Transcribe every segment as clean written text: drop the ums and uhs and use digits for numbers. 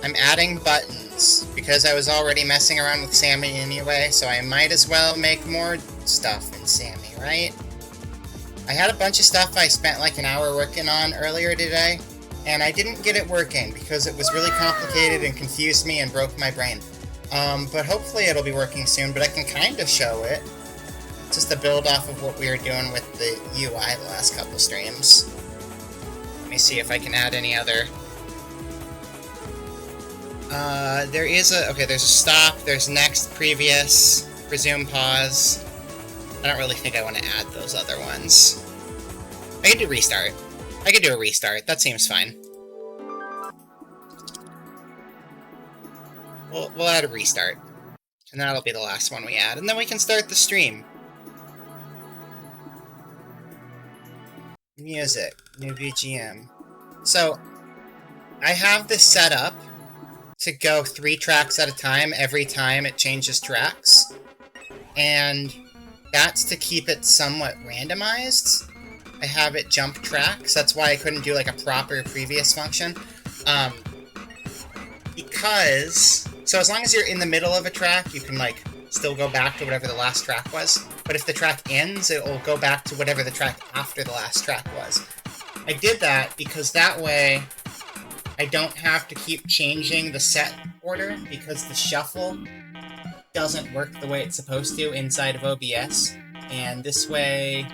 I'm adding buttons, because I was already messing around with Sammy anyway, so I might as well make more stuff in Sammy, right? I had a bunch of stuff I spent like an hour working on earlier today, and I didn't get it working because it was really complicated and confused me and broke my brain. But hopefully it'll be working soon, but I can kind of show it. Just to build off of what we were doing with the UI the last couple streams. Let me see if I can add any other. There's a stop, there's next, previous, resume, pause. I don't really think I want to add those other ones. I could do restart. I could do a restart, that seems fine. We'll add a restart. And that'll be the last one we add, and then we can start the stream. Music, new BGM. So, I have this set up to go 3 tracks at a time every time it changes tracks. And that's to keep it somewhat randomized. I have it jump tracks, that's why I couldn't do like a proper previous function. So as long as you're in the middle of a track, you can like still go back to whatever the last track was. But if the track ends, it will go back to whatever the track after the last track was. I did that because that way I don't have to keep changing the set order, because the shuffle doesn't work the way it's supposed to inside of OBS. And this way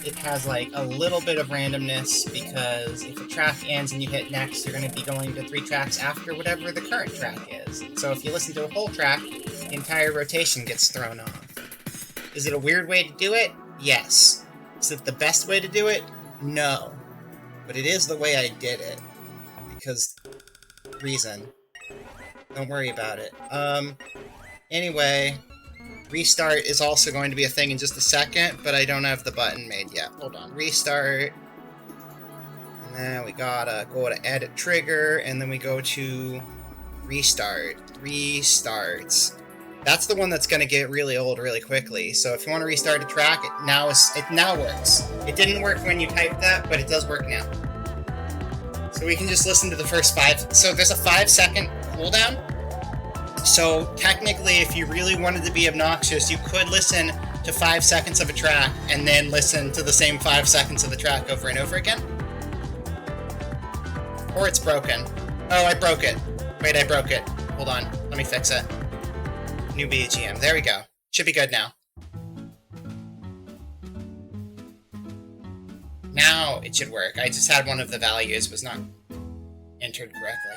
it has like a little bit of randomness, because if a track ends and you hit next, you're going to be going to 3 tracks after whatever the current track is. So if you listen to a whole track, the entire rotation gets thrown off. Is it a weird way to do it? Yes. Is it the best way to do it? No. But it is the way I did it. Because... reason. Don't worry about it. Anyway... Restart is also going to be a thing in just a second, but I don't have the button made yet. Hold on. Restart. And then we gotta go to edit trigger, and then we go to restart. Restarts. That's the one that's gonna get really old really quickly. So if you want to restart a track, it now works. It didn't work when you typed that, but it does work now. So we can just listen to the first 5. So there's a 5-second cooldown. So technically, if you really wanted to be obnoxious, you could listen to 5 seconds of a track and then listen to the same 5 seconds of the track over and over again. Or it's broken. Oh, I broke it. Wait, I broke it. Hold on. Let me fix it. New BGM. There we go. Should be good now. Now it should work. I just had one of the values was not entered correctly.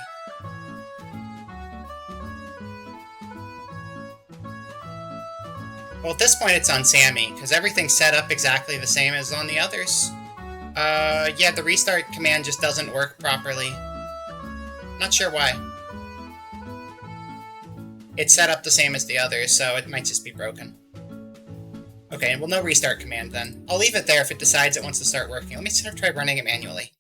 Well, at this point it's on Sammy, because everything's set up exactly the same as on the others. Yeah, the restart command just doesn't work properly. Not sure why. It's set up the same as the others, so it might just be broken. Okay, well, no restart command then. I'll leave it there if it decides it wants to start working. Let me try running it manually.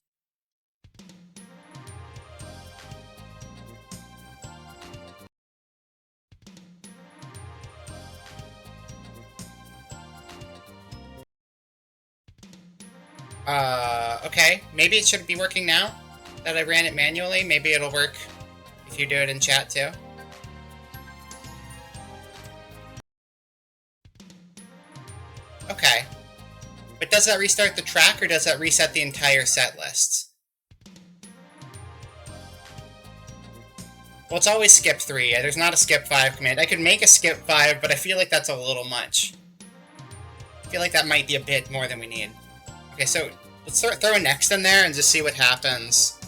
Okay. Maybe it should be working now that I ran it manually. Maybe it'll work if you do it in chat too. Okay. But does that restart the track, or does that reset the entire set list? Well, it's always skip 3. There's not a skip 5 command. I could make a skip 5, but I feel like that's a little much. I feel like that might be a bit more than we need. Okay, so let's throw a next in there and just see what happens.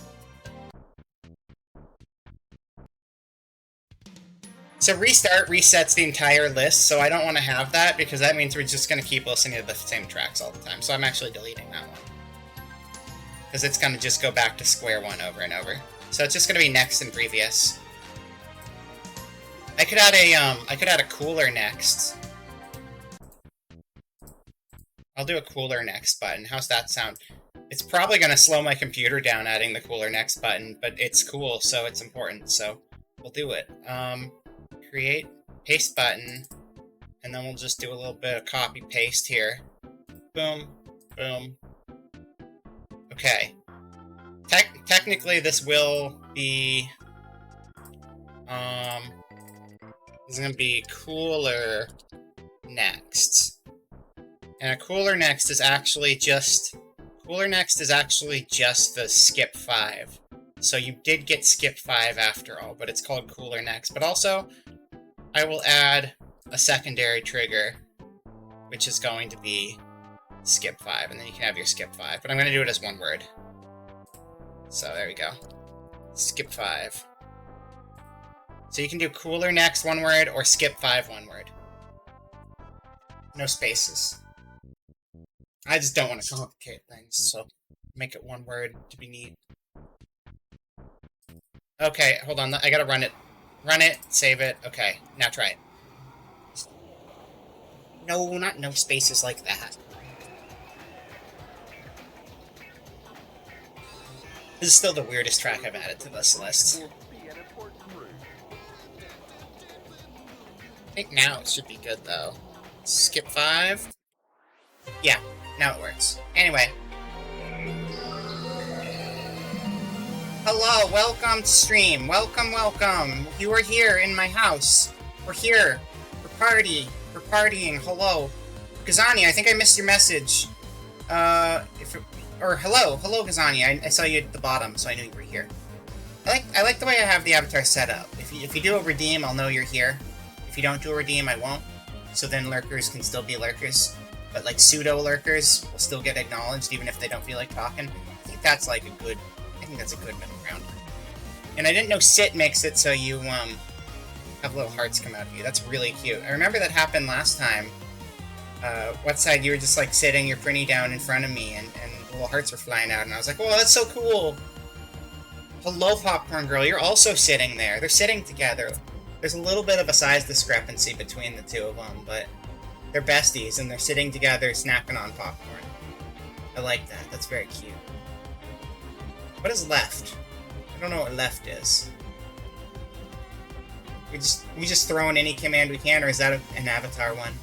So restart resets the entire list, so I don't want to have that, because that means we're just going to keep listening to the same tracks all the time. So I'm actually deleting that one. Because it's going to just go back to square one over and over. So it's just going to be next and previous. I could add a cooler next. I'll do a cooler next button. How's that sound? It's probably going to slow my computer down adding the cooler next button, but it's cool, so it's important, so we'll do it. Create, paste button, and then we'll just do a little bit of copy paste here. Boom, boom. Okay. Technically, this will be This is gonna be cooler next. And a cooler next is actually just... Cooler next is actually just the skip 5. So you did get skip 5 after all, but it's called cooler next. But also, I will add a secondary trigger, which is going to be skip 5, and then you can have your skip 5. But I'm going to do it as one word. So there we go. Skip 5. So you can do cooler next, one word, or skip 5, one word. No spaces. I just don't want to complicate things, so make it one word to be neat. Okay, hold on, I gotta run it. Run it, save it, okay, now try it. No, not no spaces like that. This is still the weirdest track I've added to this list. I think now it should be good, though. Skip 5. Yeah, now it works. Anyway. Hello, welcome to stream. Welcome, welcome. You are here in my house. We're here. We're partying. Hello. Gazani, I think I missed your message. Hello, Gazani. I saw you at the bottom, so I knew you were here. I like the way I have the avatar set up. If you do a redeem, I'll know you're here. If you don't do a redeem, I won't. So then lurkers can still be lurkers. But like pseudo lurkers will still get acknowledged even if they don't feel like talking. I think that's like a good middle ground. And I didn't know Sit makes it so you have little hearts come out of you. That's really cute. I remember that happened last time. What side you were just like sitting your Prinny down in front of me and little hearts were flying out and I was like, "Whoa, that's so cool." Hello, Popcorn Girl. You're also sitting there. They're sitting together. There's a little bit of a size discrepancy between the two of them, but they're besties and they're sitting together snacking on popcorn. I like that. That's very cute. What is left? I don't know what left is. We just throw in any command we can, or is that an avatar one?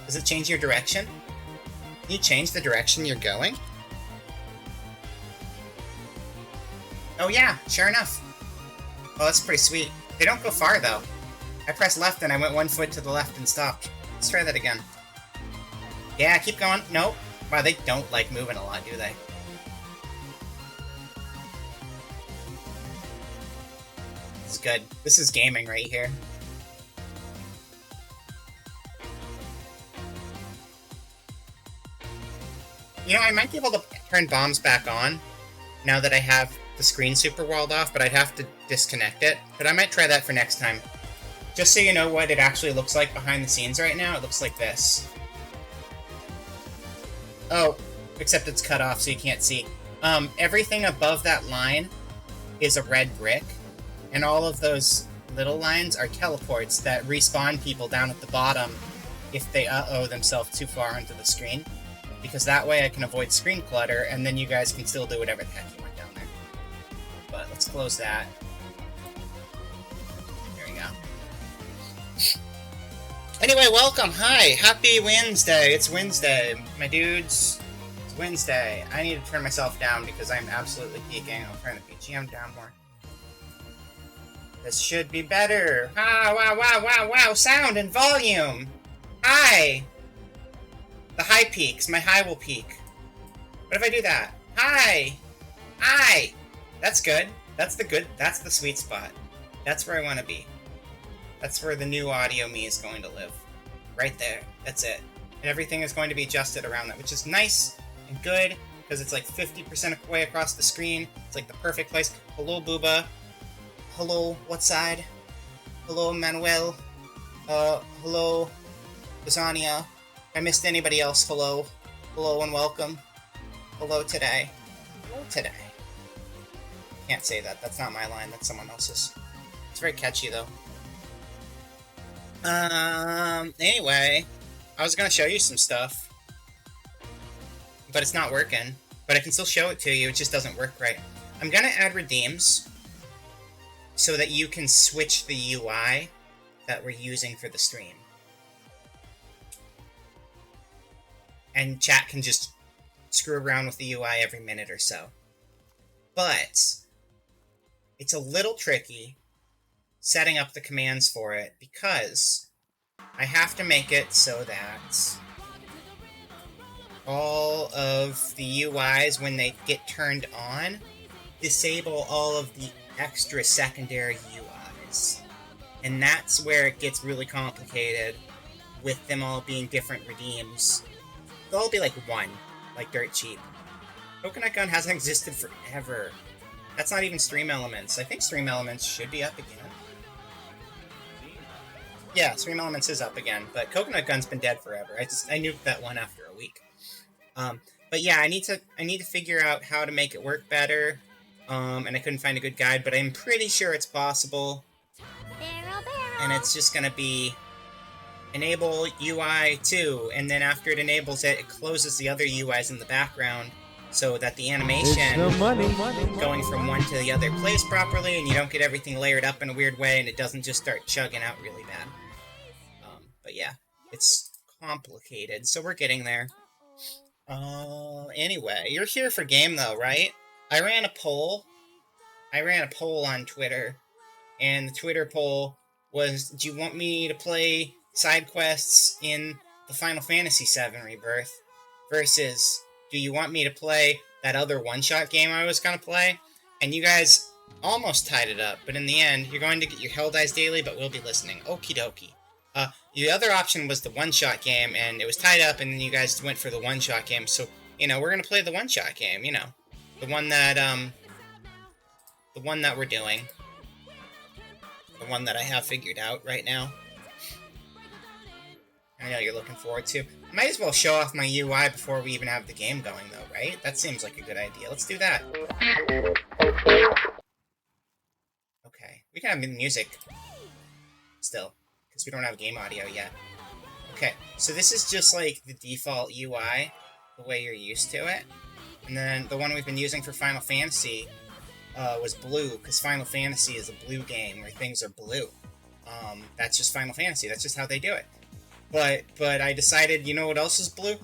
Does it change your direction? Can you change the direction you're going? Oh yeah, sure enough. Oh, that's pretty sweet. They don't go far though. I pressed left and I went 1 foot to the left and stopped. Let's try that again. Yeah, keep going. Nope. Wow, they don't like moving a lot, do they? This is good. This is gaming right here. You know, I might be able to turn bombs back on now that I have the screen super walled off, but I'd have to disconnect it. But I might try that for next time. Just so you know what it actually looks like behind the scenes right now, it looks like this. Oh, except it's cut off so you can't see. Everything above that line is a red brick, and all of those little lines are teleports that respawn people down at the bottom if they uh-oh themselves too far onto the screen. Because that way I can avoid screen clutter, and then you guys can still do whatever the heck you want down there. But let's close that. There we go. Anyway, welcome! Hi! Happy Wednesday! It's Wednesday, my dudes. It's Wednesday. I need to turn myself down because I'm absolutely peaking. I'll turn the BGM down more. This should be better. Ah, wow! Sound and volume! Hi! The high peaks. My high will peak. What if I do that? Hi! Hi! That's good. That's the sweet spot. That's where I want to be. That's where the new audio me is going to live. Right there. That's it. And everything is going to be adjusted around that, which is nice and good, because it's like 50% way across the screen. It's like the perfect place. Hello, Booba. Hello, what side? Hello, Manuel. Hello, Lasagna. If I missed anybody else, hello. Hello and welcome. Hello today. Hello today. Can't say that. That's not my line. That's someone else's. It's very catchy, though. Anyway, I was gonna show you some stuff, but it's not working. But I can still show it to you, it just doesn't work right. I'm gonna add redeems so that you can switch the UI that we're using for the stream. And chat can just screw around with the UI every minute or so. But it's a little tricky, setting up the commands for it, because I have to make it so that all of the UIs, when they get turned on, disable all of the extra secondary UIs. And that's where it gets really complicated, with them all being different redeems. They'll all be like one, like dirt cheap. Coconut Gun hasn't existed forever. That's not even Stream Elements. I think Stream Elements should be up again. Yeah, Stream Elements is up again, but Coconut Gun's been dead forever. I nuked that one after a week. But yeah, I need to figure out how to make it work better. And I couldn't find a good guide, but I'm pretty sure it's possible. And it's just gonna be enable UI 2, and then after it enables it, it closes the other UIs in the background, so that the animation going from one to the other plays properly, and you don't get everything layered up in a weird way, and it doesn't just start chugging out really bad. But yeah, it's complicated, so we're getting there. Anyway, you're here for game though, right? I ran a poll on Twitter, and the Twitter poll was, do you want me to play side quests in the Final Fantasy VII Rebirth versus do you want me to play that other one-shot game I was going to play? And you guys almost tied it up, but in the end, you're going to get your Hell Dies Daily, but we'll be listening. Okie dokie. The other option was the one-shot game, and it was tied up, and then you guys went for the one-shot game, so, we're going to play the one-shot game, the one that we're doing. The one that I have figured out right now. I know you're looking forward to. I might as well show off my UI before we even have the game going, though, right? That seems like a good idea. Let's do that. Okay. We can have music still, because we don't have game audio yet. Okay, so this is just like the default UI, the way you're used to it. And then the one we've been using for Final Fantasy was blue, because Final Fantasy is a blue game where things are blue. That's just Final Fantasy. That's just how they do it. But I decided, you know what else is blue?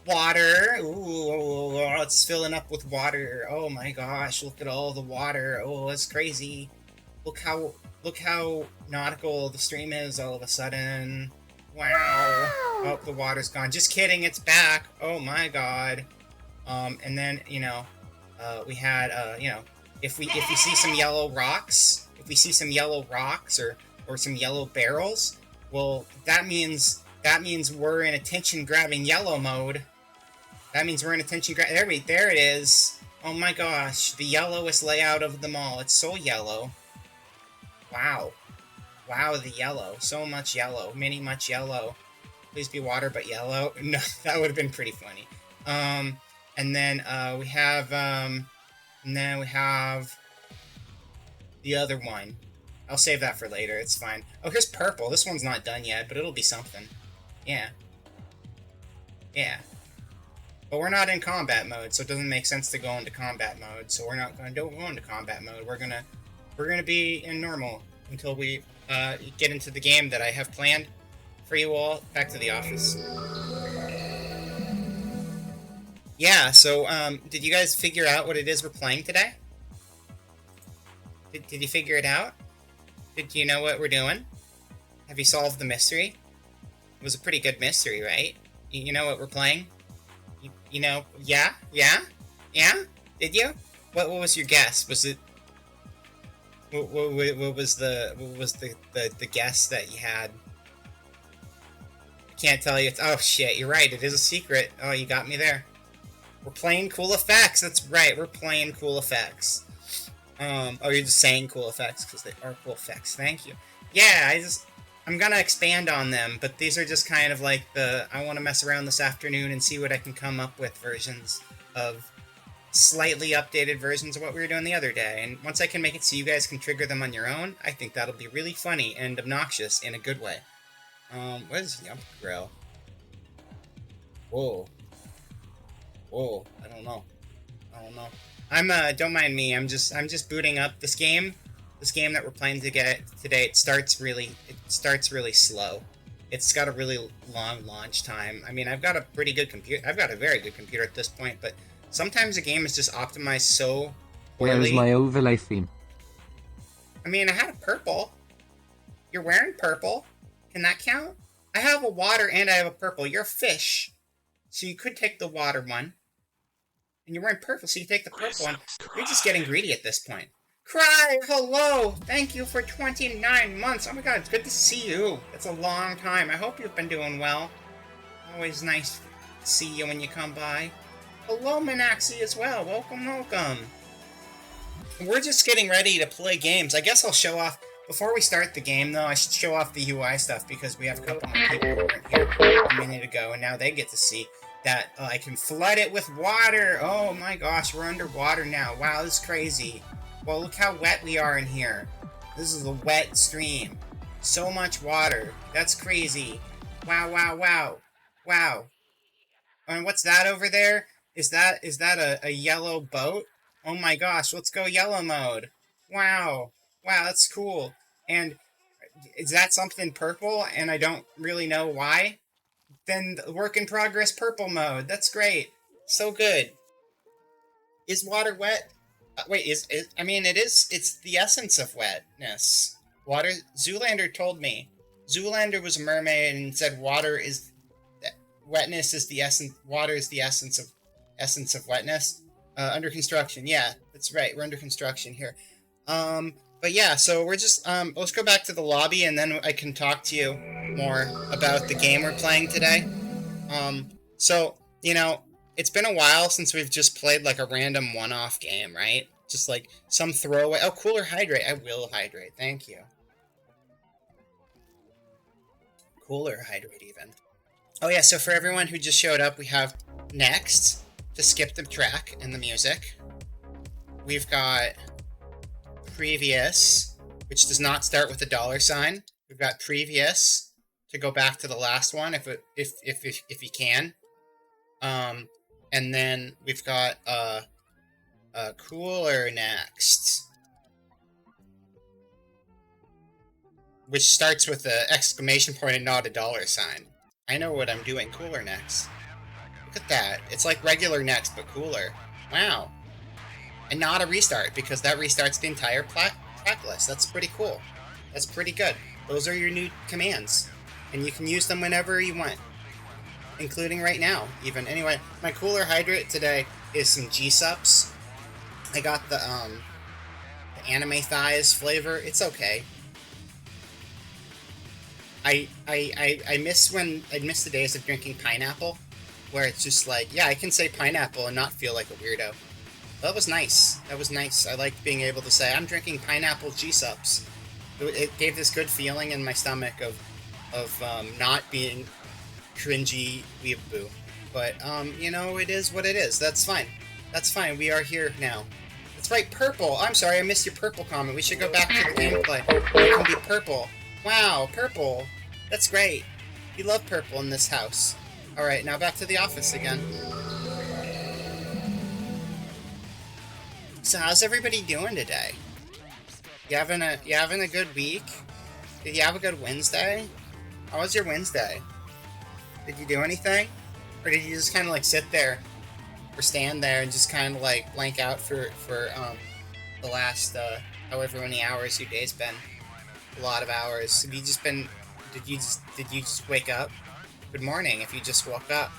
Water. Ooh, it's filling up with water. Oh my gosh, look at all the water. Oh, it's crazy. Look how nautical the stream is all of a sudden. Wow. Oh, the water's gone. Just kidding, it's back. Oh my god. And then, we had, if we see some yellow rocks, or some yellow barrels, well, that means we're in attention-grabbing yellow mode. There it is. Oh my gosh, the yellowest layout of them all. It's so yellow. Wow. Wow, the yellow. So much yellow. Much yellow. Please be water, but yellow. No, that would have been pretty funny. And then we have the other one. I'll save that for later. It's fine. Oh, here's purple. This one's not done yet, but it'll be something. Yeah. Yeah. But we're not in combat mode, so it doesn't make sense to go into combat mode. So we're not going to go into combat mode. We're gonna be in normal until we get into the game that I have planned for you all. Back to the office. Yeah. So did you guys figure out what it is we're playing today? Did you figure it out? Did you know what we're doing? Have you solved the mystery? It was a pretty good mystery, right? You know what we're playing? Yeah? Did you? What was your guess? Was it... What was the guess that you had? I can't tell you. Oh shit, you're right, it is a secret. Oh, you got me there. We're playing Cool Effects, that's right, we're playing Cool Effects. Oh, you're just saying Cool Effects because they are Cool Effects, thank you. Yeah, I'm gonna expand on them, but these are just kind of like I want to mess around this afternoon and see what I can come up with versions of slightly updated versions of what we were doing the other day. And once I can make it so you guys can trigger them on your own, I think that'll be really funny and obnoxious in a good way. What is Yump Grill? Whoa, I don't know. Don't mind me. I'm just booting up this game. This game that we're playing today, it starts really slow. It's got a really long launch time. I mean, I've got a pretty good computer. I've got a very good computer at this point, but sometimes a game is just optimized so poorly. Where is my overlay theme? I mean, I had a purple. You're wearing purple. Can that count? I have a water and I have a purple. You're a fish. So you could take the water one. And you're wearing purple, so you take the purple one. You're just getting greedy at this point. Cry, hello! Thank you for 29 months. Oh my god, it's good to see you. It's a long time. I hope you've been doing well. Always nice to see you when you come by. Hello, Minaxi, as well. Welcome, welcome. We're just getting ready to play games. I guess I'll show off... Before we start the game, though, I should show off the UI stuff because we have a couple more people who weren't here a minute ago, and now they get to see that I can flood it with water. Oh my gosh, we're underwater now. Wow, this is crazy. Well, look how wet we are in here. This is a wet stream. So much water. That's crazy. Wow, wow, wow. Wow. And what's that over there? Is that a yellow boat? Oh my gosh, let's go yellow mode. Wow. Wow, that's cool. And is that something purple and I don't really know why? Then work in progress purple mode. That's great. So good. Is water wet? Wait, I mean, it is. It's the essence of wetness. Water. Zoolander told me. Zoolander was a mermaid and said wetness is the essence. Water is the essence of wetness. Under construction. Yeah, that's right. We're under construction here. But yeah, so we're just, let's go back to the lobby and then I can talk to you more about the game we're playing today. So, you know, it's been a while since we've just played like a random one-off game, right? Just like some throwaway, oh, cooler hydrate. I will hydrate, thank you. Cooler hydrate even. Oh yeah, so for everyone who just showed up, we have next to skip the track and the music. We've got previous, which does not start with a $sign. We've got previous to go back to the last one if you can. And then we've got a cooler next, which starts with an exclamation point and not a $sign. I know what I'm doing. Cooler next. Look at that. It's like regular next, but cooler. Wow. And not a restart, because that restarts the entire track list. That's pretty cool. That's pretty good. Those are your new commands. And you can use them whenever you want. Including right now, even. Anyway, my cooler hydrate today is some G-Sups. I got the anime thighs flavor. It's okay. I miss the days of drinking pineapple, where it's just like, yeah, I can say pineapple and not feel like a weirdo. That was nice. That was nice. I liked being able to say, I'm drinking pineapple G-Sups. It gave this good feeling in my stomach of not being cringy weeaboo. But, you know, it is what it is. That's fine. That's fine. We are here now. That's right, purple. I'm sorry, I missed your purple comment. We should go back to the gameplay. It can be purple. Wow, purple. That's great. We love purple in this house. Alright, now back to the office again. So how's everybody doing today? You having a good week? Did you have a good Wednesday? How was your Wednesday? Did you do anything? Or did you just kind of like sit there or stand there and just kind of like blank out for the last however many hours your day's been? A lot of hours. Have you just been? Did you just wake up? Good morning if you just woke up.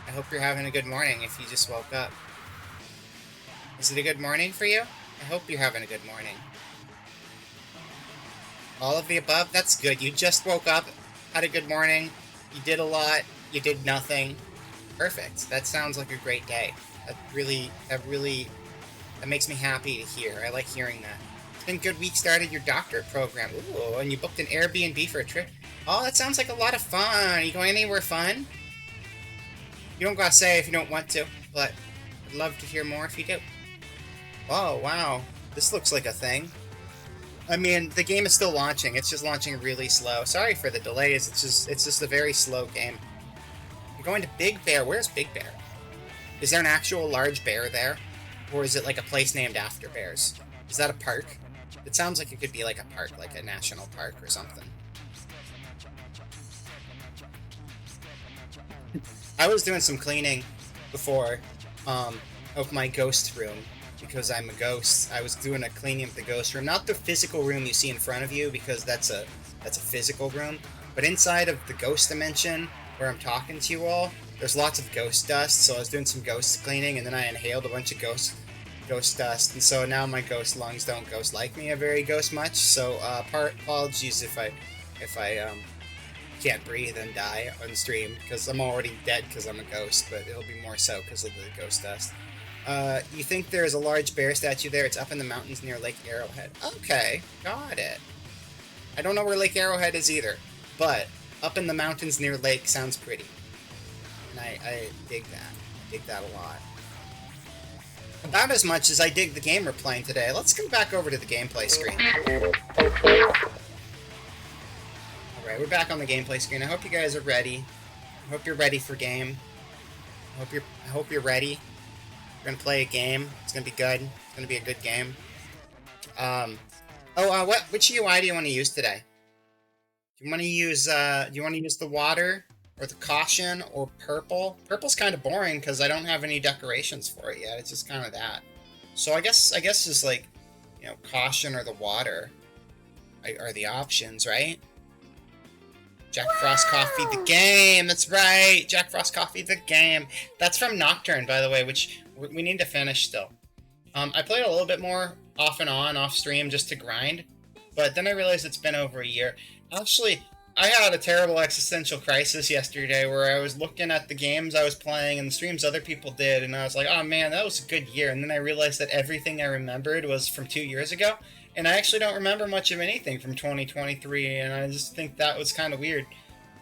I hope you're having a good morning if you just woke up. Is it a good morning for you? I hope you're having a good morning. All of the above? That's good. You just woke up, had a good morning, you did a lot, you did nothing. Perfect. That sounds like a great day. That makes me happy to hear. I like hearing that. It's been a good week. Started your doctorate program. Ooh, and you booked an Airbnb for a trip. Oh, that sounds like a lot of fun. Are you going anywhere fun? You don't gotta say if you don't want to, but I'd love to hear more if you do. Oh, wow. This looks like a thing. I mean, the game is still launching. It's just launching really slow. Sorry for the delays. It's just a very slow game. You're going to Big Bear. Where's Big Bear? Is there an actual large bear there? Or is it like a place named after bears? Is that a park? It sounds like it could be like a park, like a national park or something. I was doing some cleaning before of my ghost room because I'm a ghost. I was doing a cleaning of the ghost room, not the physical room you see in front of you, because that's a physical room, but inside of the ghost dimension where I'm talking to you all, there's lots of ghost dust. So I was doing some ghost cleaning, and then I inhaled a bunch of ghost dust, and so now my ghost lungs don't ghost like me a very ghost much. So apologies if I can't breathe and die on stream, because I'm already dead because I'm a ghost, but it'll be more so because of the ghost dust. You think there is a large bear statue there? It's up in the mountains near Lake Arrowhead. Okay, got it. I don't know where Lake Arrowhead is either, but up in the mountains near Lake sounds pretty. And I dig that. I dig that a lot. About as much as I dig the game we're playing today. Let's come back over to the gameplay screen. Alright, we're back on the gameplay screen. I hope you guys are ready. I hope you're ready for game. I hope you're ready. We're gonna play a game. It's gonna be good. It's gonna be a good game. Which UI do you want to use today? Do you want to use the water, or the caution, or purple? Purple's kind of boring because I don't have any decorations for it yet. It's just kind of that. So I guess just like, caution or the water are the options, right? Jack Frost Coffee the game. That's right. Jack Frost Coffee the game. That's from Nocturne, by the way, which we need to finish still. I played a little bit more off and on, off stream, just to grind, but then I realized it's been over a year. Actually, I had a terrible existential crisis yesterday where I was looking at the games I was playing and the streams other people did, and I was like, oh man, that was a good year. And then I realized that everything I remembered was from 2 years ago, and I actually don't remember much of anything from 2023, and I just think that was kind of weird.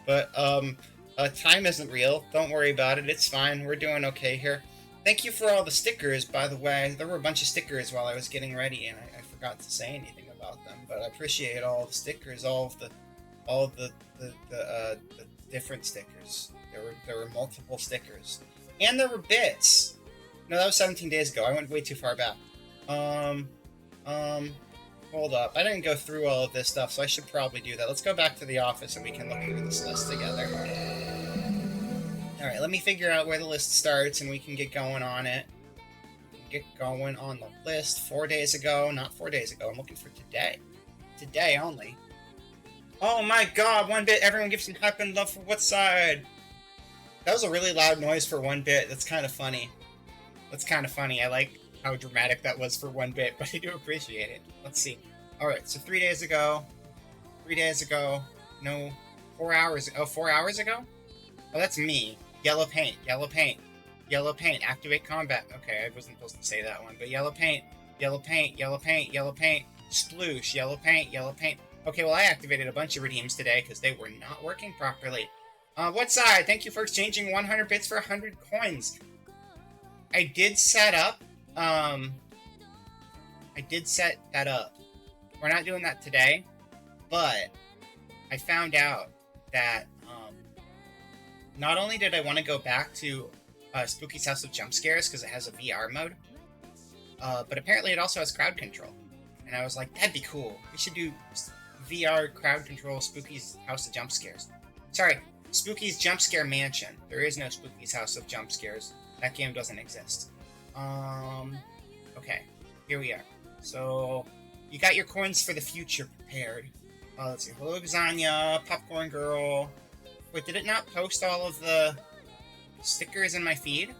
But time isn't real. Don't worry about it. It's fine. We're doing okay here. Thank you for all the stickers, by the way. There were a bunch of stickers while I was getting ready, and I forgot to say anything about them. But I appreciate all the stickers, all of the different stickers. There were multiple stickers, and there were bits. No, that was 17 days ago. I went way too far back. Hold up. I didn't go through all of this stuff, so I should probably do that. Let's go back to the office and we can look through this list together. Alright, let me figure out where the list starts and we can get going on it. Get going on the list. 4 days ago. Not 4 days ago. I'm looking for today. Today only. Oh my god, 1-bit. Everyone gives some hype and love for what side? That was a really loud noise for 1-bit. That's kind of funny. I like how dramatic that was for 1-bit, but I do appreciate it. Let's see. Alright, so 3 days ago. 3 days ago. No. 4 hours. Oh, 4 hours ago? Oh, that's me. Yellow paint. Yellow paint. Yellow paint. Activate combat. Okay, I wasn't supposed to say that one, but yellow paint. Yellow paint. Yellow paint. Yellow paint. Sploosh. Yellow paint. Yellow paint. Okay, well, I activated a bunch of redeems today because they were not working properly. What side? Thank you for exchanging 100 bits for 100 coins. I did set up. I did set that up. We're not doing that today, but I found out that not only did I want to go back to Spooky's House of Jump Scares because it has a VR mode, but apparently it also has crowd control. And I was like, that'd be cool. We should do VR crowd control Spooky's House of Jump Scares. Sorry, Spooky's Jump Scare Mansion. There is no Spooky's House of Jump Scares. That game doesn't exist. Okay, here we are. So, you got your coins for the future prepared. Let's see. Hello, Lasagna, Popcorn Girl. Wait, did it not post all of the stickers in my feed?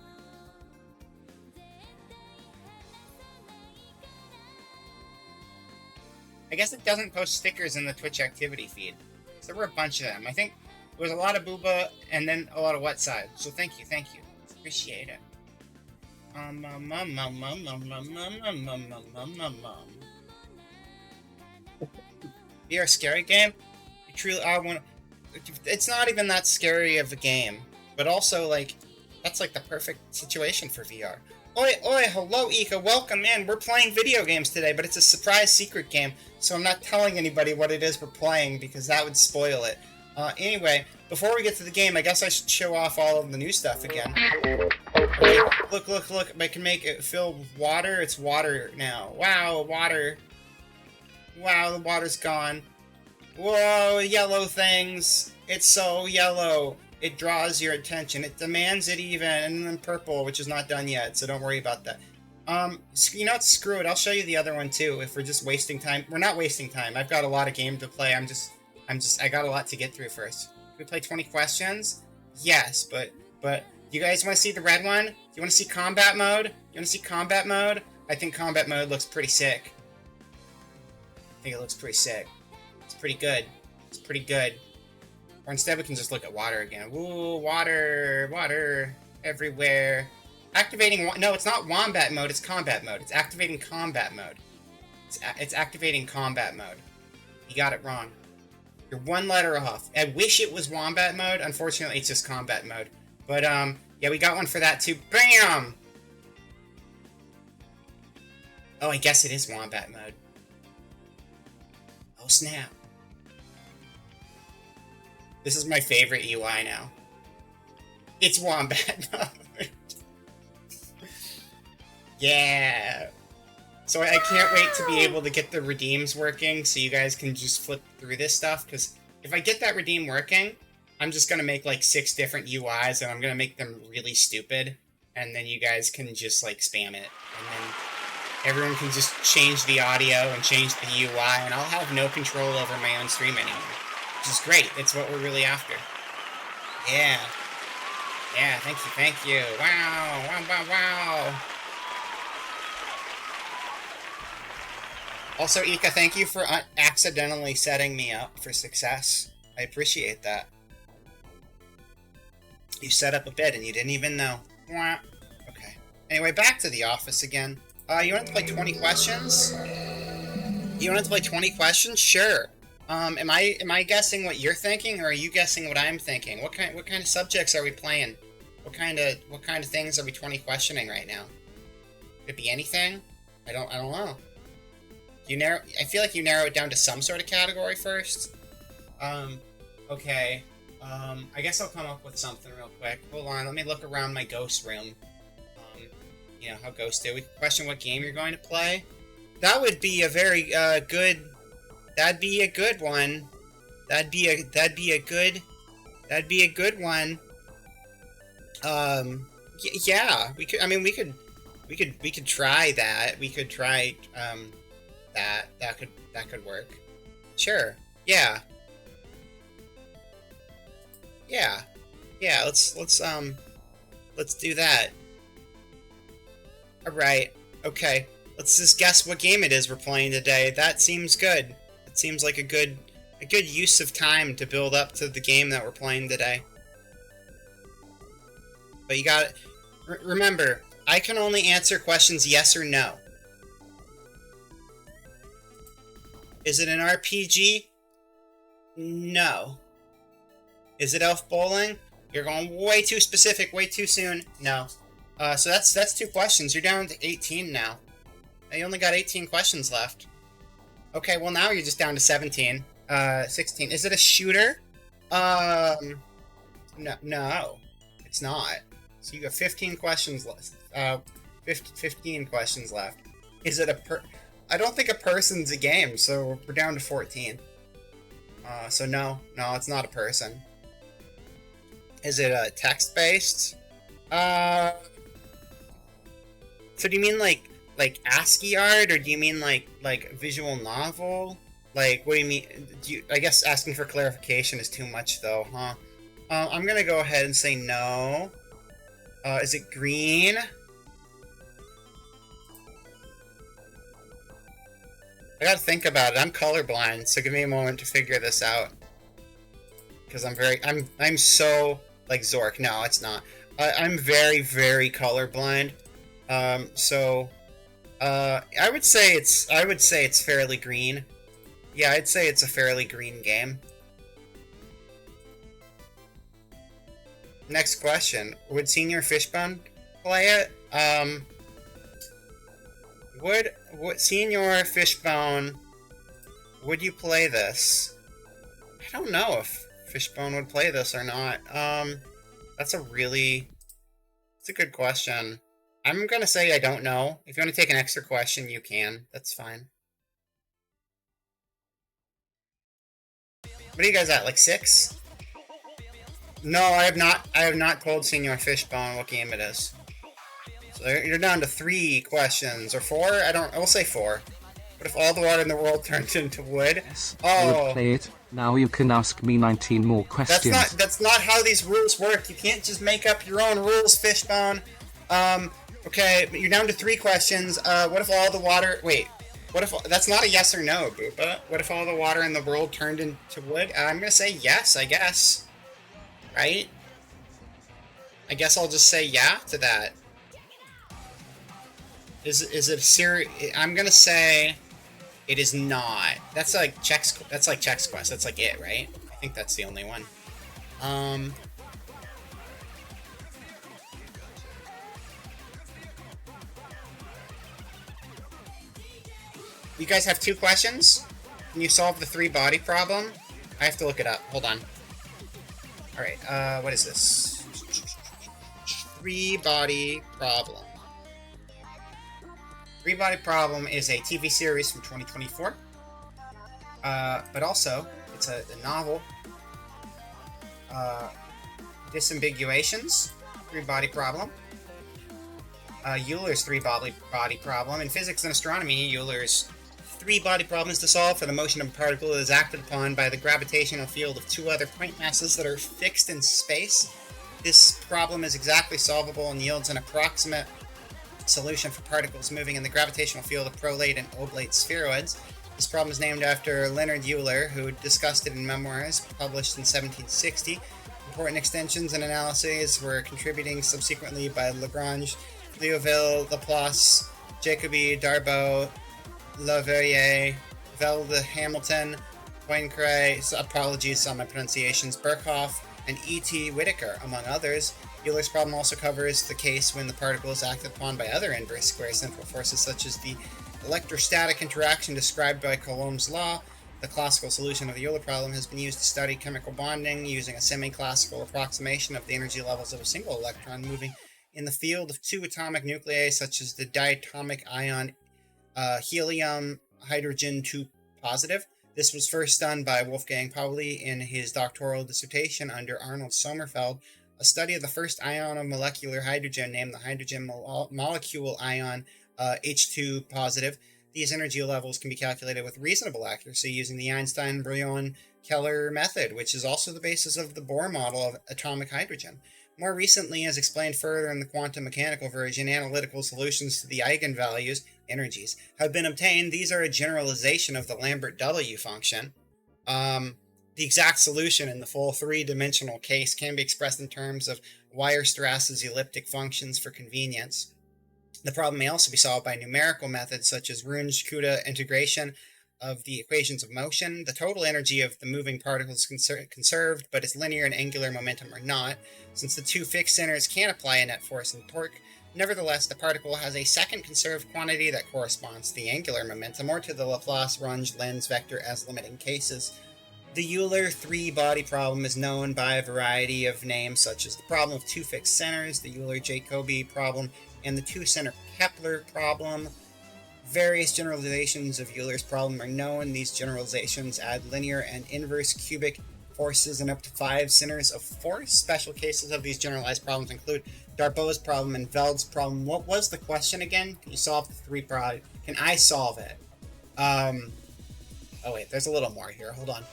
I guess it doesn't post stickers in the Twitch activity feed. So there were a bunch of them. I think there was a lot of Booba and then a lot of Wet Side. So thank you. Appreciate it. VR scary game? Truly, it's not even that scary of a game, but also like that's like the perfect situation for VR. Oi, hello, Ika, welcome in. We're playing video games today, but it's a surprise secret game, so I'm not telling anybody what it is we're playing because that would spoil it. Anyway, before we get to the game, I guess I should show off all of the new stuff again. Okay, look, I can make it filled with water. It's water now. Wow, water. Wow, the water's gone. Whoa, yellow things. It's so yellow. It draws your attention. It demands it even. And then purple, which is not done yet, so don't worry about that. You know what? Screw it. I'll show you the other one too. If we're just wasting time, we're not wasting time. I've got a lot of game to play. I got a lot to get through first. Can we play 20 questions? Yes, but you guys want to see the red one? Do you want to see combat mode? You want to see combat mode? I think combat mode looks pretty sick. I think it looks pretty sick. It's pretty good. It's pretty good. Or instead we can just look at water again. Woo, water, water everywhere. Activating, no, it's not wombat mode, it's combat mode. It's activating combat mode. It's activating combat mode. You got it wrong. You're one letter off. I wish it was wombat mode. Unfortunately, it's just combat mode. But, yeah, we got one for that too. BAM! Oh, I guess it is wombat mode. Oh, snap. This is my favorite UI now. It's wombat mode. Yeah. So I can't wait to be able to get the redeems working so you guys can just flip through this stuff, because if I get that redeem working, I'm just going to make like 6 different UIs and I'm going to make them really stupid, and then you guys can just like spam it, and then everyone can just change the audio and change the UI, and I'll have no control over my own stream anymore, which is great. It's what we're really after. Yeah. Yeah, thank you. Wow, wow, wow, wow. Also, Ika, thank you for accidentally setting me up for success. I appreciate that. You set up a bed and you didn't even know. Okay. Anyway, back to the office again. You want to play 20 questions? You want to play 20 questions? Sure. Am I guessing what you're thinking, or are you guessing what I'm thinking? What kind of subjects are we playing? What kind of things are we 20 questioning right now? Could it be anything? I don't know. I feel like you narrow it down to some sort of category first. Okay. I guess I'll come up with something real quick. Hold on, let me look around my ghost room. You know how ghosts do. We can question what game you're going to play. That would be a very good. That'd be a good one. That'd be a good one. Yeah. We could. I mean, we could try that. We could try that could work. Sure. Yeah. Let's do that. Alright. Okay. Let's just guess what game it is we're playing today. That seems good. It seems like a good use of time to build up to the game that we're playing today. But you got remember, I can only answer questions yes or no. Is it an RPG? No. Is it Elf Bowling? You're going way too specific, way too soon. No. So that's 2 questions. You're down to 18 now. You only got 18 questions left. Okay, well now you're just down to 17. 16. Is it a shooter? No. It's not. So you got 15 questions left. 15 questions left. Is it I don't think a person's a game, so we're down to 14. So no, it's not a person. Is it text-based? So do you mean like ASCII art, or do you mean like visual novel? Like, what do you mean? I guess asking for clarification is too much, though, huh? I'm gonna go ahead and say no. Is it green? I gotta think about it. I'm colorblind, so give me a moment to figure this out. Because I'm so like Zork. No, it's not. I'm very, very colorblind. So I would say it's fairly green. Yeah, I'd say it's a fairly green game. Next question: would Senior Fishbone play it? Would Senior Fishbone? Would you play this? I don't know if Fishbone would play this or not. That's a good question. I'm gonna say I don't know. If you want to take an extra question, you can. That's fine. What are you guys at? Like 6? No, I have not told Senior Fishbone what game it is. So you're down to 3 questions, or 4? I'll say 4. What if all the water in the world turned into wood? Yes, Oh, I would play it. Now you can ask me 19 more questions. That's not how these rules work. You can't just make up your own rules, Fishbone. Okay, you're down to 3 questions. What if all the water... Wait. What if... That's not a yes or no, Boopa. What if all the water in the world turned into wood? I'm gonna say yes, I guess. Right? I guess I'll just say yeah to that. Is it serious? I'm gonna say it is not. That's like Chex Quest. That's like it, right? I think that's the only one. You guys have 2 questions? Can you solve the 3-body problem? I have to look it up. Hold on. Alright, what is this? 3-body problem. 3-body problem is a TV series from 2024. But also, it's a novel. Disambiguations, 3-body problem. Euler's 3-body problem. In physics and astronomy, Euler's 3-body problem is to solve for the motion of a particle that is acted upon by the gravitational field of 2 other point masses that are fixed in space. This problem is exactly solvable and yields an approximate solution for particles moving in the gravitational field of prolate and oblate spheroids. This problem is named after Leonard Euler, who discussed it in memoirs published in 1760. Important extensions and analyses were contributing subsequently by Lagrange, Liouville, Laplace, Jacobi, Darboux, Leverrier, Velde, Hamilton, Poincare, apologies on my pronunciations, Birkhoff, and E.T. Whittaker, among others. Euler's problem also covers the case when the particle is acted upon by other inverse square central forces, such as the electrostatic interaction described by Coulomb's law. The classical solution of the Euler problem has been used to study chemical bonding using a semi-classical approximation of the energy levels of a single electron moving in the field of 2 atomic nuclei, such as the diatomic ion helium hydrogen 2 positive. This was first done by Wolfgang Pauli in his doctoral dissertation under Arnold Sommerfeld. A study of the first ion of molecular hydrogen named the hydrogen molecule ion H2 positive. These energy levels can be calculated with reasonable accuracy using the Einstein-Brillouin-Keller method, which is also the basis of the Bohr model of atomic hydrogen. More recently, as explained further in the quantum mechanical version, analytical solutions to the eigenvalues, energies, have been obtained. These are a generalization of the Lambert W function. The exact solution in the full 3-dimensional case can be expressed in terms of Weierstrass's elliptic functions for convenience. The problem may also be solved by numerical methods such as Runge-Kutta integration of the equations of motion. The total energy of the moving particle is conserved, but its linear and angular momentum are not. Since the 2 fixed centers can't apply a net force and torque, nevertheless, the particle has a second conserved quantity that corresponds to the angular momentum or to the Laplace-Runge-Lenz vector as limiting cases. The Euler 3-body problem is known by a variety of names, such as the problem of 2 fixed centers, the Euler-Jacobi problem, and the 2-center Kepler problem. Various generalizations of Euler's problem are known. These generalizations add linear and inverse cubic forces in up to 5 centers of force. Special cases of these generalized problems include Darboux's problem and Velde's problem. What was the question again? Can you solve the 3-body? Can I solve it? Oh wait, there's a little more here. Hold on.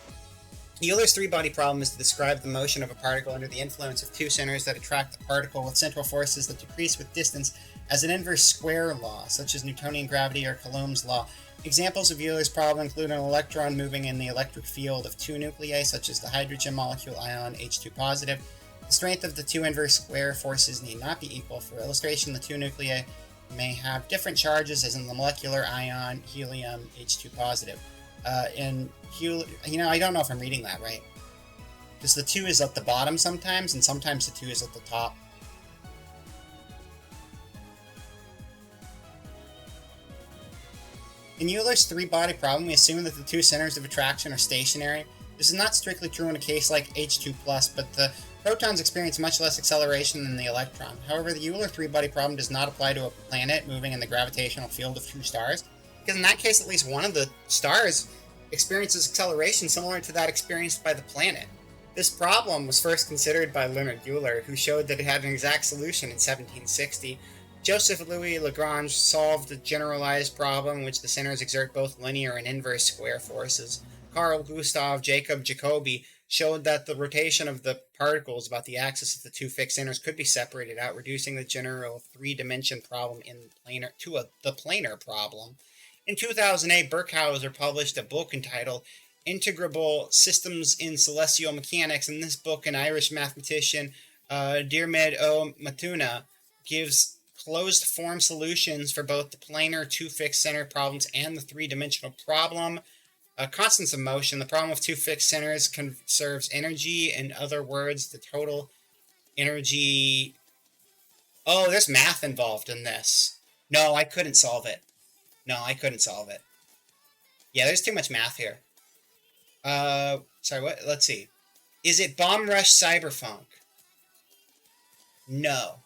Euler's 3-body problem is to describe the motion of a particle under the influence of 2 centers that attract the particle with central forces that decrease with distance as an inverse square law, such as Newtonian gravity or Coulomb's law. Examples of Euler's problem include an electron moving in the electric field of 2 nuclei, such as the hydrogen molecule ion H2 positive. The strength of the 2 inverse square forces need not be equal. For illustration, the 2 nuclei may have different charges, as in the molecular ion helium H2 positive. I don't know if I'm reading that right, because the 2 is at the bottom sometimes, and sometimes the 2 is at the top. In Euler's 3-body problem, we assume that the 2 centers of attraction are stationary. This is not strictly true in a case like H2+, but the protons experience much less acceleration than the electron. However, the Euler 3-body problem does not apply to a planet moving in the gravitational field of 2 stars, because in that case, at least one of the stars experiences acceleration similar to that experienced by the planet. This problem was first considered by Leonard Euler, who showed that it had an exact solution in 1760. Joseph Louis Lagrange solved the generalized problem in which the centers exert both linear and inverse square forces. Carl Gustav Jacob Jacobi showed that the rotation of the particles about the axis of the two fixed centers could be separated out, reducing the general three-dimension problem in planar to the planar problem. In 2008, Birkhauser published a book entitled Integrable Systems in Celestial Mechanics. In this book, an Irish mathematician, Diarmaid O. Matuna, gives closed-form solutions for both the planar two fixed center problems and the three-dimensional problem. Constants of motion. The problem of two fixed centers conserves energy. In other words, the total energy... Oh, there's math involved in this. No, I couldn't solve it. Yeah, there's too much math here. Sorry, what? Let's see. Is it Bomb Rush Cyberpunk? No.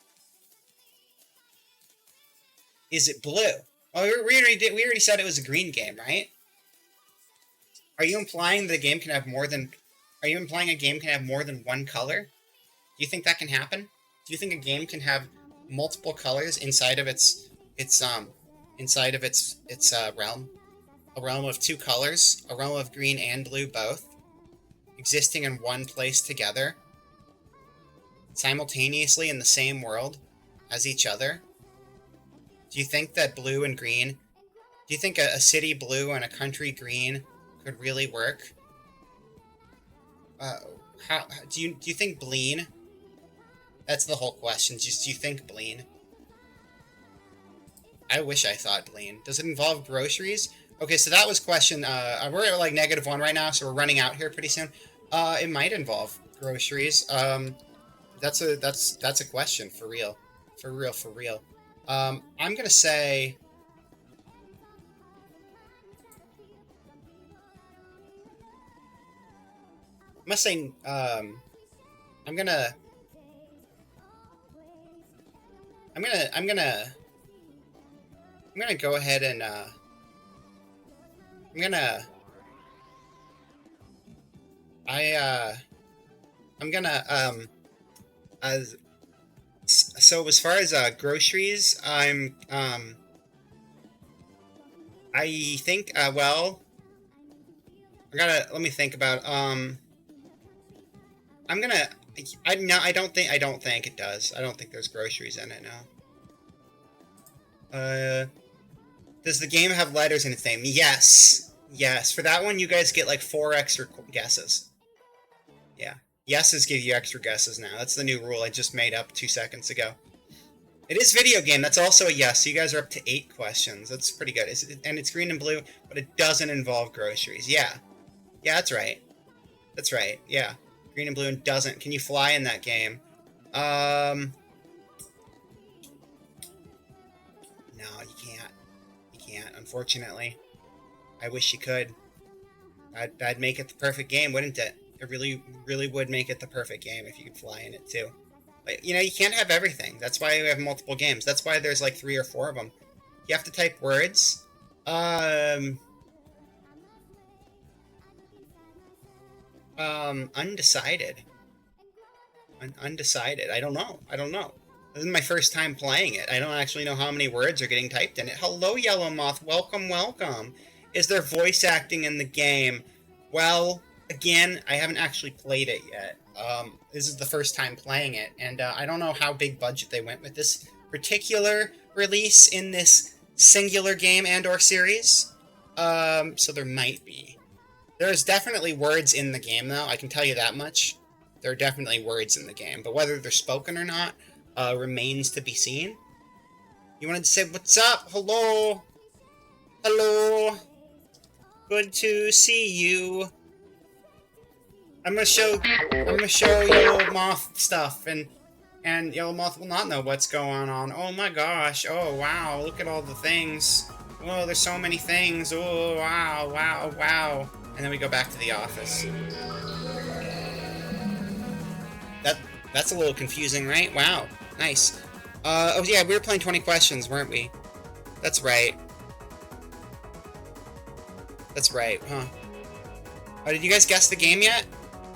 Is it blue? Oh, we already said it was a green game, right? Are you implying the game can have more than... Are you implying a game can have more than one color? Do you think that can happen? Do you think a game can have multiple colors inside of its realm? A realm of two colors, a realm of green and blue both, existing in one place together, simultaneously in the same world as each other? Do you think that blue and green... Do you think a city blue and a country green could really work? Do you think Bleen? That's the whole question. Just do you think Bleen? I wish I thought Bleen. Does it involve groceries? Okay, so that was question. We're at like -1 right now, so we're running out here pretty soon. It might involve groceries. That's a question for real, for real. I'm gonna say. I'm gonna go ahead and so as far as groceries, I think well, let me think about I don't think it does. I don't think there's groceries in it now. Does the game have letters in its name? Yes. Yes. For that one, you guys get like 4 extra guesses. Yeah. Yeses give you extra guesses now. That's the new rule I just made up 2 seconds ago. It is video game. That's also a yes. So you guys are up to 8 questions. That's pretty good. And it's green and blue, but it doesn't involve groceries. Yeah. Yeah, that's right. That's right. Yeah. Green and blue and doesn't. Can you fly in that game? No, you can't. You can't, unfortunately. I wish you could. That'd make it the perfect game, wouldn't it? It really, really would make it the perfect game if you could fly in it, too. But, you know, you can't have everything. That's why we have multiple games. That's why there's like 3 or 4 of them. You have to type words. Undecided. Undecided. I don't know. This is my first time playing it. I don't actually know how many words are getting typed in it. Hello, Yellow Moth. Welcome, welcome. Is there voice acting in the game? Well, again, I haven't actually played it yet. This is the first time playing it, and I don't know how big budget they went with this particular release in this singular game and/or series. So there might be. There's definitely words in the game, though. I can tell you that much. There are definitely words in the game, but whether they're spoken or not remains to be seen. You wanted to say, what's up? Hello? Hello? Good to see you. I'm gonna show Yellow Moth stuff, and Yellow Moth will not know what's going on. Oh my gosh. Oh wow, look at all the things. Oh, there's so many things. Oh, wow, wow, wow. And then we go back to the office. That's a little confusing, right? Wow, nice. Oh yeah, we were playing 20 questions, weren't we? That's right. That's right, huh? Oh, did you guys guess the game yet?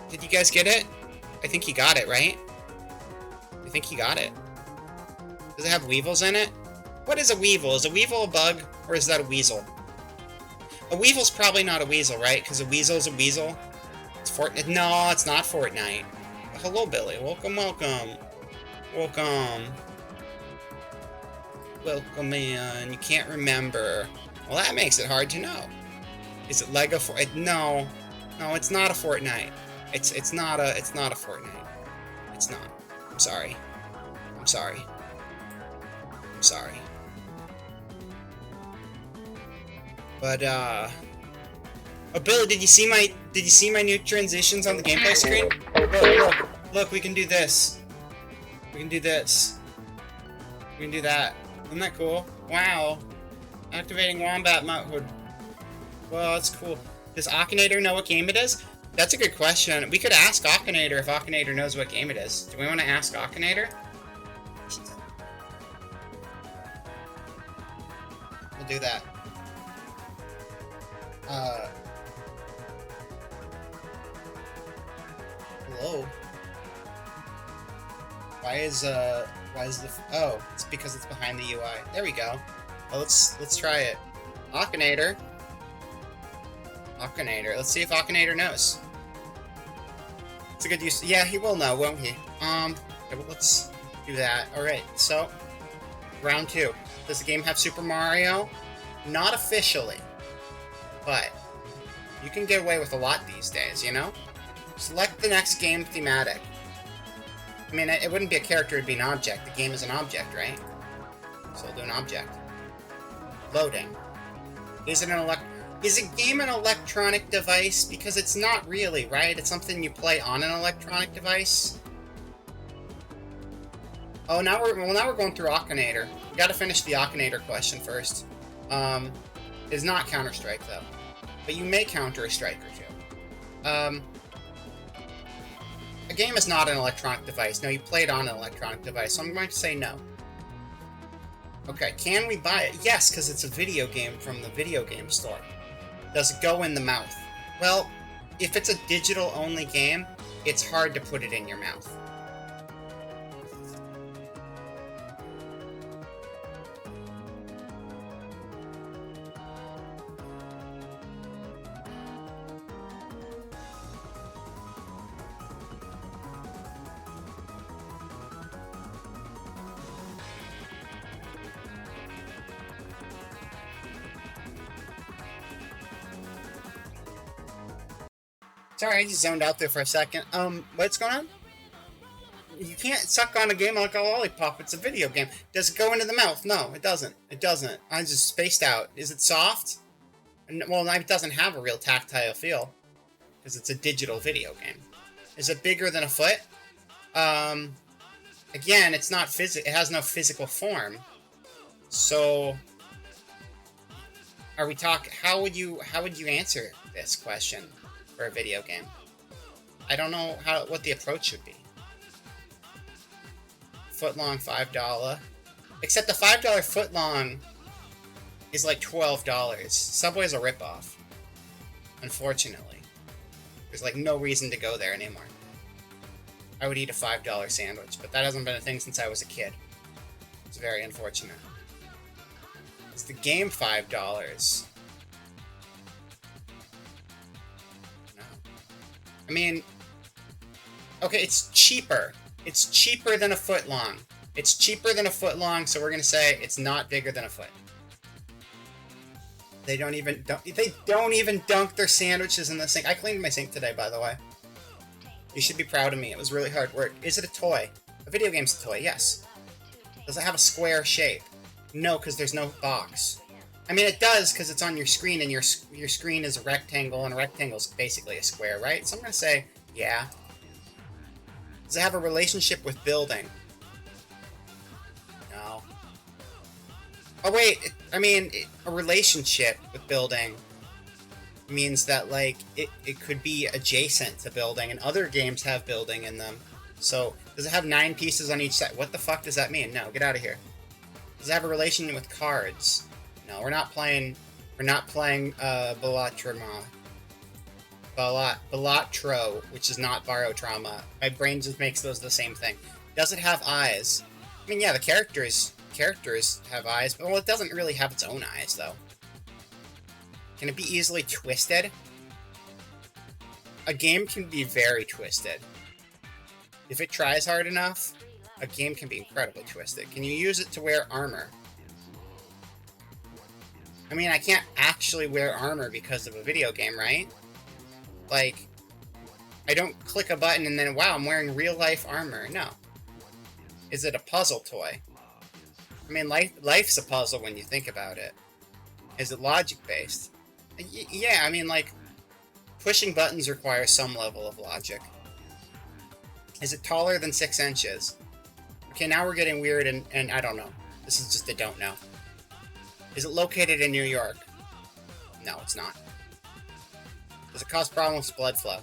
Did you guys get it? I think you got it, right? I think you got it. Does it have weevils in it? What is a weevil? Is a weevil a bug, or is that a weasel? A weevil's probably not a weasel, right? Because a weasel's a weasel. It's Fortnite. No, it's not Fortnite. Hello, Billy. Welcome, welcome. Welcome. Welcome in. You can't remember. Well, that makes it hard to know. Is it Lego No. No, it's not a Fortnite. It's not a Fortnite. It's not. I'm sorry. I'm sorry. I'm sorry. But oh, Billy, did you see my new transitions on the gameplay screen? Look, we can do this. We can do this. We can do that. Isn't that cool? Wow. Activating Wombat mode. Well, that's cool. Does Akinator know what game it is? That's a good question. We could ask Akinator if Akinator knows what game it is. Do we want to ask Akinator? We'll do that. Hello? Why is the... Oh, it's because it's behind the UI. There we go. Well, let's try it. Akinator. Akinator. Let's see if Akinator knows. It's a good use. Yeah, he will know, won't he? Okay, well, let's do that. Alright, so... Round 2. Does the game have Super Mario? Not officially. But... you can get away with a lot these days, you know? Select the next game thematic. I mean, it wouldn't be a character, it'd be an object. The game is an object, right? So we'll do an object. Loading. Is a game an electronic device? Because it's not really, right? It's something you play on an electronic device. Oh, now we're going through Akinator. We gotta finish the Akinator question first. It's not Counter-Strike, though. But you may counter a strike or two. A game is not an electronic device. No, you play it on an electronic device, so I'm going to say no. Okay, can we buy it? Yes, because it's a video game from the video game store. Does it go in the mouth? Well, if it's a digital-only game, it's hard to put it in your mouth. Sorry, I just zoned out there for a second. What's going on? You can't suck on a game like a lollipop. It's a video game. Does it go into the mouth? No, it doesn't. It doesn't. I just spaced out. Is it soft? Well, it doesn't have a real tactile feel because it's a digital video game. Is it bigger than a foot? Again, it's not it has no physical form. So, are we talking? How would you answer this question? For a video game. I don't know what the approach should be. Footlong, $5. Except the $5 footlong is like $12. Subway's a ripoff. Unfortunately. There's like no reason to go there anymore. I would eat a $5 sandwich, but that hasn't been a thing since I was a kid. It's very unfortunate. Is the game $5? I mean, okay, it's cheaper. It's cheaper than a foot long. It's cheaper than a foot long, so we're gonna say it's not bigger than a foot. They don't even dunk their sandwiches in the sink. I cleaned my sink today, by the way. You should be proud of me. It was really hard work. Is it a toy? A video game's a toy, yes. Does it have a square shape? No, because there's no box. I mean, it does, because it's on your screen, and your screen is a rectangle, and a rectangle is basically a square, right? So I'm going to say, yeah. Does it have a relationship with building? No. Oh, wait, a relationship with building means that, like, it could be adjacent to building, and other games have building in them. So, does it have 9 pieces on each side? What the fuck does that mean? No, get out of here. Does it have a relation with cards? No, we're not playing Balatro, which is not Barotrauma. My brain just makes those the same thing. Does it have eyes? I mean, yeah, the characters have eyes, but well, it doesn't really have its own eyes, though. Can it be easily twisted? A game can be very twisted. If it tries hard enough, a game can be incredibly twisted. Can you use it to wear armor? I mean, I can't actually wear armor because of a video game, right? Like, I don't click a button and then, wow, I'm wearing real-life armor. No. Is it a puzzle toy? I mean, life's a puzzle when you think about it. Is it logic-based? Yeah, I mean, like, pushing buttons requires some level of logic. Is it taller than 6 inches? Okay, now we're getting weird, and I don't know. This is just a don't know. Is it located in New York? No, it's not. Does it cause problems with blood flow?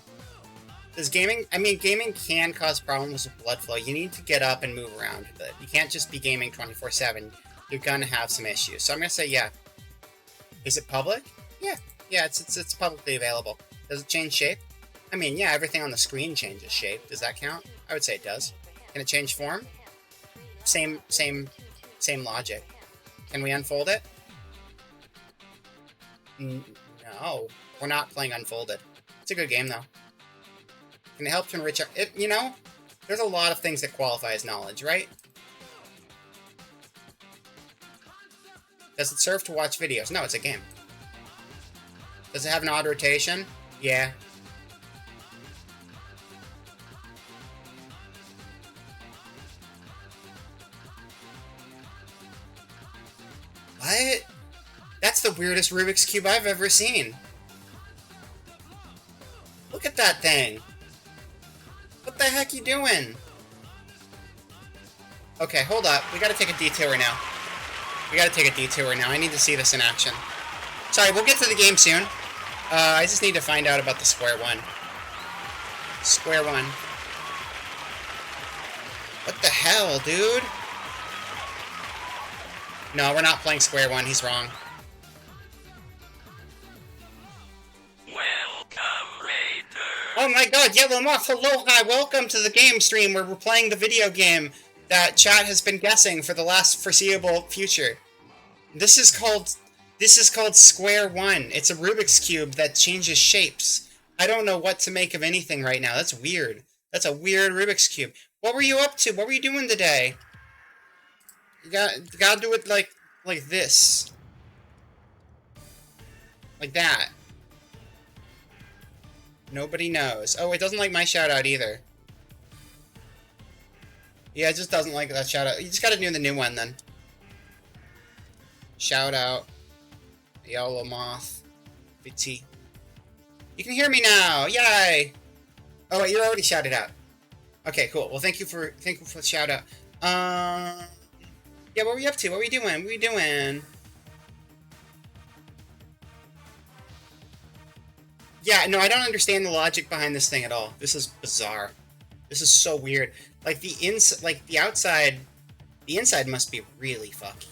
Does gaming... I mean, gaming can cause problems with blood flow. You need to get up and move around a bit. You can't just be gaming 24/7. You're gonna have some issues. So I'm gonna say yeah. Is it public? Yeah. Yeah, it's publicly available. Does it change shape? I mean, yeah, everything on the screen changes shape. Does that count? I would say it does. Can it change form? Same logic. Can we unfold it? No. We're not playing Unfolded. It's a good game, though. Can it help to enrich our... you know, there's a lot of things that qualify as knowledge, right? Does it serve to watch videos? No, it's a game. Does it have an odd rotation? Yeah. What? That's the weirdest Rubik's Cube I've ever seen. Look at that thing. What the heck you doing? Okay, hold up. We gotta take a detour now. I need to see this in action. Sorry, we'll get to the game soon. I just need to find out about the square one. Square one. What the hell, dude? No, we're not playing square one. He's wrong. Oh my god, Yellow Moth, hello, hi, welcome to the game stream where we're playing the video game that chat has been guessing for the last foreseeable future. This is called Square One. It's a Rubik's Cube that changes shapes. I don't know what to make of anything right now. That's weird. That's a weird Rubik's Cube. What were you up to? What were you doing today? You gotta do it like this. Like that. Nobody knows. Oh, it doesn't like my shout-out either. Yeah, it just doesn't like that shout-out. You just gotta do the new one, then. Shout-out. Yellow Moth. Viti. You can hear me now! Yay! Oh, wait, you're already shouted out. Okay, cool. Well, thank you for the shout-out. Yeah, what were you up to? What were you doing? What were you doing? Yeah, no, I don't understand the logic behind this thing at all. This is bizarre. This is so weird. Like the inside must be really fucky.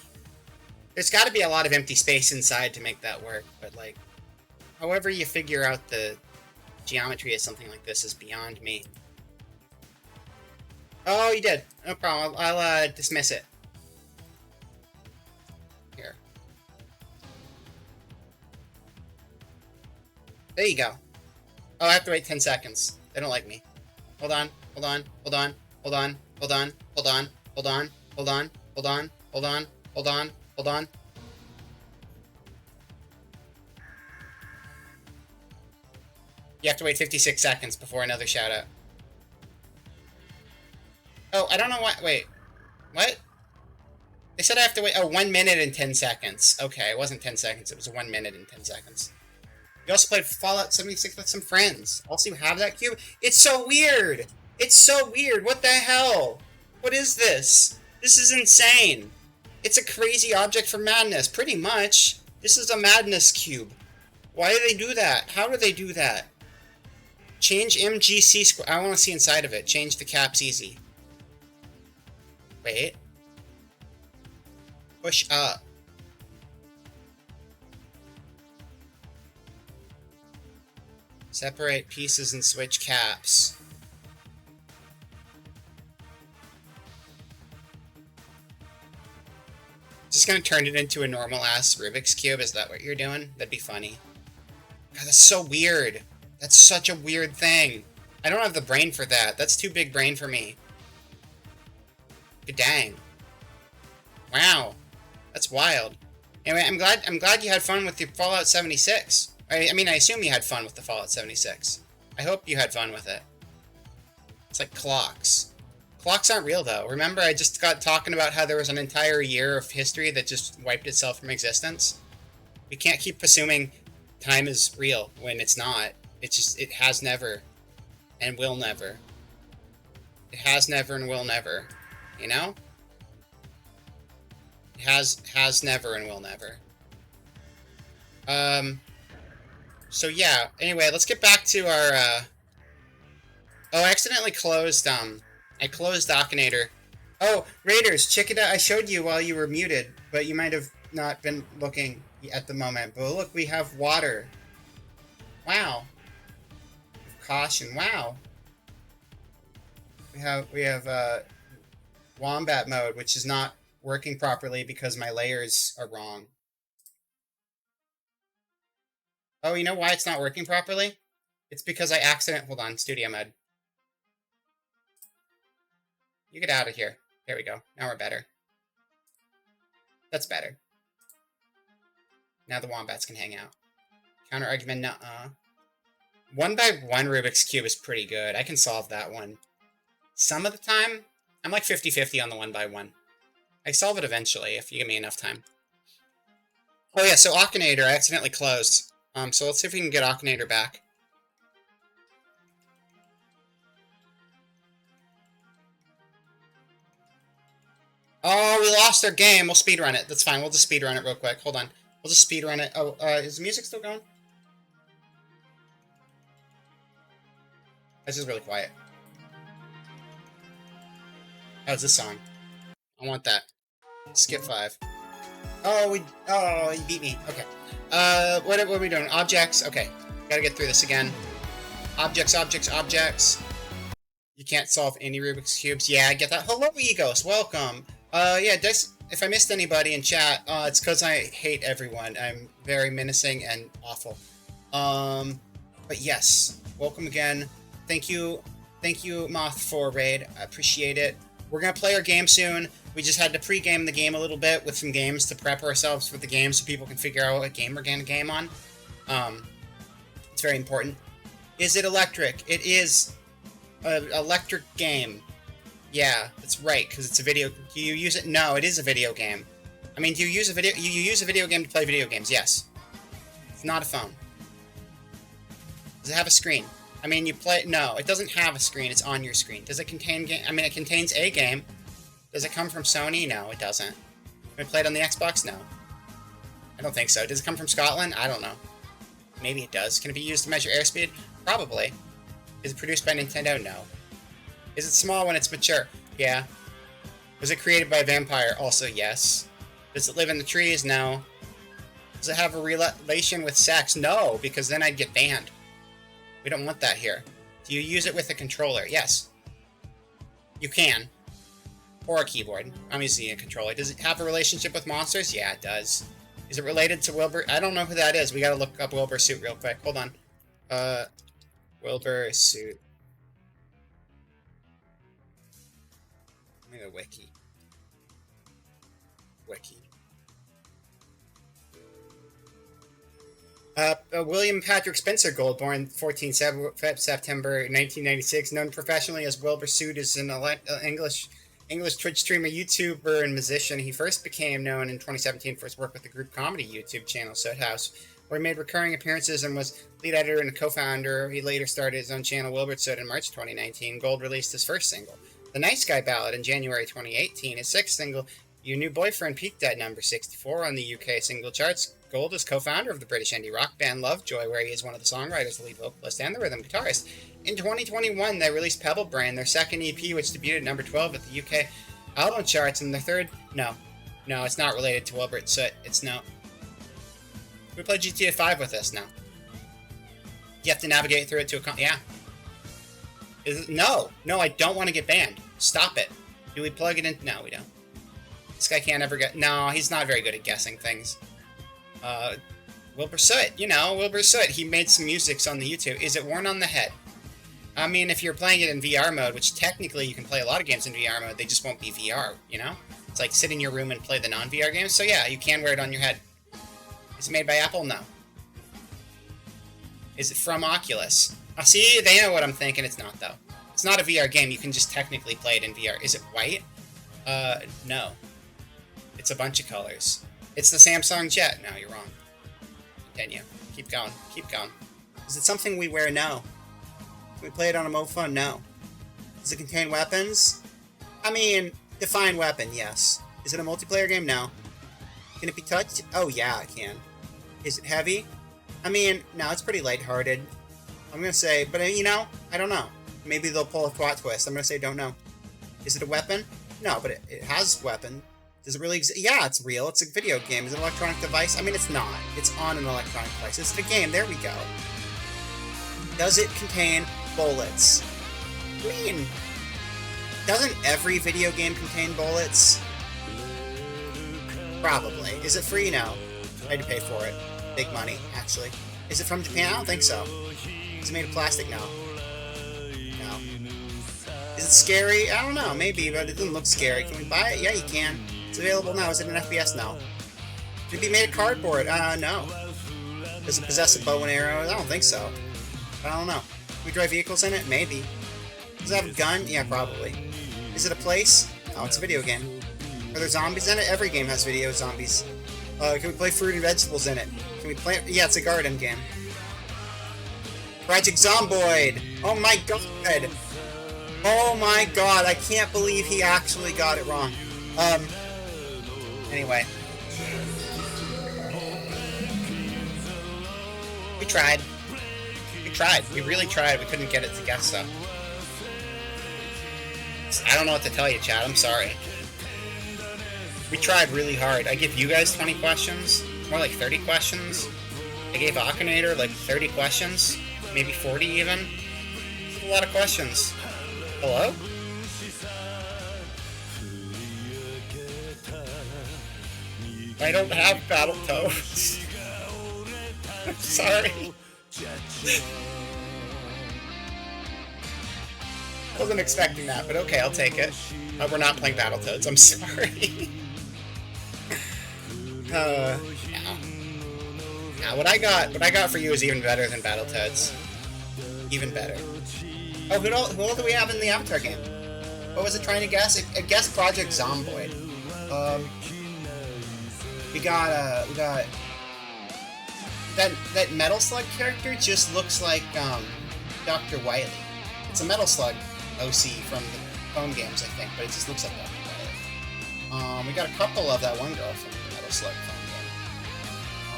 There's got to be a lot of empty space inside to make that work, but like, however you figure out the geometry of something like this is beyond me. Oh, you did. No problem. I'll dismiss it. Here. There you go. Oh, I have to wait 10 seconds. They don't like me. Hold on, hold on, hold on, hold on, hold on, hold on, hold on, hold on, hold on, hold on, hold on, hold on. You have to wait 56 seconds before another shout-out. Oh, I don't know why. Wait. What? They said I have to wait. Oh, 1 minute and 10 seconds. Okay, it wasn't 10 seconds. It was 1 minute and 10 seconds. We also played Fallout 76 with some friends. Also, you have that cube? It's so weird! It's so weird! What the hell? What is this? This is insane! It's a crazy object for madness, pretty much. This is a madness cube. Why do they do that? How do they do that? Change MGC square. I want to see inside of it. Change the caps easy. Wait. Push up. Separate pieces and switch caps. just gonna turn it into a normal-ass Rubik's Cube? Is that what you're doing? That'd be funny. God, that's so weird. That's such a weird thing. I don't have the brain for that. That's too big brain for me. Good dang. Wow. That's wild. Anyway, I'm glad you had fun with the Fallout 76. I mean, I assume you had fun with the Fallout 76. I hope you had fun with it. It's like clocks. Clocks aren't real, though. Remember, I just got talking about how there was an entire year of history that just wiped itself from existence? We can't keep assuming time is real when it's not. It's just, it has never and will never. It has never and will never. You know? It has never and will never. So yeah, anyway, let's get back to our, Oh, I accidentally closed, I closed Akinator. Oh, Raiders, check it out. I showed you while you were muted, but you might have not been looking at the moment. But look, we have water. Wow. Caution. Wow. We have wombat mode, which is not working properly because my layers are wrong. Oh, you know why it's not working properly? It's because I hold on, studio mode. You get out of here. There we go. Now we're better. That's better. Now the wombats can hang out. Counter argument, nuh-uh. 1x1 Rubik's Cube is pretty good. I can solve that one. Some of the time, I'm like 50-50 on the 1x1. I solve it eventually if you give me enough time. Oh yeah, so Akinator I accidentally closed. So let's see if we can get Akinator back. Oh, we lost our game. We'll speedrun it. That's fine. We'll just speedrun it real quick. Hold on. We'll just speedrun it. Oh, is the music still going? This is really quiet. How's this song? I want that. Skip 5. Oh, you beat me. Okay. What are we doing? Objects. Okay. Gotta get through this again. Objects. You can't solve any Rubik's Cubes. Yeah, I get that. Hello, Egos. Welcome. Yeah, if I missed anybody in chat, it's because I hate everyone. I'm very menacing and awful. But yes, welcome again. Thank you, Moth, for raid. I appreciate it. We're gonna play our game soon. We just had to pre-game the game a little bit with some games to prep ourselves for the game so people can figure out what game we're gonna game on. It's very important. Is it electric? It is an electric game. Yeah, that's right, because it's a video. Do you use it? No, it is a video game. I mean, do you use a video? You use a video game to play video games? Yes. It's not a phone. Does it have a screen? I mean, you play. No, it doesn't have a screen. It's on your screen. Does it contain game? I mean, it contains a game. Does it come from Sony? No, it doesn't. Can we play it on the Xbox? No. I don't think so. Does it come from Scotland? I don't know. Maybe it does. Can it be used to measure airspeed? Probably. Is it produced by Nintendo? No. Is it small when it's mature? Yeah. Was it created by a vampire? Also, yes. Does it live in the trees? No. Does it have a relation with sex? No, because then I'd get banned. We don't want that here. Do you use it with a controller? Yes. You can. Or a keyboard. I'm using a controller. Does it have a relationship with monsters? Yeah, it does. Is it related to Wilbur? I don't know who that is. We gotta look up Wilbur Suit real quick. Hold on. Wilbur Suit. Let me go wiki. William Patrick Spencer Gould, born 14 September 1996, known professionally as Wilbur Sood, is an English Twitch streamer, YouTuber, and musician. He first became known in 2017 for his work with the group comedy YouTube channel Soot House, where he made recurring appearances and was lead editor and co-founder. He later started his own channel, Wilbur Sood, in March 2019. Gould released his first single, The Nice Guy Ballad, in January 2018. His sixth single, Your New Boyfriend, peaked at number 64 on the UK single charts. Gould is co-founder of the British indie rock band Lovejoy, where he is one of the songwriters, the lead vocalist, and the rhythm guitarist. In 2021, they released Pebble Brain, their second EP, which debuted at number 12 at the UK album charts, and their third... No, it's not related to Wilbur Soot. It's no... We play GTA 5 with this now. You have to navigate through it to a... Yeah. No, I don't want to get banned. Stop it. Do we plug it in? No, we don't. This guy can't ever get... No, he's not very good at guessing things. Wilbur Soot, you know, Wilbur Soot. He made some musics on the YouTube. Is it Worn on the Head? I mean, if you're playing it in VR mode, which technically you can play a lot of games in VR mode, they just won't be VR, you know? It's like sit in your room and play the non-VR games. So yeah, you can wear it on your head. Is it made by Apple? No. Is it from Oculus? See, they know what I'm thinking. It's not, though. It's not a VR game. You can just technically play it in VR. Is it white? No. It's a bunch of colors. It's the Samsung Jet. No, you're wrong. Continue. Keep going. Keep going. Is it something we wear? No. Can we play it on a mobile phone? No. Does it contain weapons? I mean, define weapon, yes. Is it a multiplayer game? No. Can it be touched? Oh, yeah, it can. Is it heavy? I mean, no, it's pretty lighthearted. I'm gonna say, but you know, I don't know. Maybe they'll pull a plot twist. I'm gonna say don't know. Is it a weapon? No, but it has weapon. Does it really exist? Yeah, it's real. It's a video game. Is it an electronic device? I mean, it's not. It's on an electronic device. It's a game. There we go. Does it contain bullets? I mean, doesn't every video game contain bullets? Probably. Is it free? No. I had to pay for it. Big money, actually. Is it from Japan? I don't think so. Is it made of plastic? No. No. Is it scary? I don't know. Maybe, but it doesn't look scary. Can we buy it? Yeah, you can. It's available now. Is it an FPS? No. Could it be made of cardboard? No. Does it possess a bow and arrow? I don't think so. I don't know. Can we drive vehicles in it? Maybe. Does it have a gun? Yeah, probably. Is it a place? No, it's a video game. Are there zombies in it? Every game has video zombies. Can we play fruit and vegetables in it? Can we plant? Yeah, it's a garden game. Project Zomboid! Oh my god! Oh my god, I can't believe he actually got it wrong. Anyway. We tried. We tried. We really tried. We couldn't get it to guess stuff. I don't know what to tell you, Chad. I'm sorry. We tried really hard. I give you guys 20 questions. More like 30 questions. I gave Akinator like 30 questions. Maybe 40 even. That's a lot of questions. Hello? I don't have Battletoads. I'm sorry. I wasn't expecting that, but okay, I'll take it. We're not playing Battletoads, I'm sorry. Yeah. Now, what I got for you is even better than Battletoads. Even better. Oh, who all do we have in the Avatar game? What was it trying to guess? It guessed Project Zomboid. We got that Metal Slug character just looks like Dr. Wily. It's a Metal Slug OC from the phone games, I think, but it just looks like Dr. Wily. We got a couple of that one girl from the Metal Slug phone game.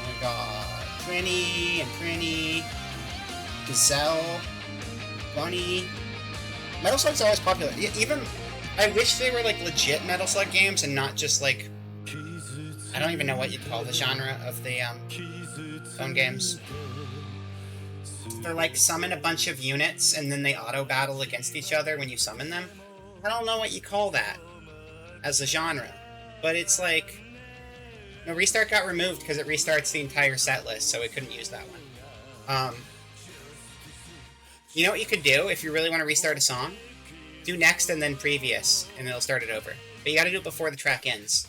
We got Trini and Trini, Gazelle, Bunny. Metal Slug's always popular. Even I wish they were like legit Metal Slug games and not just like, I don't even know what you'd call the genre of the phone games. They're like summon a bunch of units and then they auto battle against each other when you summon them. I don't know what you call that as a genre, but it's like, no, Restart got removed because it restarts the entire set list, so we couldn't use that one. You know what you could do if you really want to restart a song? Do next and then previous, and it'll start it over. But you gotta do it before the track ends.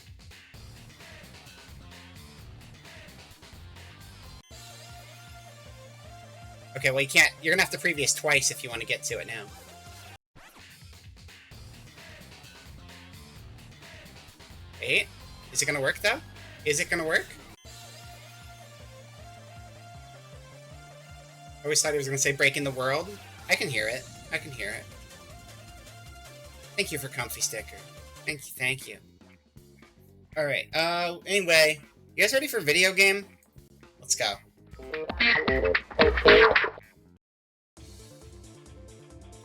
Okay, well you can't. You're gonna have to previous twice if you want to get to it now. Wait, is it gonna work though? Is it gonna work? I always thought he was gonna say breaking the world. I can hear it. I can hear it. Thank you for Comfy Sticker. Thank you. Alright, anyway. You guys ready for video game? Let's go.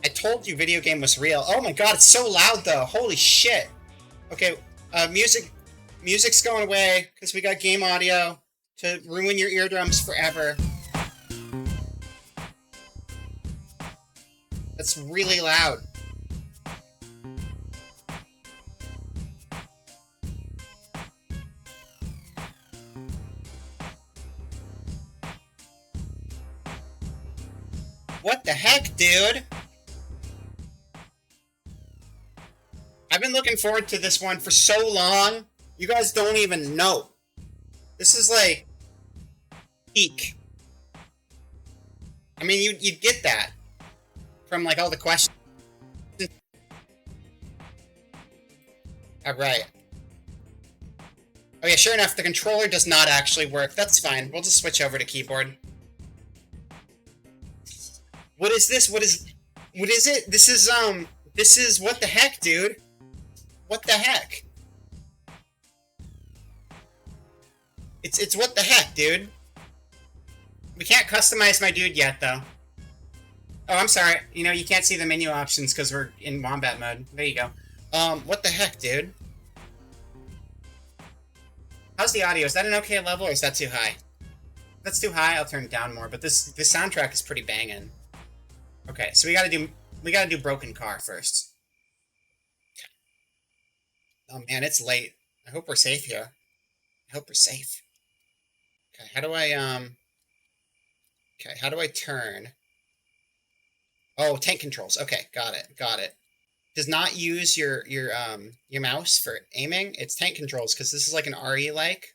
I told you video game was real. Oh my god, it's so loud though. Holy shit. Okay, music's going away because we got game audio to ruin your eardrums forever. That's really loud. What the heck, dude? I've been looking forward to this one for so long. You guys don't even know. This is like peak. I mean, you'd get that from like all the questions. Alright. Oh yeah, sure enough, the controller does not actually work. That's fine. We'll just switch over to keyboard. What is this? What is it? This is what the heck, dude? What the heck? It's what the heck, dude? We can't customize my dude yet, though. Oh, I'm sorry. You know, you can't see the menu options because we're in Wombat mode. There you go. What the heck, dude? How's the audio? Is that an okay level, or is that too high? If that's too high, I'll turn it down more, but this soundtrack is pretty banging. Okay, so we gotta do Broken Car first. Oh man, it's late. I hope we're safe here. I hope we're safe. Okay, how do I, okay, how do I turn? Oh, tank controls. Okay, got it. Does not use your mouse for aiming. It's tank controls, because this is like an RE-like.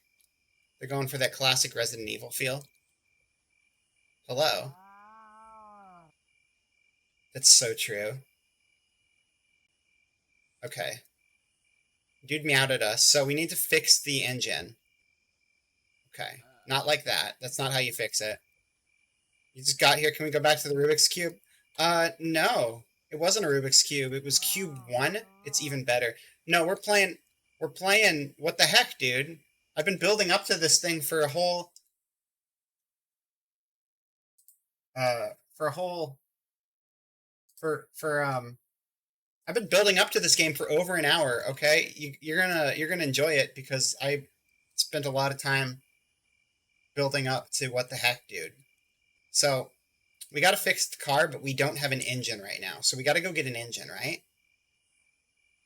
They're going for that classic Resident Evil feel. Hello? That's so true. Okay. Dude meowed at us, so we need to fix the engine. Okay. Not like that. That's not how you fix it. You just got here. Can we go back to the Rubik's Cube? No. It wasn't a Rubik's Cube. It was Cube 1. It's even better. No, we're playing... What the heck, dude? I've been building up to this thing for a whole... I've been building up to this game for over an hour, okay? You're gonna enjoy it, because I spent a lot of time building up to what the heck, dude. So, we gotta fix the car, but we don't have an engine right now. So we gotta go get an engine, right?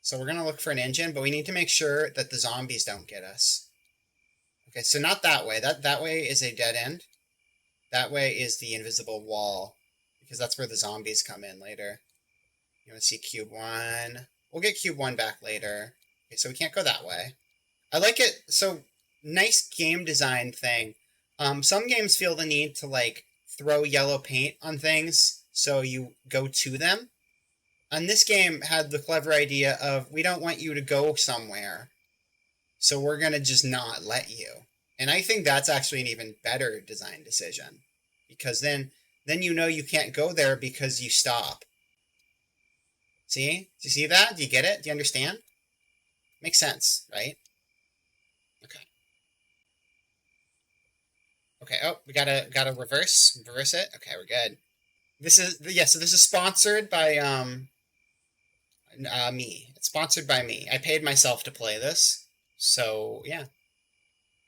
So we're gonna look for an engine, but we need to make sure that the zombies don't get us. Okay, so not that way. That way is a dead end. That way is the invisible wall, because that's where the zombies come in later. You want to see Cube 1? We'll get Cube 1 back later. Okay, so we can't go that way. I like it. So, nice game design thing. Some games feel the need to, like, throw yellow paint on things so you go to them. And this game had the clever idea of, we don't want you to go somewhere, so we're going to just not let you. And I think that's actually an even better design decision. Because then you know you can't go there because you stop. See? Do you see that? Do you get it? Do you understand? Makes sense, right? Okay. Okay, oh, we gotta reverse it. Okay, we're good. This is, yeah, so this is sponsored by, me. It's sponsored by me. I paid myself to play this. So, yeah.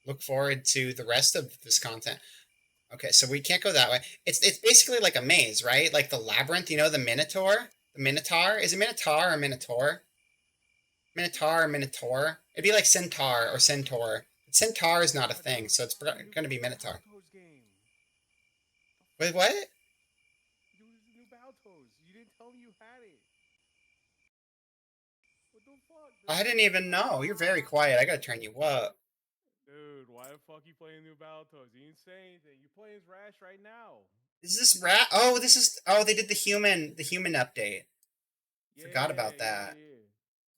Look forward to the rest of this content. Okay, so we can't go that way. It's basically like a maze, right? Like the labyrinth, you know, the Minotaur? The Minotaur? Is it Minotaur or Minotaur? Minotaur or Minotaur? It'd be like Centaur or Centaur. Centaur is not a thing, so it's going to be Minotaur. Wait, what? It was the new Battletoads. You didn't tell me you had it. What the fuck? I didn't even know. You're very quiet. I gotta turn you up. Dude, why the fuck you playing new Battletoads? You didn't say anything. You playing as Rash right now. Is this rat? Oh, this is... Oh, they did the human update. Forgot about that.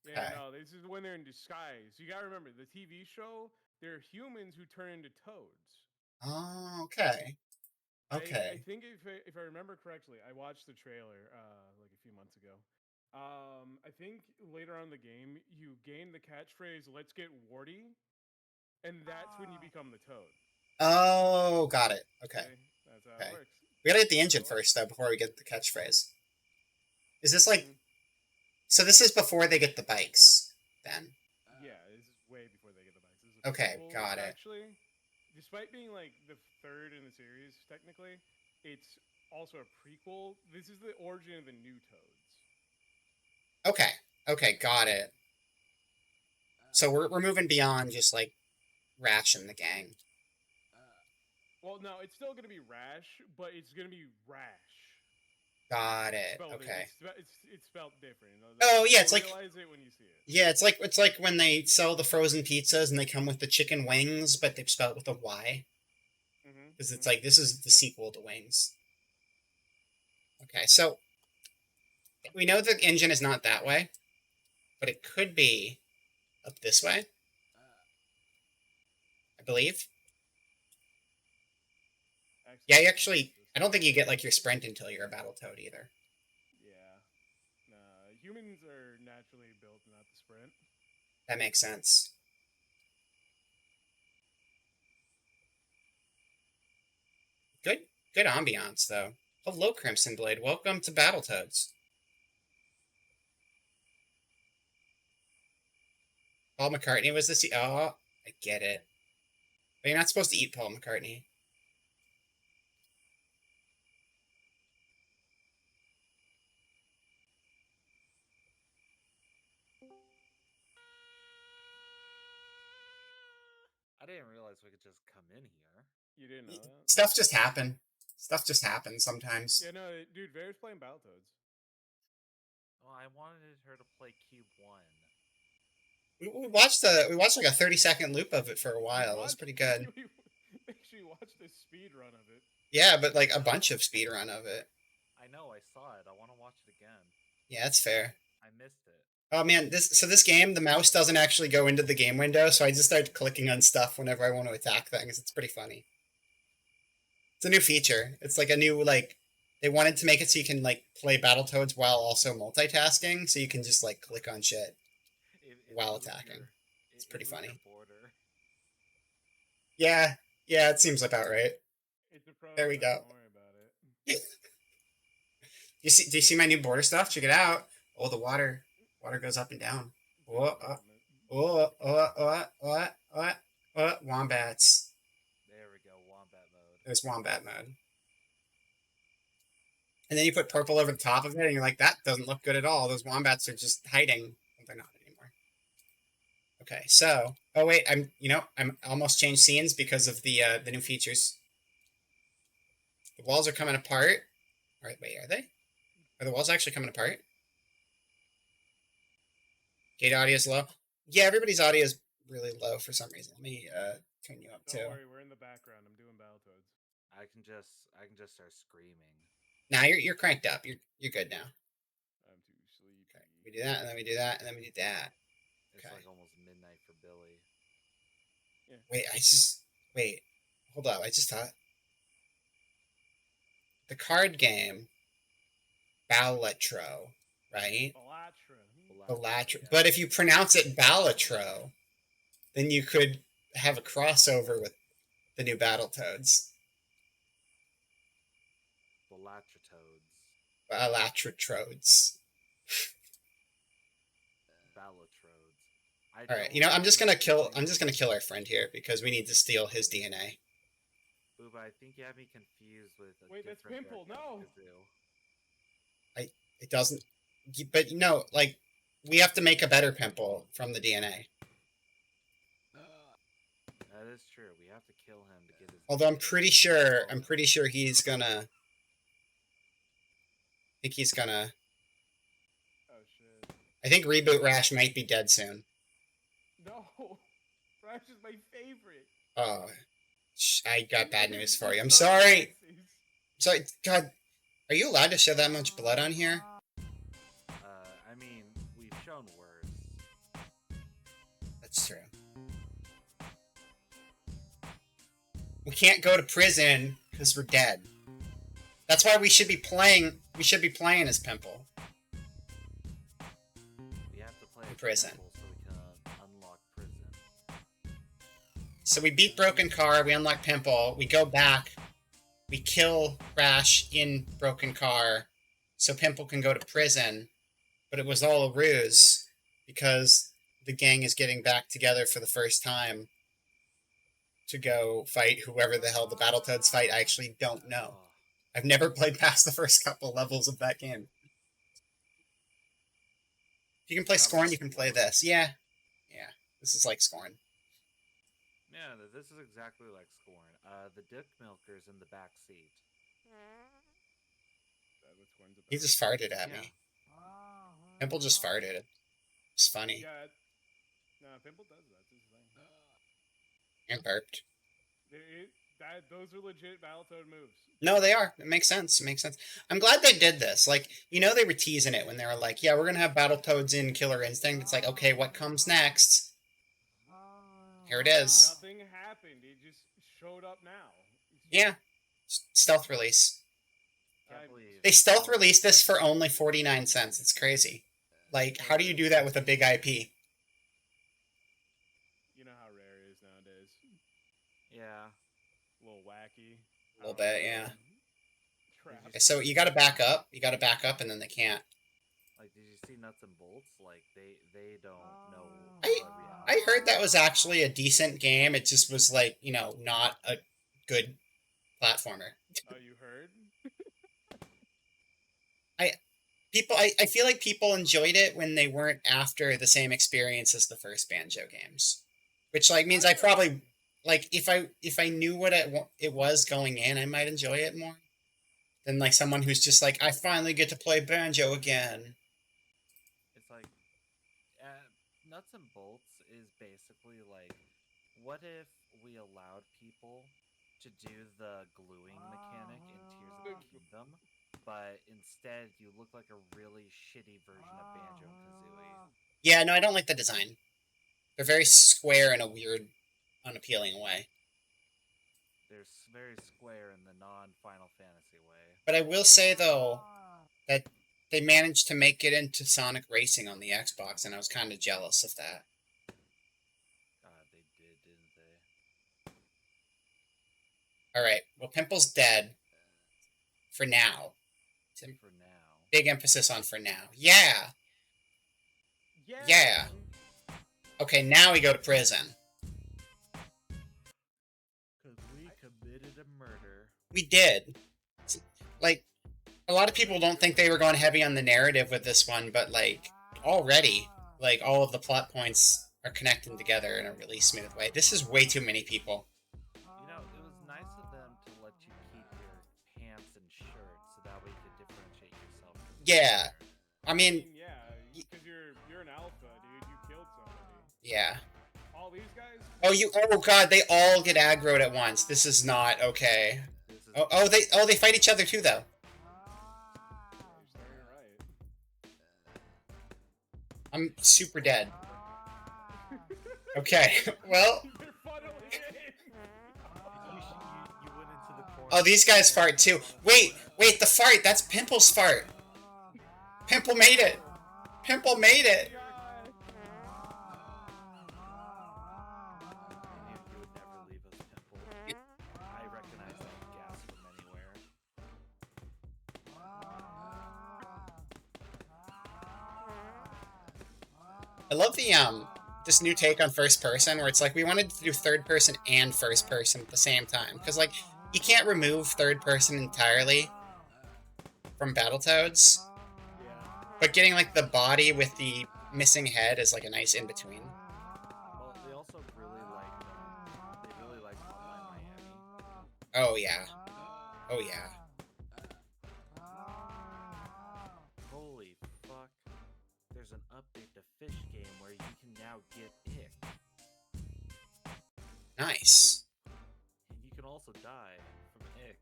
Yeah, Okay. no, this is when they're in disguise. You gotta remember, the TV show, they're humans who turn into toads. Oh, okay. Okay. I think if I remember correctly, I watched the trailer like a few months ago. I think later on in the game, you gain the catchphrase "Let's get warty," and that's when you become the toad. Oh, got it. Okay. That's how it works. We gotta get the engine first, though, before we get the catchphrase. Is this like... So this is before they get the bikes, then? Yeah, this is way before they get the bikes. This is Okay, prequel, got it. Actually, despite being like the third in the series, technically, it's also a prequel. This is the origin of the new Toads. Okay. Okay, got it. So we're moving beyond just, like, Rash and the gang. Well, no, it's still gonna be Rash, but it's gonna be Rash. Got it. Spelled Okay. it's spelled different. You know, Oh, yeah, you'll it's like- realize it when you see it. Yeah, it's like when they sell the frozen pizzas and they come with the chicken wings, but they spell it with a Y. Because it's like, this is the sequel to Wings. Okay, so we know the engine is not that way, but it could be up this way, I believe. Yeah, you actually, I don't think you get like your sprint until you're a Battletoad either. Yeah. Nah, humans are naturally built not to sprint. That makes sense. Good ambiance though. Hello, Crimson Blade. Welcome to Battletoads. Paul McCartney was the Oh, I get it. But you're not supposed to eat Paul McCartney. I didn't realize we could just come in here. You didn't know that? Stuff just happened. Stuff just happens sometimes. Yeah, no, dude, Vera's playing Battletoads. Well, I wanted her to play Cube 1. We watched like a 30-second loop of it for a while. It was pretty good. We actually watched a speed run of it. Yeah, but like a bunch of speedrun of it. I know, I saw it. I want to watch it again. Yeah, that's fair. I missed it. Oh man, this game, the mouse doesn't actually go into the game window, so I just start clicking on stuff whenever I want to attack things. It's pretty funny. It's a new feature. It's like a new, like, they wanted to make it so you can like play Battletoads while also multitasking, so you can just like click on shit while attacking. It's pretty funny. Border. Yeah, it seems about right. It's a pro. There we go. Don't worry about it. Do you see my new border stuff? Check it out. Oh, the water goes up and down. Wombats. There we go, Wombat mode. There's Wombat mode. And then you put purple over the top of it, and you're like, that doesn't look good at all. Those wombats are just hiding. They're not anymore. Okay, so, oh wait, I'm almost changed scenes because of the new features. The walls are coming apart. All right, wait, are they? Are the walls actually coming apart? Gate audio is low. Yeah, everybody's audio is really low for some reason. Let me turn you up too. Don't worry, we're in the background. I'm doing Battletoads. I can just start screaming. Now you're cranked up. You're good now. I'm too sleepy. Okay, we do that, and then we do that, and then we do that. It's Okay. like almost midnight for Billy. Wait. Hold up. I just thought the card game, Balatro, right? Balatro. Yeah. But if you pronounce it Balatro, then you could have a crossover with the new Battletoads. Balatrotoads. Balatrotoads. Balatrodes. All right. I'm just gonna kill our friend here because we need to steal his DNA. Booba, I think you have me confused with a Wait, that's different Pimple, version of no! Kazoo. It doesn't. But no, like we have to make a better Pimple from the DNA. That is true. We have to kill him to get his. Although I'm pretty sure he's gonna. I think he's gonna. Oh shit. I think Reboot Rash might be dead soon. No! Rash is my favorite! Oh, I got bad news for you. I'm sorry. Sorry, God. Are you allowed to show that much blood on here? I mean, we've shown worse. That's true. We can't go to prison because we're dead. That's why we should be playing. We should be playing as Pimple. We have to play In as prison. Pimple so we can unlock prison. So we beat Broken Car. We unlock Pimple. We go back. We kill Rash in Broken Car, so Pimple can go to prison. But it was all a ruse because the gang is getting back together for the first time to go fight whoever the hell the Battletoads fight. I actually don't know. Oh, I've never played past the first couple levels of that game. If you can play Scorn, you can play this. Yeah. This is like Scorn. yeah, this is exactly like Scorn. The Dick Milker's in the back seat. That's Squirm's a He better just farted at Yeah. me. Pimple just farted. It's funny. Yeah, no, Pimple does that. That's his thing. And burped. Those are legit Battletoad moves. No, they are. It makes sense. It makes sense. I'm glad they did this. Like, you know, they were teasing it when they were like, yeah, we're going to have Battletoads in Killer Instinct. It's like, okay, what comes next? Here it is. Nothing happened. It just showed up now. Yeah. Stealth release. Can't believe They stealth released this for only 49 cents. It's crazy. Like, how do you do that with a big IP? You know how rare it is nowadays. Yeah. A little wacky. A little bit, yeah. Crap. Okay, so you got to back up. You got to back up, and then they can't. Like, did you see Nuts and Bolts? Like, they don't know. I heard that was actually a decent game. It just was like, you know, not a good platformer. Oh, you heard? I feel like people enjoyed it when they weren't after the same experience as the first Banjo games, which like means I probably like if I knew what it was going in, I might enjoy it more than like someone who's just like, I finally get to play Banjo again. It's like, Nuts and Bolts is basically like, what if we allowed people to do the gluing mechanic in Tears of the Kingdom, but instead you look like a really shitty version of Banjo-Kazooie? Yeah, no, I don't like the design. They're very square in a weird, unappealing way. They're very square in the non-Final Fantasy way. But I will say, though, that they managed to make it into Sonic Racing on the Xbox, and I was kind of jealous of that. They did, didn't they? Alright, well, Pimple's dead. For now. For now. Big emphasis on for now. Yeah! Yeah! Okay, now we go to prison. Because we committed a murder. We did. Like, a lot of people don't think they were going heavy on the narrative with this one, but, like, already, like, all of the plot points are connecting together in a really smooth way. This is way too many people. You know, it was nice of them to let you keep your pants and shirt so that way you could differentiate yourself from the Yeah. other. I mean, Yeah, because you're an alpha, dude. You killed somebody. yeah. All these guys? Oh god, they all get aggroed at once. This is not okay. This is They fight each other too, though. You're starting right. I'm super dead. Okay, well, They're funneling in. you went into the corner. oh, these guys fart too. Wait, the fart, that's Pimple's fart. Pimple made it. Pimple made it. I knew you would never leave us, Pimple. I recognize that gas from anywhere. I love the this new take on first person where it's like we wanted to do third person and first person at the same time, because like you can't remove third person entirely from Battletoads, Yeah. but getting like the body with the missing head is like a nice in between. Well, they also really liked they really liked Hotline Miami. Oh yeah. Oh yeah. Holy fuck. There's an update to Fish Game where you can now get Ick. Nice. And you can also die from Ick.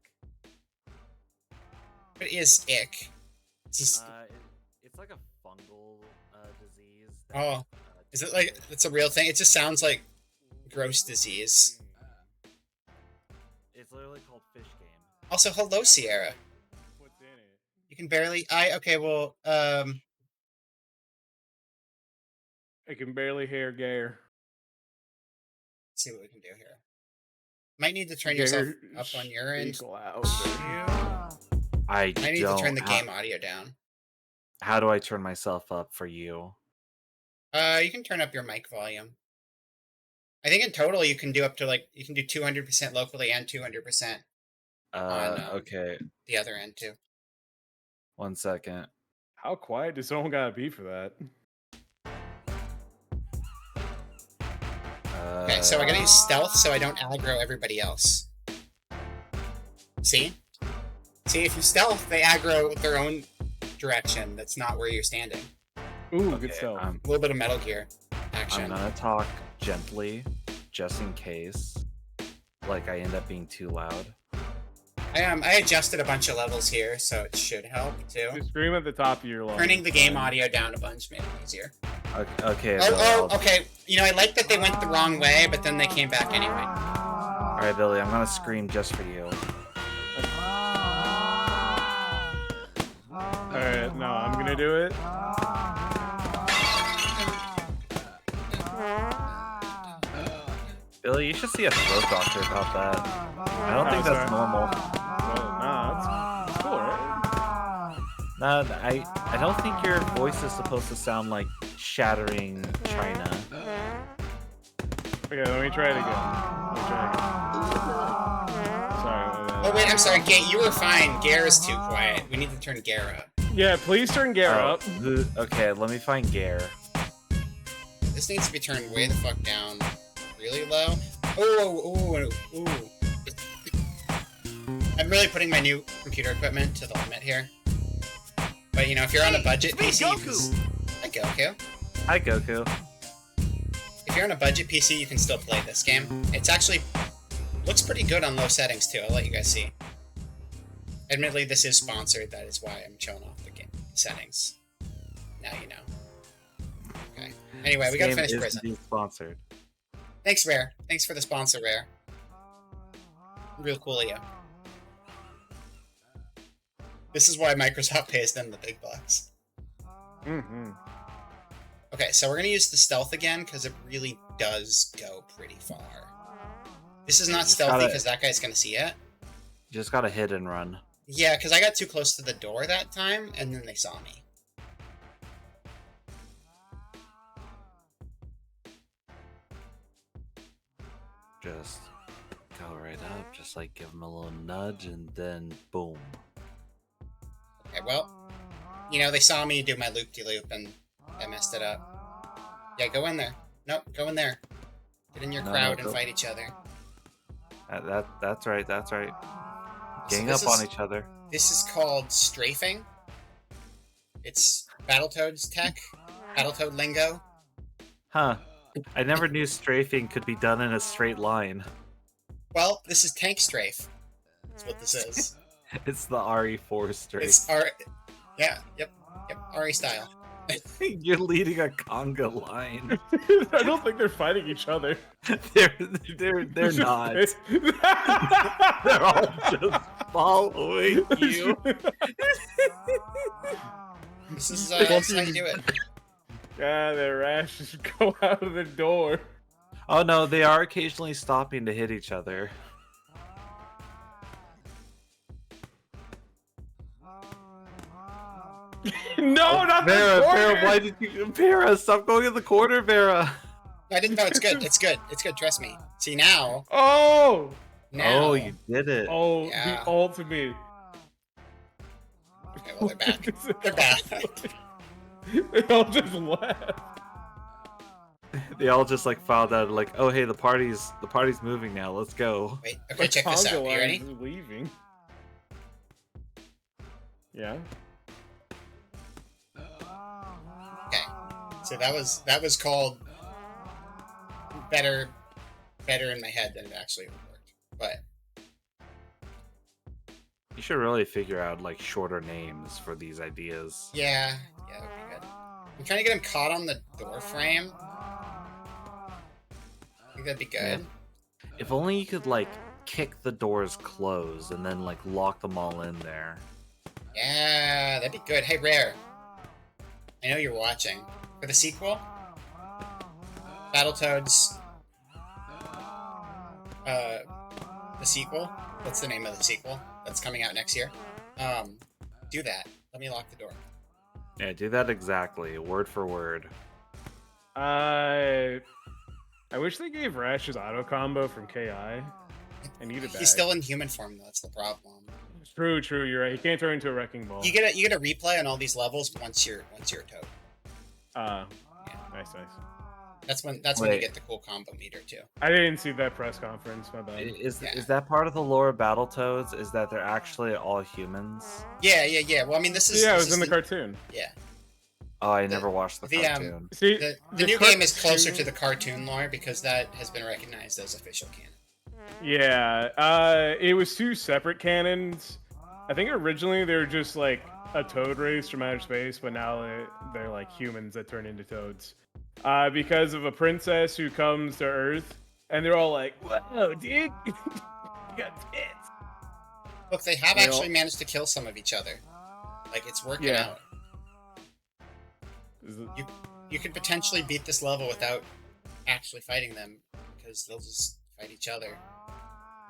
What is ick? It's just, It's like a fungal disease. Oh, is it like it's a real thing? It just sounds like gross disease. It's literally called Fish Game. Also, hello Sierra. What's in it? You can barely okay, well, I can barely hear Gare. let's see what we can do here. Might need to turn yourself up on your end. I I need to turn the game audio down. How do I turn myself up for you? You can turn up your mic volume. I think in total you can do up to like you can do 200% locally and 200% Okay. the other end too. 1 second. How quiet does someone gotta be for that? Okay, so I gotta use stealth so I don't aggro everybody else. See? See, if you stealth, they aggro their own direction. That's not where you're standing. Ooh, Okay, good stuff. A little bit of Metal Gear action. I'm gonna talk gently, just in case, like I end up being too loud. I adjusted a bunch of levels here, so it should help too. Just scream at the top of your lungs. Turning the game audio down a bunch made it easier. Okay. Okay. You know, I like that they went the wrong way, but then they came back anyway. All right, Billy, I'm gonna scream just for you. Alright, no, I'm gonna do it. Billy, you should see a throat doctor about that. I don't think that's normal. Well, nah, that's cool, right? No, I don't think your voice is supposed to sound like shattering China. Okay, let me try it again. Sorry. Oh wait, I'm sorry, you were fine. Gara's too quiet. We need to turn Gara up. Yeah, please turn Gara up. Okay, let me find Gare. This needs to be turned way the fuck down. Really low. Ooh. I'm really putting my new computer equipment to the limit here. But you know, if you're on a budget PC, you can... Hi Goku. Hi, Goku. If you're on a budget PC, you can still play this game. It's actually looks pretty good on low settings too. I'll let you guys see. Admittedly, this is sponsored. That is why I'm showing off the game settings. Now you know. Okay. Anyway, we gotta finish Prison. Sponsored. Thanks, Rare. Thanks for the sponsor, Rare. Real cool of you. This is why Microsoft pays them the big bucks. Mm-hmm. Okay, so we're gonna use the stealth again, because it really does go pretty far. This is not stealthy, because that guy's gonna see it. You just gotta hit and run. Yeah, because I got too close to the door that time, and then they saw me. Just go right up, just like give him a little nudge, and then boom. Okay, well, you know, they saw me do my loop-de-loop, and I messed it up. Yeah, go in there. Nope, go in there. Get in your crowd and fight each other. That's right, that's right. Gang So up on each other. This is called strafing. It's Battletoads tech, Battletoad lingo. Huh. I never knew strafing could be done in a straight line. Well, this is tank strafe. That's what this is. It's the RE4 strafe. It's yep, RE style. You're leading a conga line. I don't think they're fighting each other. They're not. They're all just following you. This is how you do it. Yeah, their rashes go out of the door. Oh no, they are occasionally stopping to hit each other. No, not Vera, the corner! Vera, why did you... Vera, stop going in the corner, Vera! I didn't know. It's good. It's good. It's good. Trust me. See now. Oh! Now. Oh, you did it. Oh, Yeah. the ultimate. Okay, well, they're back. They're back. They all just left. They all just like filed out like, oh hey, the party's moving now. Let's go. Wait. Okay, check this out. Are you ready? Leaving. Yeah. Okay. So that was called better in my head than it actually worked. But You should really figure out like shorter names for these ideas. yeah, that would be good. I'm trying to get him caught on the door frame. I think that'd be good. If only you could like kick the doors closed and then like lock them all in there. Yeah, that'd be good. Hey, Rare. I know you're watching. For the sequel, Battletoads, the sequel, what's the name of the sequel that's coming out next year? Do that. Let me lock the door. Yeah, do that exactly, word for word. I wish they gave Rash his auto combo from KI. I need it back. He's still in human form, though. That's the problem. True, you're right. He can't turn into a wrecking ball. You get a replay on all these levels once you're a toad. Nice. That's when you Wait. get the cool combo meter too. I didn't see that press conference. My bad. Is Yeah. that part of the lore of Battletoads? Is that they're actually all humans? Yeah. Well, I mean, this is Yeah, it this was is in the cartoon. Yeah, Oh, I never watched the the, cartoon. See, the new game is closer to the cartoon lore because that has been recognized as official canon. Yeah, it was two separate canons. I think originally they were just like a toad race from outer space, but now they're like humans that turn into toads. Because of a princess who comes to Earth, and they're all like, "Whoa, dude, you got tits." Look, they have They actually all- managed to kill some of each other. Like, it's working Yeah. out. You could potentially beat this level without actually fighting them, because they'll just fight each other.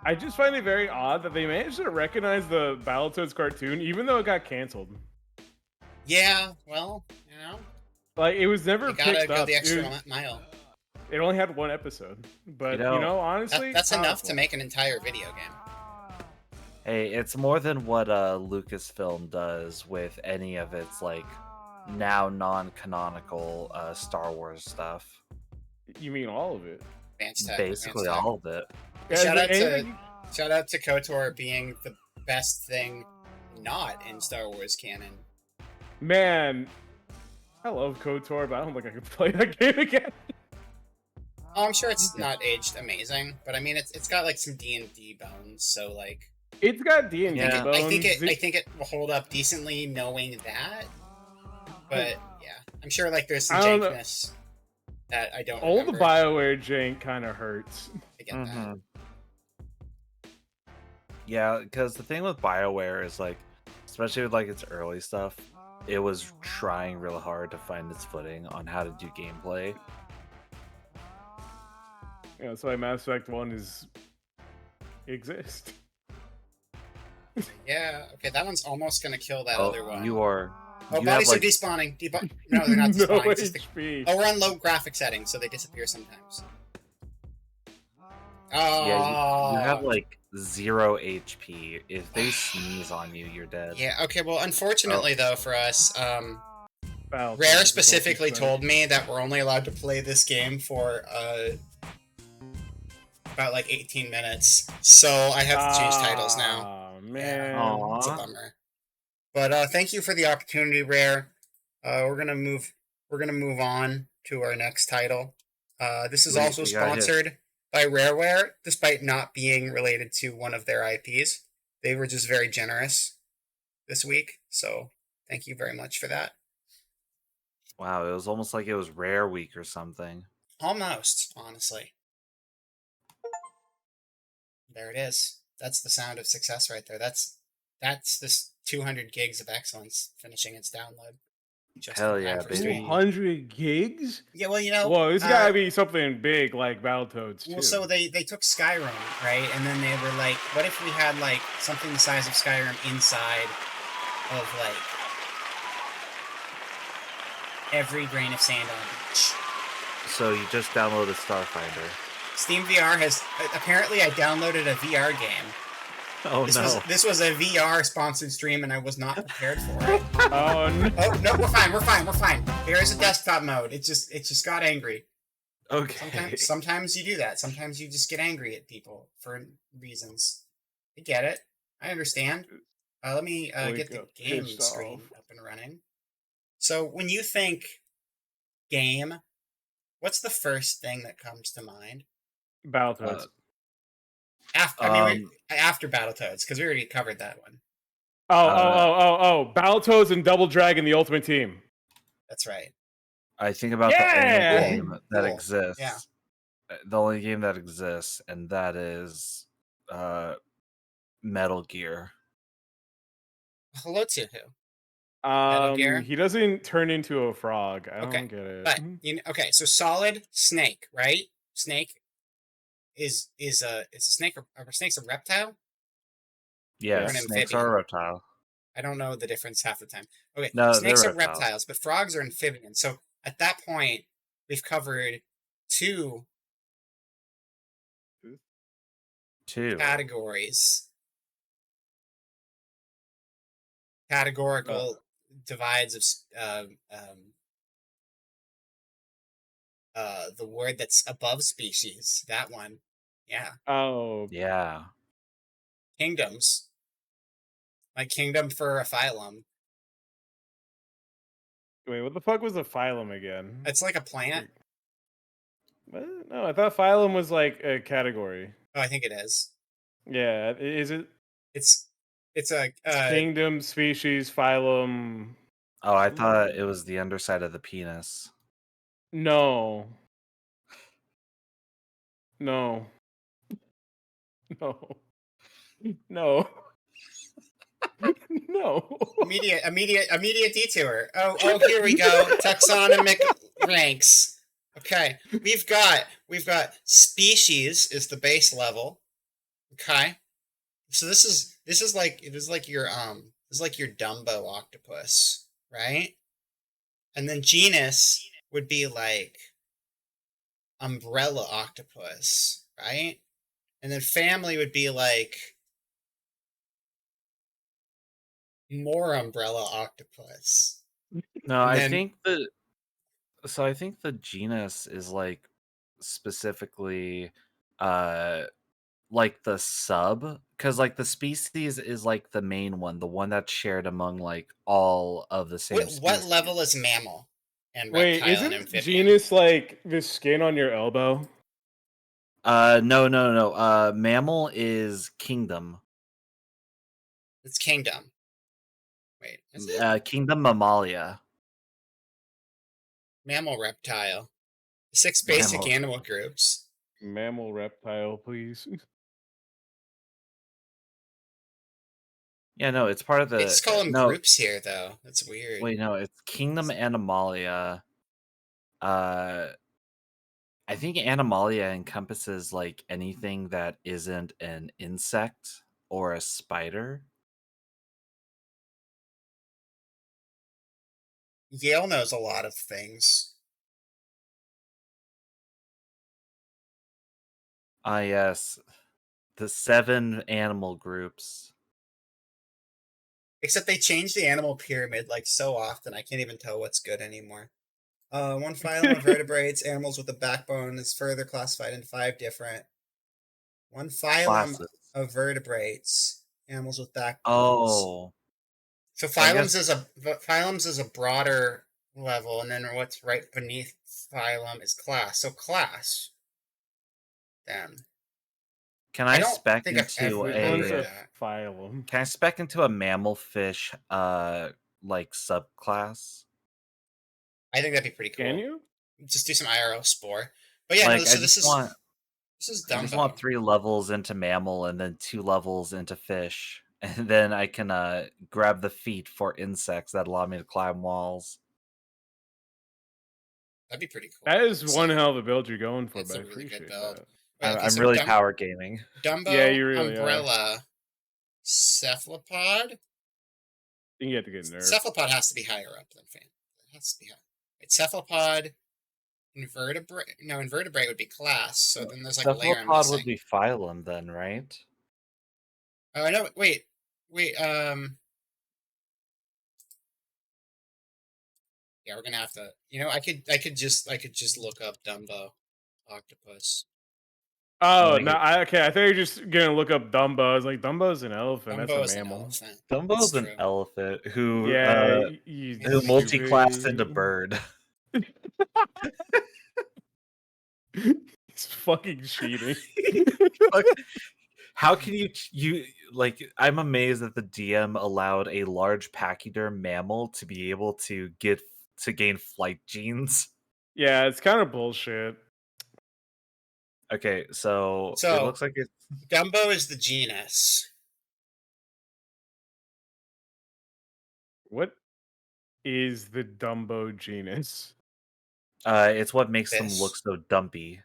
I just find it very odd that they managed to recognize the Battletoads cartoon, even though it got canceled. Yeah, well, you know, Like it was never you gotta picked go up. the extra It, was- mile. it only had one episode, but You know, honestly, That's enough to powerful. make an entire video game. Hey, it's more than what Lucasfilm does with any of its like now non-canonical Star Wars stuff. You mean all of it? Advanced tech, Basically advanced tech. all of it. Yeah, is Shout there out to anything- shout out to KOTOR being the best thing not in Star Wars canon. Man, I love KOTOR, but I don't think I could play that game again. Oh, I'm sure it's not aged amazing, but I mean, it's got like some D&D bones, so like It's got D&D Yeah. bones. I think it will hold up decently knowing that. But yeah, I'm sure like there's some I don't know. jankness that I don't all the remember. BioWare jank kind of hurts. I get that. Mhm. Yeah, because the thing with BioWare is like, especially with like its early stuff, it was trying real hard to find its footing on how to do gameplay. That's why Mass Effect 1 exists. Yeah, okay, that one's almost gonna kill that Oh, other one. you are. Oh, you have, bodies are like, despawning. No, they're not no despawning. it's just the- HP. Oh, we're on low graphic settings, so they disappear sometimes. Oh, yeah, you have like 0 HP. If they sneeze on you, you're dead. Yeah, okay, well, unfortunately, though, for us, Battletoads Rare is specifically also told me that we're only allowed to play this game for, about, like, 18 minutes, so I have to change titles now. Oh, man. Aw. It's a bummer. But, thank you for the opportunity, Rare. We're gonna move on to our next title. This is Wait, also we got hit. sponsored by Rareware, despite not being related to one of their IPs. They were just very generous this week, so thank you very much for that. Wow, it was almost like it was Rare Week or something. Almost, honestly. There it is. That's the sound of success right there. That's this 200 gigs of excellence finishing its download. Just Hell in time yeah, for baby. stream. 200 gigs? Yeah, well, you know. Whoa, it's gotta be something big like Battletoads, too. Well, so they took Skyrim, right? And then they were like, what if we had like something the size of Skyrim inside of like every grain of sand on a beach? So you just downloaded Starfinder. Steam VR has apparently I downloaded a VR game. Oh This was a VR sponsored stream, and I was not prepared for it. Oh, no. Oh no, we're fine. There is a desktop mode. It just got angry. Okay. Sometimes you do that. Sometimes you just get angry at people for reasons. I get it. I understand. Let me Wake get the up game pissed screen off. up and running. So when you think game, what's the first thing that comes to mind? Battletoads. After Battletoads, because we already covered that one. Battletoads and Double Dragon, the Ultimate Team. That's right. I think about Yeah! the only game that Cool. exists. Yeah. The only game that exists, and that is Metal Gear. Hello to who? Metal Gear? He doesn't turn into a frog. I don't Okay, get it. But okay, so Solid Snake, right? Snake is a snake or snake's a reptile? Yeah, Or an snakes amphibian. are a reptile. I don't know the difference half the time. Okay, No, snakes they're are reptiles. reptiles, but frogs are amphibians. So at that point, we've covered two categories. Categorical divides the word that's above species. That one. Yeah. Oh, Yeah. Kingdoms. Like kingdom for a phylum. wait, what the fuck was a phylum again? It's like a plant. What? No, I thought phylum was like a category. Oh, I think it is. Yeah, is it It's a kingdom, species, phylum? Oh, I thought it was the underside of the penis. No. No. No. No. No. immediate detour. Oh, here we go. Taxonomic ranks. Okay, we've got species is the base level. Okay, so this is like your Dumbo octopus, right? And then genus would be like umbrella octopus, right? And then family would be like more umbrella octopus. No, And I then- think I think the genus is like specifically like the sub, because like the species is like the main one, the one that's shared among like all of the same what species. level is mammal and Wait, reptile and isn't amphibian? genus like the skin on your elbow? No. Mammal is kingdom. It's kingdom. Wait, is it Kingdom Mammalia. mammal reptile? 6 basic Mammal. animal groups. Mammal, reptile, please. Yeah, no, it's part of the. They just call them no, groups here, though. That's weird. Wait, no, it's Kingdom Animalia. I think Animalia encompasses like anything that isn't an insect or a spider. Yale knows a lot of things. Ah, yes, the 7 animal groups. Except they change the animal pyramid like so often, I can't even tell what's good anymore. One phylum of vertebrates, animals with a backbone, is further classified in 5 different. One phylum Classes. of vertebrates, animals with backbones. Oh, So I guess- phylums is a broader level, and then what's right beneath phylum is class. So class. Then can I I don't spec think I've into ever Which one's heard a of a? that. phylum? Can I spec into a mammal fish like subclass? I think that'd be pretty cool. Can you? Just do some IRL spore. But yeah, Like, no, so I this just want is want Dumbo. 3 levels into mammal and then 2 levels into fish, and then I can grab the feet for insects that allow me to climb walls. That'd be pretty cool. That is So, one hell of a build you're going for, It's but a I really good appreciate build. that. Wait, okay, I'm so really power gaming. Dumbo, Yeah, you really are. umbrella, cephalopod. I think you have to get nerfed. Cephalopod has to be higher up than fan. It has to be high. Wait, cephalopod, invertebrate. No, invertebrate would be class. So then there's like a layer I'm Cephalopod missing. would be phylum then, right? Oh, I know. Wait. Yeah, we're gonna have to. You know, I could just look up Dumbo octopus. Oh, Like no, I thought you were just gonna look up Dumbo. I was like, Dumbo's an elephant. Dumbo That's is a an mammal. elephant. Dumbo's It's an true. elephant who Yeah, who multi-classed into bird. He's fucking cheating. How can you like? I'm amazed that the DM allowed a large pachyderm mammal to be able to gain flight genes. Yeah, it's kind of bullshit. Okay, so it So- looks like it's Dumbo is the genus. What is the Dumbo genus? it's what makes them This. look so dumpy.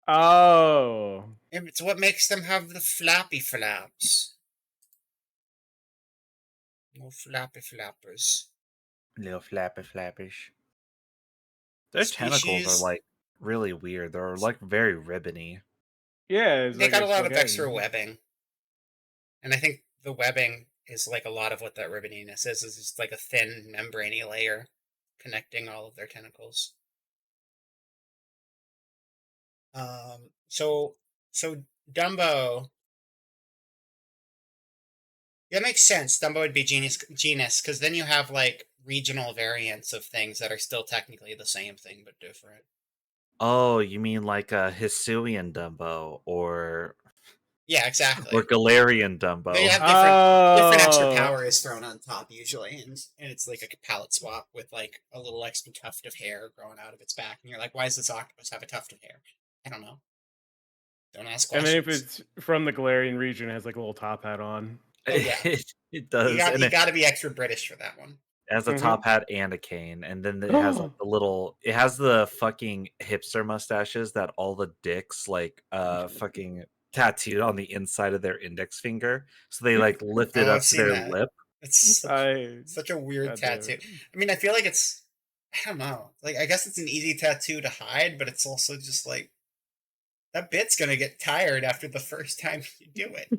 Oh, It's what makes them have the flappy flaps. No flappy flappers. Little flappish. Their tentacles Species- are like really weird. They're like very ribbony. yeah. It's They like got a lot of spaghetti. extra webbing. And I think the webbing is like a lot of what that ribboniness is just like a thin membraney layer connecting all of their tentacles. So Dumbo. That makes sense. Dumbo would be genus, because then you have like regional variants of things that are still technically the same thing but different. Oh, you mean like a Hisuian Dumbo or Yeah, exactly. Galarian Dumbo? They have different extra powers thrown on top usually, and it's like a palette swap with like a little extra tuft of hair growing out of its back, and you're like, why does this octopus have a tuft of hair? I don't know. Don't ask And questions. then if it's from the Galarian region, it has like a little top hat on. Oh, yeah. It does. You got to be extra British for that one. It has a top hat and a cane, and then it has like the little. It has the fucking hipster mustaches that all the dicks like fucking tattooed on the inside of their index finger, so they like lift it up to their lip. It's such a weird tattoo. I mean, I feel like it's, I don't know. Like, I guess it's an easy tattoo to hide, but it's also just like, that bit's gonna get tired after the first time you do it.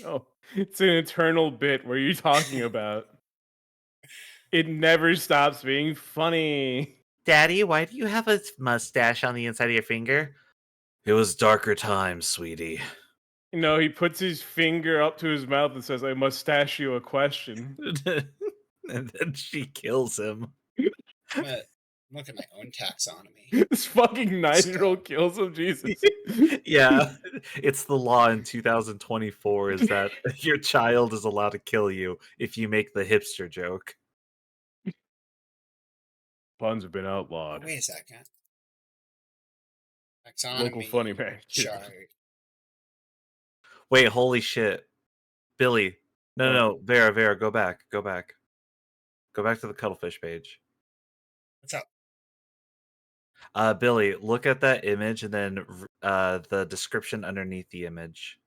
No, it's an eternal bit. What are you talking about? It never stops being funny. Daddy, why do you have a mustache on the inside of your finger? It was darker times, sweetie. No, he puts his finger up to his mouth and says, I mustache you a question. And then she kills him. I'm gonna look at my own taxonomy. This fucking 9-year-old kills him, Jesus. Yeah, it's the law in 2024 is that your child is allowed to kill you if you make the hipster joke. Puns have been outlawed. Oh, wait a second. Taxonomy. Local funny man. Chart. Wait, holy shit. Billy. No, Vera, go back. Go back to the Cuttlefish page. What's up? Billy, look at that image and then the description underneath the image.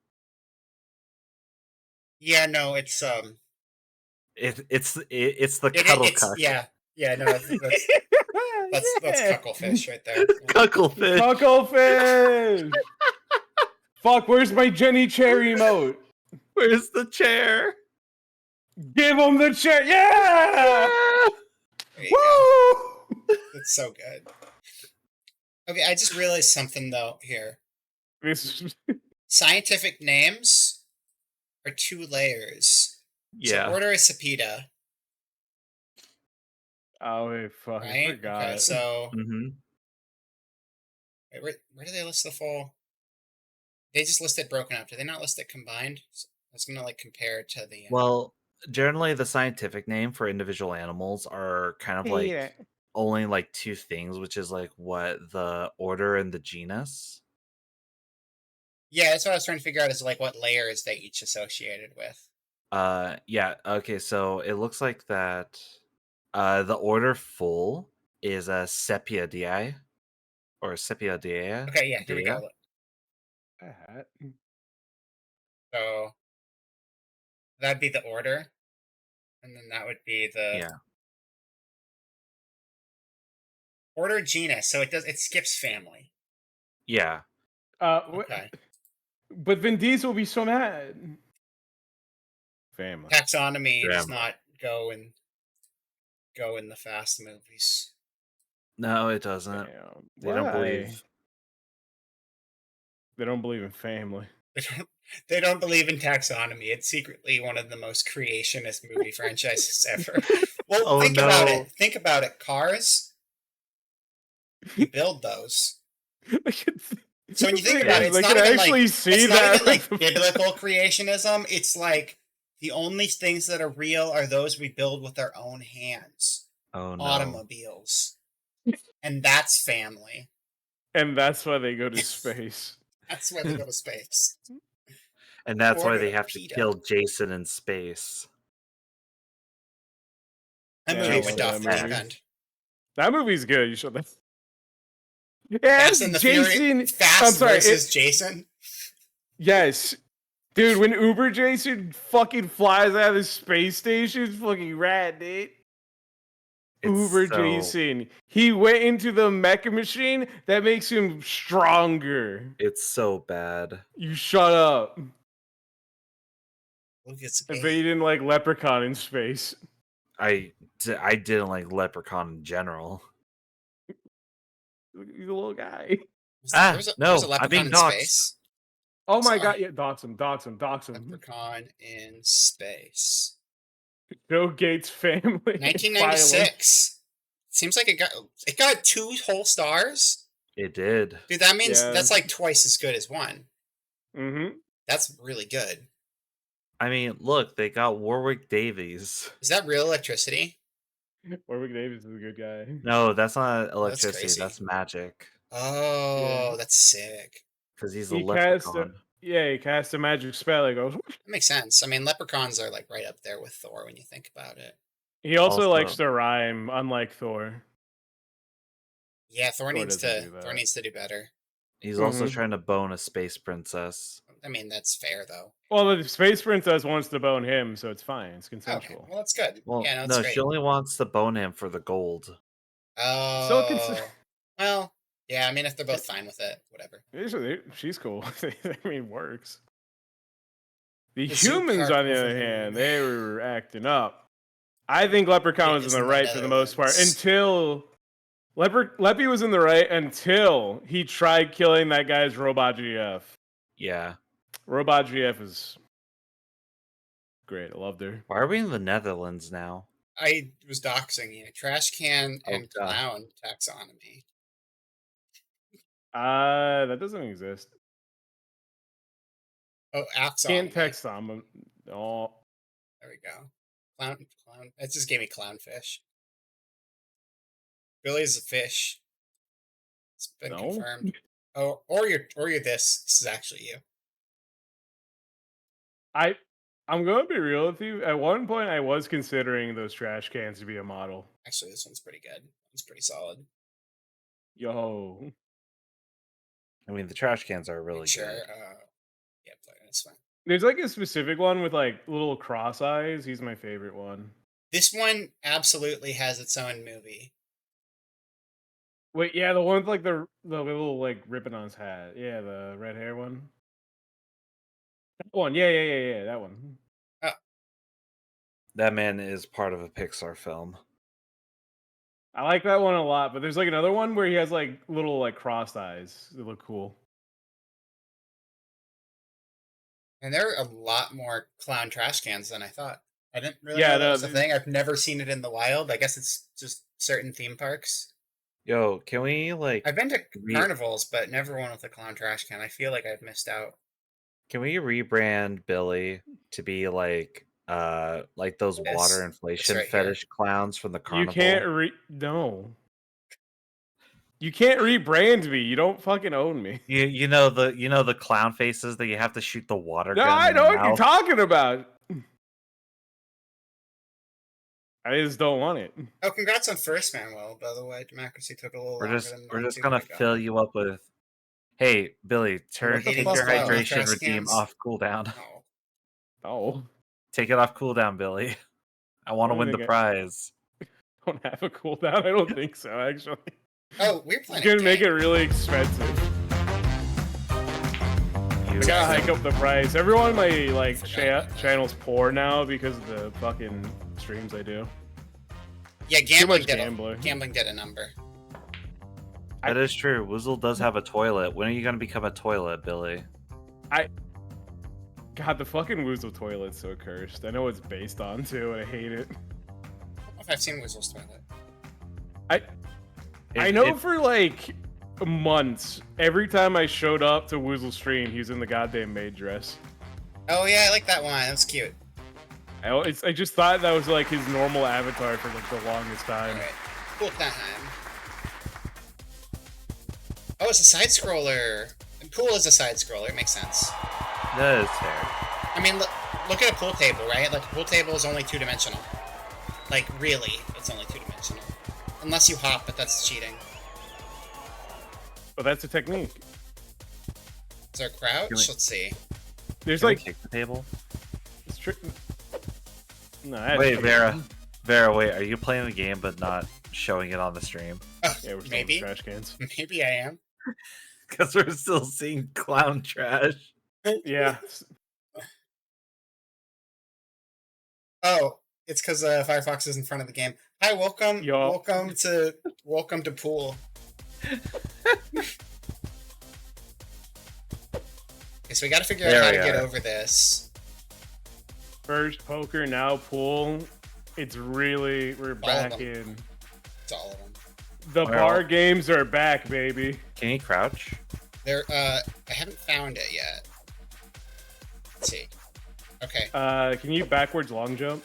Yeah, no, it's it's the cuttlecock. Yeah, no, that's cucklefish right there. Cucklefish. Cucklefish. Fuck, where's my Jenny Cherry emote? Where's the chair? Give him the chair. Yeah! Woo! That's so good. Okay, I just realized something though here. Scientific names are 2 layers. Yeah. So order is Sepida. Oh, wait, fuck. Right? I forgot. Okay, so Mm-hmm. wait, where do they list the full? They just list it broken up. Do they not list it combined? I was gonna like compare to the. Well, generally the scientific name for individual animals are kind of like only like 2 things, which is like what the order and the genus. Yeah, that's what I was trying to figure out is like what layers they each associated with. Yeah, okay, so it looks like that the order full is a Sepiadae or Sepiadae. Okay, yeah, here we go. So that'd be the order, and then that would be the order genus. So it skips family. Yeah. Okay. But Vin Diesel will be so mad. Family. Taxonomy does not go in the Fast movies. No, it doesn't. They don't believe. They don't believe in family. They don't believe in taxonomy. It's secretly one of the most creationist movie franchises ever. Well, think about it. Think about it. Cars. You build those. So when you think about it, it's not even like biblical creationism. It's like the only things that are real are those we build with our own hands. Oh no. Automobiles. And that's family. And that's why they go to space. That's why they go to space. And that's why they have to kill Jason in space. That movie went off the deep end. That movie's good. You should. Yes, Jason. Fast versus Jason. Yes, dude. When Uber Jason fucking flies out of the space station, it's fucking rad, dude. Uber Jason. He went into the mecha machine that makes him stronger. It's so bad. You shut up. But you didn't like Leprechaun in space. I didn't like Leprechaun in general. He's a little guy. There's a I'm leprechaun being in doxxed. space. Oh my Sorry. god, yeah, dox him. Leprechaun in space. Bill Gates' family. 1996. Seems like it got 2 whole stars. It did. Dude, that means Yeah. that's like twice as good as 1. Mm-hmm. That's really good. I mean, look, they got Warwick Davies. Is that real electricity? Warwick Davis is a good guy. No, that's not that's electricity. crazy. That's magic. Oh, Yeah. that's sick. Because he's a He cast leprechaun. he cast a magic spell. He goes. That makes sense. I mean, leprechauns are like right up there with Thor when you think about it. He also likes Also- to rhyme, unlike Thor. Yeah, Thor needs doesn't do to that. do better. He's also Mhm. trying to bone a space princess. I mean, that's fair though. Well, the space princess wants to bone him, so it's fine. It's Okay, consensual. well that's good. Well, Yeah, no, it's no, great. she only wants to bone him for the gold. Oh, well, yeah. I mean, if they're both fine with it, whatever. She's cool. I mean, works. The The humans, Zoot on the other Carpenter. hand, they were acting up. I think Leprechaun was in the right for the most part until Leppy was in the right until he tried killing that guy's Robot GF. Yeah. Robot GF is great. I loved her. Why are we in the Netherlands now? I was doxing you. Trash can Oh, and God. clown taxonomy. That doesn't exist. Oh, axonomy. Can't text them. Oh, There we go. Clown. It just gave me clownfish. Billy's a fish. It's been no. confirmed. Oh, or you're this. This is actually you. I'm going to be real with you. At one point, I was considering those trash cans to be a model. Actually, this one's pretty good. It's pretty solid. Yo. I mean, the trash cans are really Sure. good. Yeah, that's fine. There's like a specific one with like little cross eyes. He's my favorite one. This one absolutely has its own movie. Wait, yeah, the one with like the little like ribbon on his hat. Yeah, the red hair one. That one. Yeah, that one. That man is part of a Pixar film. I like that one a lot, but there's like another one where he has like little like crossed eyes. They look cool. And there are a lot more clown trash cans than I thought. I didn't really Yeah, know that no, was a thing. I've never seen it in the wild. I guess it's just certain theme parks. Yo, can we like I've been to carnivals, but never one with a clown trash can. I feel like I've missed out. can we rebrand Billy to be like those This. water inflation right here. fetish clowns from the carnival? You can't no. You can't rebrand me. You don't fucking own me. You know the clown faces that you have to shoot the water No, gun I in know the what you're mouth? talking about. I just don't want it. Oh, congrats on first, Manuel. By the way, democracy took a little We're longer just than we're just people gonna got. fill you up with. Hey, Billy, What the take fuck your about hydration trash redeem cans? off cooldown. Oh, Oh, Take it off cooldown, Billy. I want to I win the think prize. don't have a cooldown. I don't think so. Actually, oh, we're it's playing. gonna make it really expensive. You I gotta hike up the price. Everyone in my like Forgot about that. channel's poor now because of the fucking streams I do. Yeah, Too much gambling gambling. Gambling did a number. That is true. Woozle does have a toilet. When are you gonna become a toilet, Billy? God, the fucking Woozle toilet's so cursed. I know it's based on too, and I hate it. I don't know if I've seen Weasel's toilet. I know for like months, every time I showed up to Woozle's stream, he was in the goddamn maid dress. Oh yeah, I like that one. That's cute. I just thought that was like his normal avatar for like the longest All time. right, cool time. Oh, it's a side scroller. And pool is a side scroller. It makes sense. That is fair. I mean, look at a pool table, right? Like a pool table is only 2-dimensional. Like really, it's only 2-dimensional. Unless you hop, but that's cheating. But that's a technique. Is there a crouch? Can we- Let's see. There's Can we like kick the table? it's no. That's Wait, tricky. Vera, wait. Are you playing the game but not showing it on the stream? Oh, Yeah, we're still in maybe. the trash cans. Maybe I am. Because we're still seeing clown trash. Yeah. Oh, it's because Firefox is in front of the game. Hi, welcome. Yo. Welcome to pool. so we got to figure out There how we to get are. over this. First poker, now pool. It's really we're All of back them. in. It's all of them. The Well- bar games are back, baby. Can you crouch? There, I haven't found it yet. Let's see. Okay. Can you backwards long jump?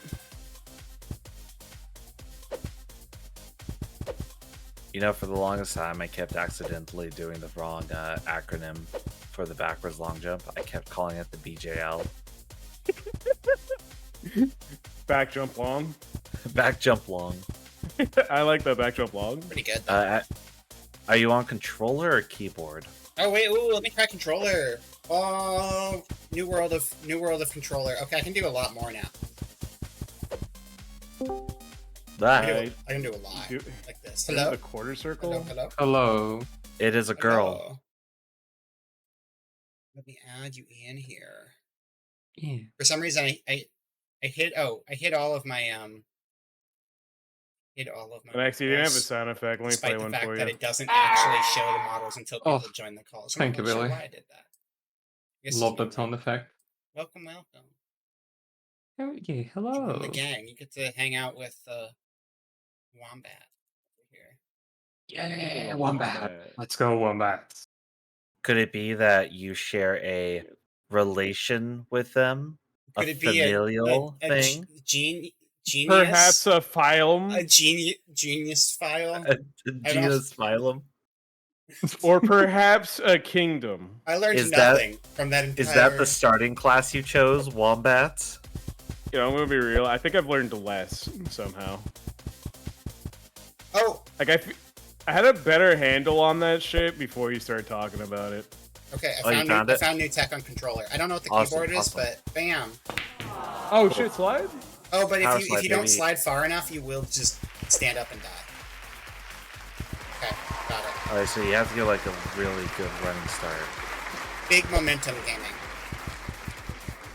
You know, for the longest time, I kept accidentally doing the wrong acronym for the backwards long jump. I kept calling it the BJL. Back jump long. Back jump long. I like the back jump long. Pretty good. Though. Are you on controller or keyboard? Oh wait, ooh, let me try controller. Oh, new world of controller. Okay, I can do a lot more now. That Right. I can do a lot Do- like this. The Hello. quarter circle. Hello. Hello. Hello. it is a girl. Hello. Let me add you in here. Yeah. For some reason, I hit all of my Max, you didn't have a models, sound effect. Let me despite play the one fact for that you. it doesn't actually show the models until people Oh, join the call. So thank I'm you, not sure Billy. why I did that. I guess Love it's the new, sound right? effect. Welcome. Oh, yeah, Join hello. the gang. You get to hang out with Wombat over here. Yeah, Wombat. Let's go, Wombat. Could it be that you share a relation with them? Could a it be familial thing? genius? Perhaps a phylum, A genius file. A I don't- genus phylum? or perhaps a kingdom. I learned Is that- nothing from that entire. Is that the starting class you chose, Wombats? You know, I'm gonna be real. I think I've learned less somehow. Oh, Like I had a better handle on that shit before you started talking about it. okay. Oh, you found I it? found new tech on controller. I don't know what the Awesome, keyboard is, awesome. but bam. Oh shit, slide. Oh, but Power if slide, you don't baby. slide far enough, you will just stand up and die. Okay, got it. Alright, so you have to get like a really good running start. Big momentum gaming.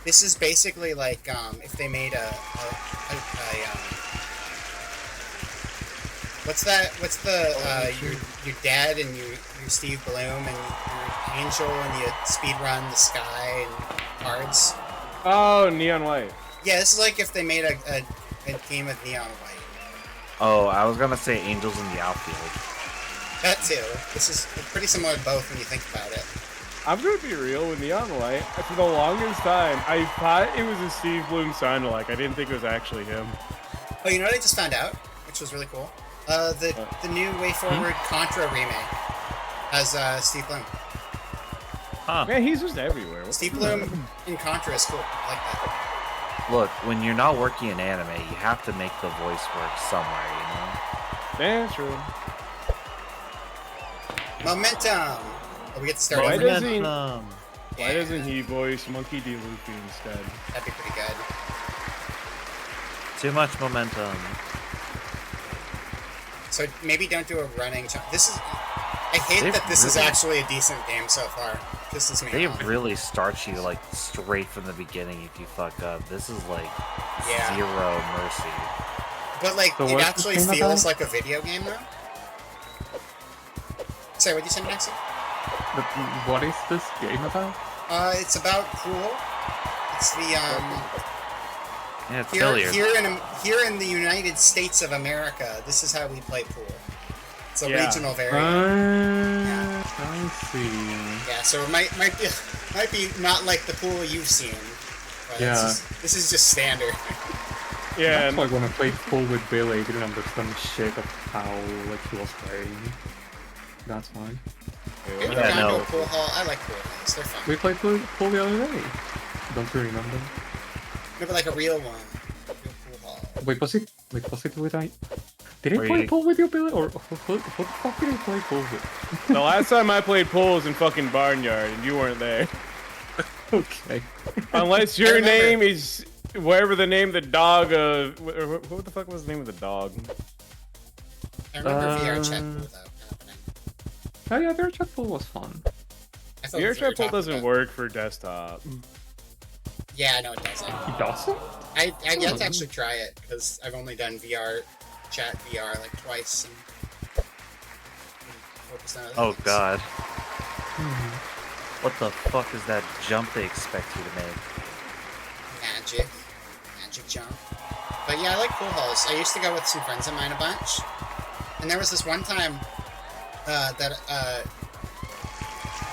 This is basically like if they made a what's the your dad and your Steve Bloom and your Angel and you speed run the sky and cards. Oh, neon white. Yeah, this is like if they made a game of Neon White. Oh, I was gonna say Angels in the Outfield. That too. This is pretty similar to both when you think about it. I'm gonna be real with neon white. For the longest time, I thought it was a Steve Bloom sound alike. I didn't think it was actually him. Oh, you know what I just found out, which was really cool. The new Way Forward Contra remake has Steve Bloom. Huh. Man, he's just everywhere. What's Steve Bloom in Contra is cool. I like that. Look, when you're not working in anime, you have to make the voice work somewhere, you know? Yeah, true. Momentum. Oh, we get to start Why over. does he- Momentum. Why doesn't he voice Monkey D. Luffy instead? That'd be pretty good. Too much momentum. So maybe don't do a running jump. This is. I hate They've that this is really- actually a decent game so far. This is me. They wrong. really start you like straight from the beginning if you fuck up. This is like Yeah. zero mercy. But like, So it what's actually this game feels about? like a video game though. Sorry, what'd you say, Maxie? But what is this game about? It's about pool. It's the Yeah, it's billiards. here in the United States of America. This is how we play pool. It's a Yeah. regional variant. I see. Yeah, so it might be not like the pool you've seen. But Yeah. this is just standard. Yeah, That's why when I played pool with Billy, I didn't understand shit of how like he was playing. That's why. Have you ever Yeah, gone no. to a pool hall? I like pool halls. They're fun. We played pool the other day. Don't you remember? No, but like a real one. A real pool hall. Wait, was it with I? Did I Were play you- pool with you, Billy? Or what the fuck did I play pool with? the last time I played pool was in fucking Barnyard, and you weren't there. Okay. Unless your remember. name is whatever the name of the dog of. What the fuck was the name of the dog? I remember VR chat Uh, pool though happening. Oh yeah, their chat pool was fun. I thought Your that's what you were chat pool talking doesn't about. work for desktop. Yeah, no, it doesn't. He doesn't? I've yet to Oh. actually try it because I've only done chat VR like twice. And, 4% of the Oh things. god. Hmm. What the fuck is that jump they expect you to make? Magic jump. But yeah, I like pool halls. I used to go with some friends of mine a bunch, and there was this one time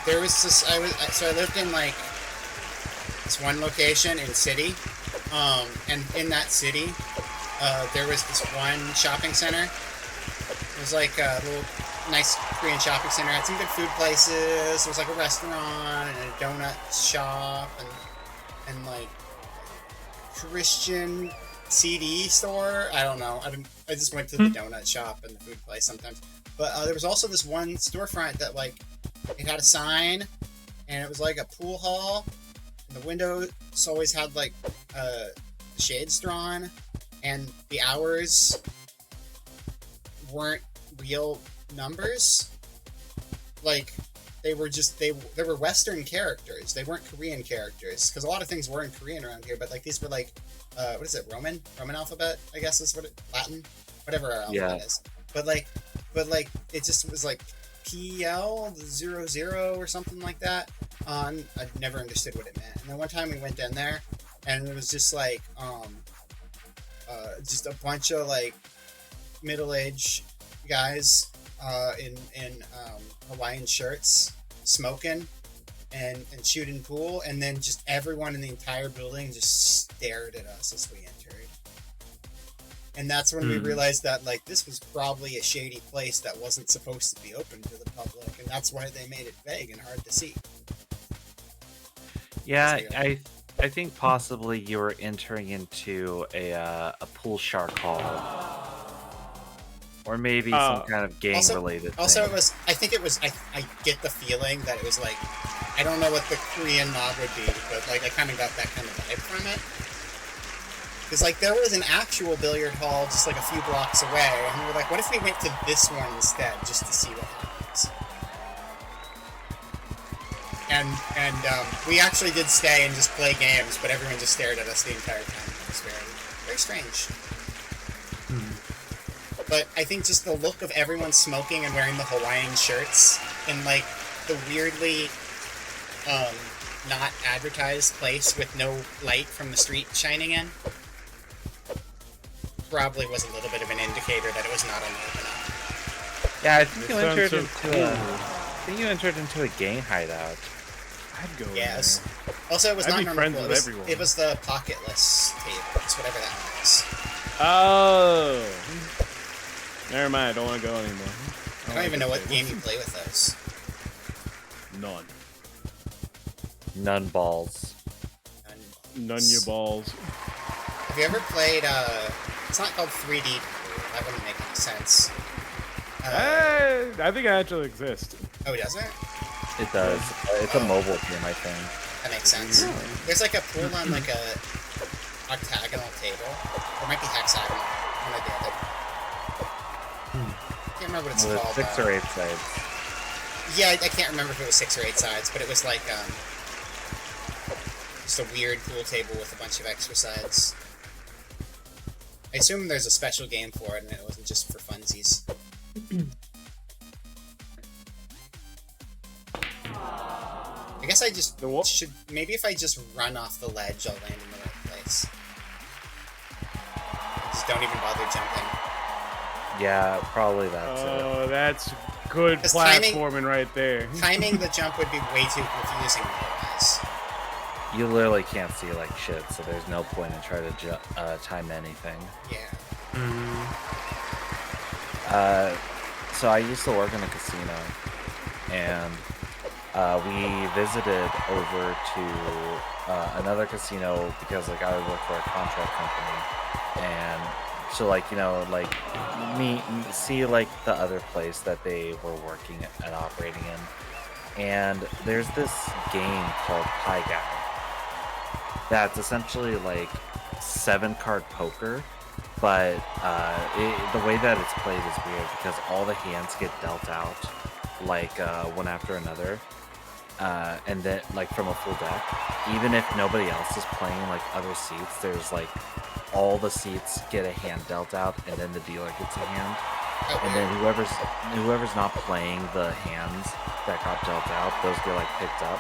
there was this. I lived in like this one location in city, and in that city, there was this one shopping center. It was like a little nice Korean shopping center. It had some good food places. There was like a restaurant and a donut shop and like Christian CD store. I don't know. I just went to the donut shop and the food place sometimes. But there was also this one storefront that like it had a sign, and it was like a pool hall. And the windows always had like shades drawn, and the hours weren't real numbers. Like they were were Western characters. They weren't Korean characters, because a lot of things were in Korean around here. But like these were like what is it, Roman alphabet, I guess is what it, Latin, whatever our alphabet is. But like it just was like PL00 or something like that. I never understood what it meant. And then one time we went in there, and it was just like just a bunch of like middle-aged guys in Hawaiian shirts smoking and shooting pool, and then just everyone in the entire building just stared at us as we entered. And that's when we realized that like this was probably a shady place that wasn't supposed to be open to the public, and that's why they made it vague and hard to see. Yeah, I think possibly you were entering into a pool shark hall, or maybe some kind of gang related. Also, thing. it was. I think it was. I get the feeling that it was like, I don't know what the Korean mob would be, but like I kind of got that kind of vibe from it. Because like there was an actual billiard hall just like a few blocks away, and we were like, what if we went to this one instead just to see what happens? And we actually did stay and just play games, but everyone just stared at us the entire time. It was very, very strange. But I think just the look of everyone smoking and wearing the Hawaiian shirts in like the weirdly not advertised place with no light from the street shining in probably was a little bit of an indicator that it was not on the open up. Yeah, I think you entered so into cool. I think you entered into a gang hideout. I'd go. Yes. Also, it was I'd not be normal. friends It with was, everyone. it was the pocketless tables, whatever that one is. Oh. Never mind. I don't want to go anymore. I don't even know what game you play with those. None. None balls. None your balls. Have you ever played, it's not called 3D Pool. That wouldn't make any sense. I think it actually exists. Oh, does it? It does. It's a mobile game, I think. That makes sense. There's like a pool on like a octagonal table. Or it might be hexagonal. One or the other. I can't remember what it's Well, called. there's 6 or 8 sides. Yeah, I can't remember if it was 6 or 8 sides, but it was like just a weird pool table with a bunch of extra sides. I assume there's a special game for it, and it wasn't just for funsies. I guess I just should... Maybe if I just run off the ledge, I'll land in the right place. Just don't even bother jumping. Yeah, probably that's it. Oh, that's good 'Cause platforming right there. Timing the jump would be way too confusing otherwise. You literally can't see like shit, so there's no point in trying to time anything. Yeah. So I used to work in a casino, and we visited over to another casino because like I would work for a contract company, and so like, you know, like see like the other place that they were working and operating in, and there's this game called Pai Gow that's essentially like 7-card poker, but the way that it's played is weird because all the hands get dealt out like one after another, and then like from a full deck. Even if nobody else is playing like other seats, there's like all the seats get a hand dealt out, and then the dealer gets a hand. and then whoever's not playing the hands that got dealt out, those get like picked up.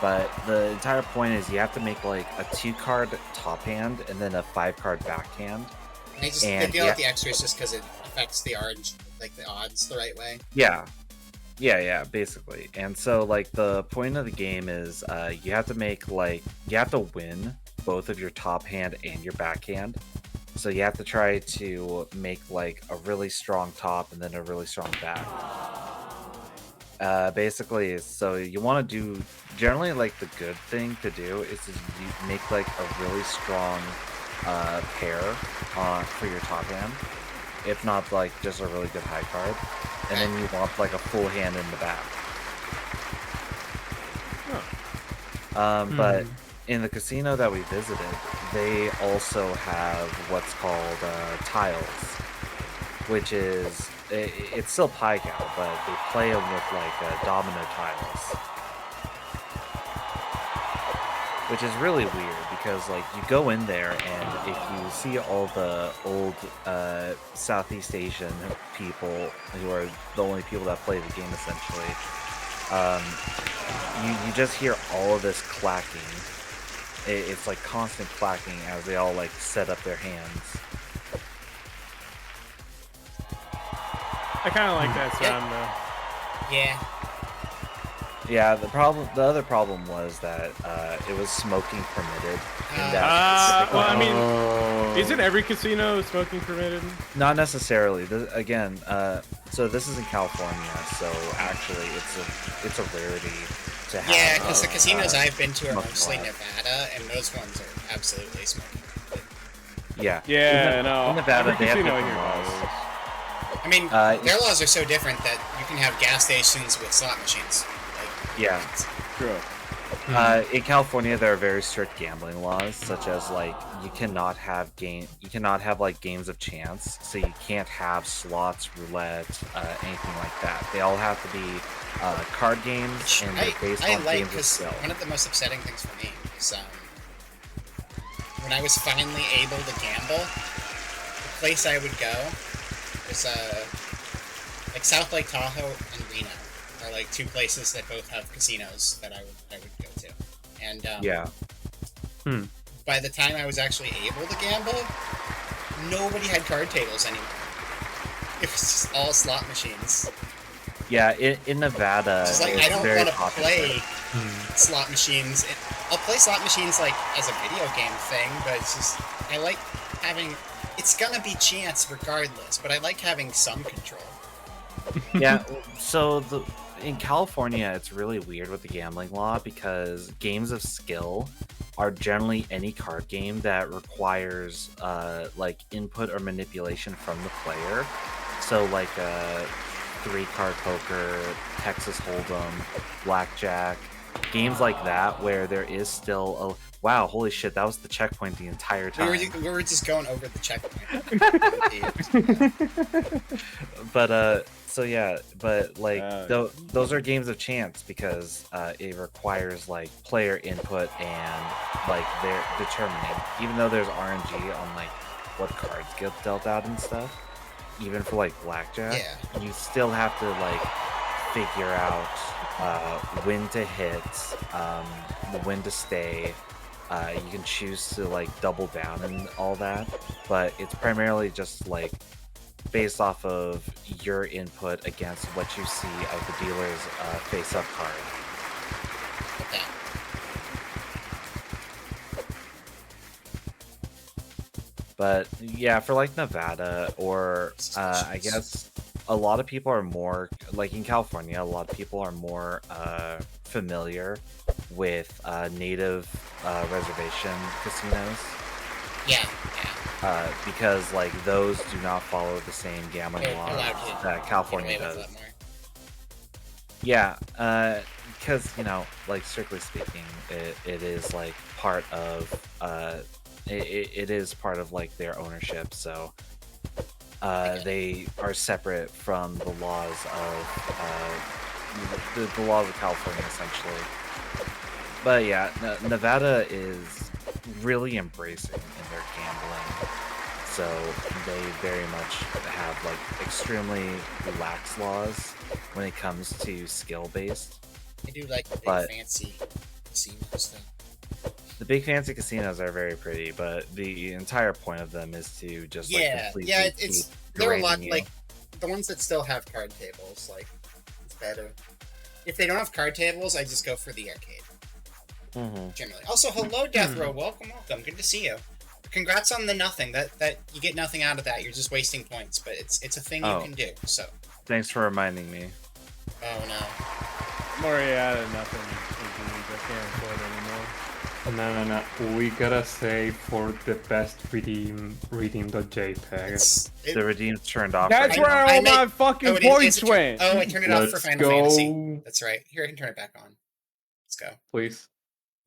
But the entire point is you have to make like a 2-card top hand and then a 5-card back hand. And they deal out the extras just because it affects the orange, like the odds, the right way. Yeah, basically. And so like the point of the game is you have to win both of your top hand and your back hand. So you have to try to make like a really strong top and then a really strong back. Basically, so you want to do generally like the good thing to do is to make like a really strong pair for your top hand, if not like just a really good high card, and then you want like a full hand in the back. But in the casino that we visited, they also have what's called tiles, which is it's still Pai Gow, but they play them with like domino tiles, which is really weird because like you go in there and if you see all the old Southeast Asian people who are the only people that play the game essentially, you just hear all of this clacking. It's like constant clacking as they all like set up their hands. I kind of like that sound though. Yeah. Yeah, the other problem was that it was smoking permitted. In that Well, I mean, isn't every casino smoking permitted? not necessarily. Again, so this is in California, so actually it's a rarity to have. Yeah, because the casinos I've been to are smoking mostly laws. Nevada, and those ones are absolutely smoking. Yeah. Yeah, no. In Nevada, every they have casino different here laws. does. I mean, their laws are so different that you can have gas stations with slot machines. Like, Yeah. True. In California, there are very strict gambling laws, such as like you cannot have like games of chance, so you can't have slots, roulette, anything like that. They all have to be card games, and they're based I on like, games of because skill. one of the most upsetting things for me is when I was finally able to gamble, the place I would go was like South Lake Tahoe and Reno are like two places that both have casinos that I would go to. And Yeah. by the time I was actually able to gamble, nobody had card tables anymore. It was just all slot machines. Yeah, in Nevada, Just like, it's I don't very want to popular. play slot machines. I'll play slot machines like as a video game thing, but it's just I like having. It's gonna be chance regardless, but I like having some control. Yeah, so in California, it's really weird with the gambling law because games of skill are generally any card game that requires like input or manipulation from the player. So like 3-card poker, Texas Hold'em, blackjack, games like that where there is still a wow, holy shit, that was the checkpoint the entire time. We were just going over the checkpoint. But so yeah, but like Yeah. those are games of chance because it requires like player input and like they're determining, even though there's RNG on like what cards get dealt out and stuff, even for like blackjack, you still have to like figure out when to hit, when to stay. You can choose to like double down and all that, but it's primarily just like based off of your input against what you see of the dealer's face-up card. Okay. But yeah, for like Nevada or I guess a lot of people are more like in California. A lot of people are more familiar with native reservation casinos. Yeah. Because like those do not follow the same gambling They're laws allowed to that California Get away with does. that more. Yeah, because like strictly speaking, it is like part of it is part of like their ownership. So they are separate from the laws of the laws of California essentially. But yeah, Nevada is really embracing in their gambling so they very much have like extremely lax laws when it comes to skill based. I do like the big But- fancy casinos though. The big fancy casinos are very pretty, but the entire point of them is to just like Yeah, completely yeah, it's keep there are a lot draining you. like the ones that still have card tables. Like it's better. If they don't have card tables, I just go for the arcade. Mhm. Generally. Also, hello, Death Row. Welcome. Good to see you. Congrats on the nothing. That you get nothing out of that. You're just wasting points, but it's a thing Oh. you can do. So, Thanks for reminding me. oh no. I'm already out of nothing. I can't afford anymore. No. We gotta say for the best redeem.jpg. The redeem's turned off. That's right where now. all I my made- fucking Oh, points went. Oh, I turned it off for Final Fantasy. go, That's right. Here, I can turn it back on. Let's go. please.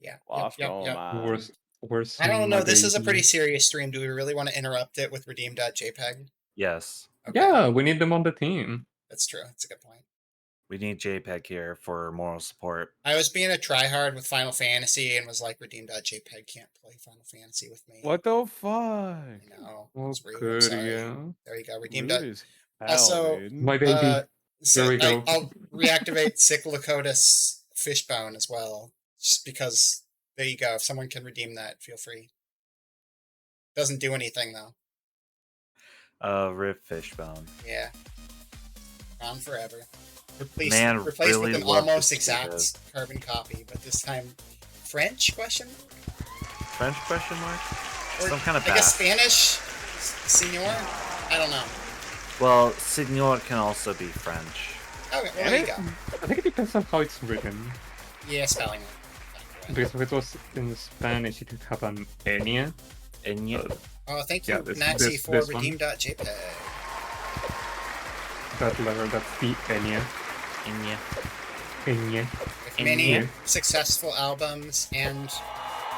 Yeah. Lost all yep. mine. Where's I don't my know. This is a baby? pretty serious stream. Do we really want to interrupt it with redeem.jpg? Yes, Okay. Yeah, we need them on the team. That's true. That's a good point. we need JPEG here for moral support. I was being a tryhard with Final Fantasy and was like, redeem.jpg can't play Final Fantasy with me. What the fuck? I know. Oh, It's rude. I'm good, sorry. yeah. There you go. Redeem. Rude as hell, Also, dude. My baby. So There we go. I'll reactivate Cyclocotus Fishbone as well, just because. There you go. If someone can redeem that, feel free. Doesn't do anything though. Rip Fishbone. Yeah. On forever. Replaced Man, replaced really with an love almost to see exact this. carbon copy, but this time French question mark? French question mark? Or Some kind of I guess bath. Spanish? Senor? I don't know. Well, Signor can also be French. Okay, well, there you go. I think it depends on how it's written. Yeah, spelling. Because if it was in Spanish, it would have an Enya. Enya. Oh, thank you, Yeah, this- Nazi, this- for this one. redeem.jpg. That letter, that's the Enya. Enya. Enya. With many Yeah. successful albums and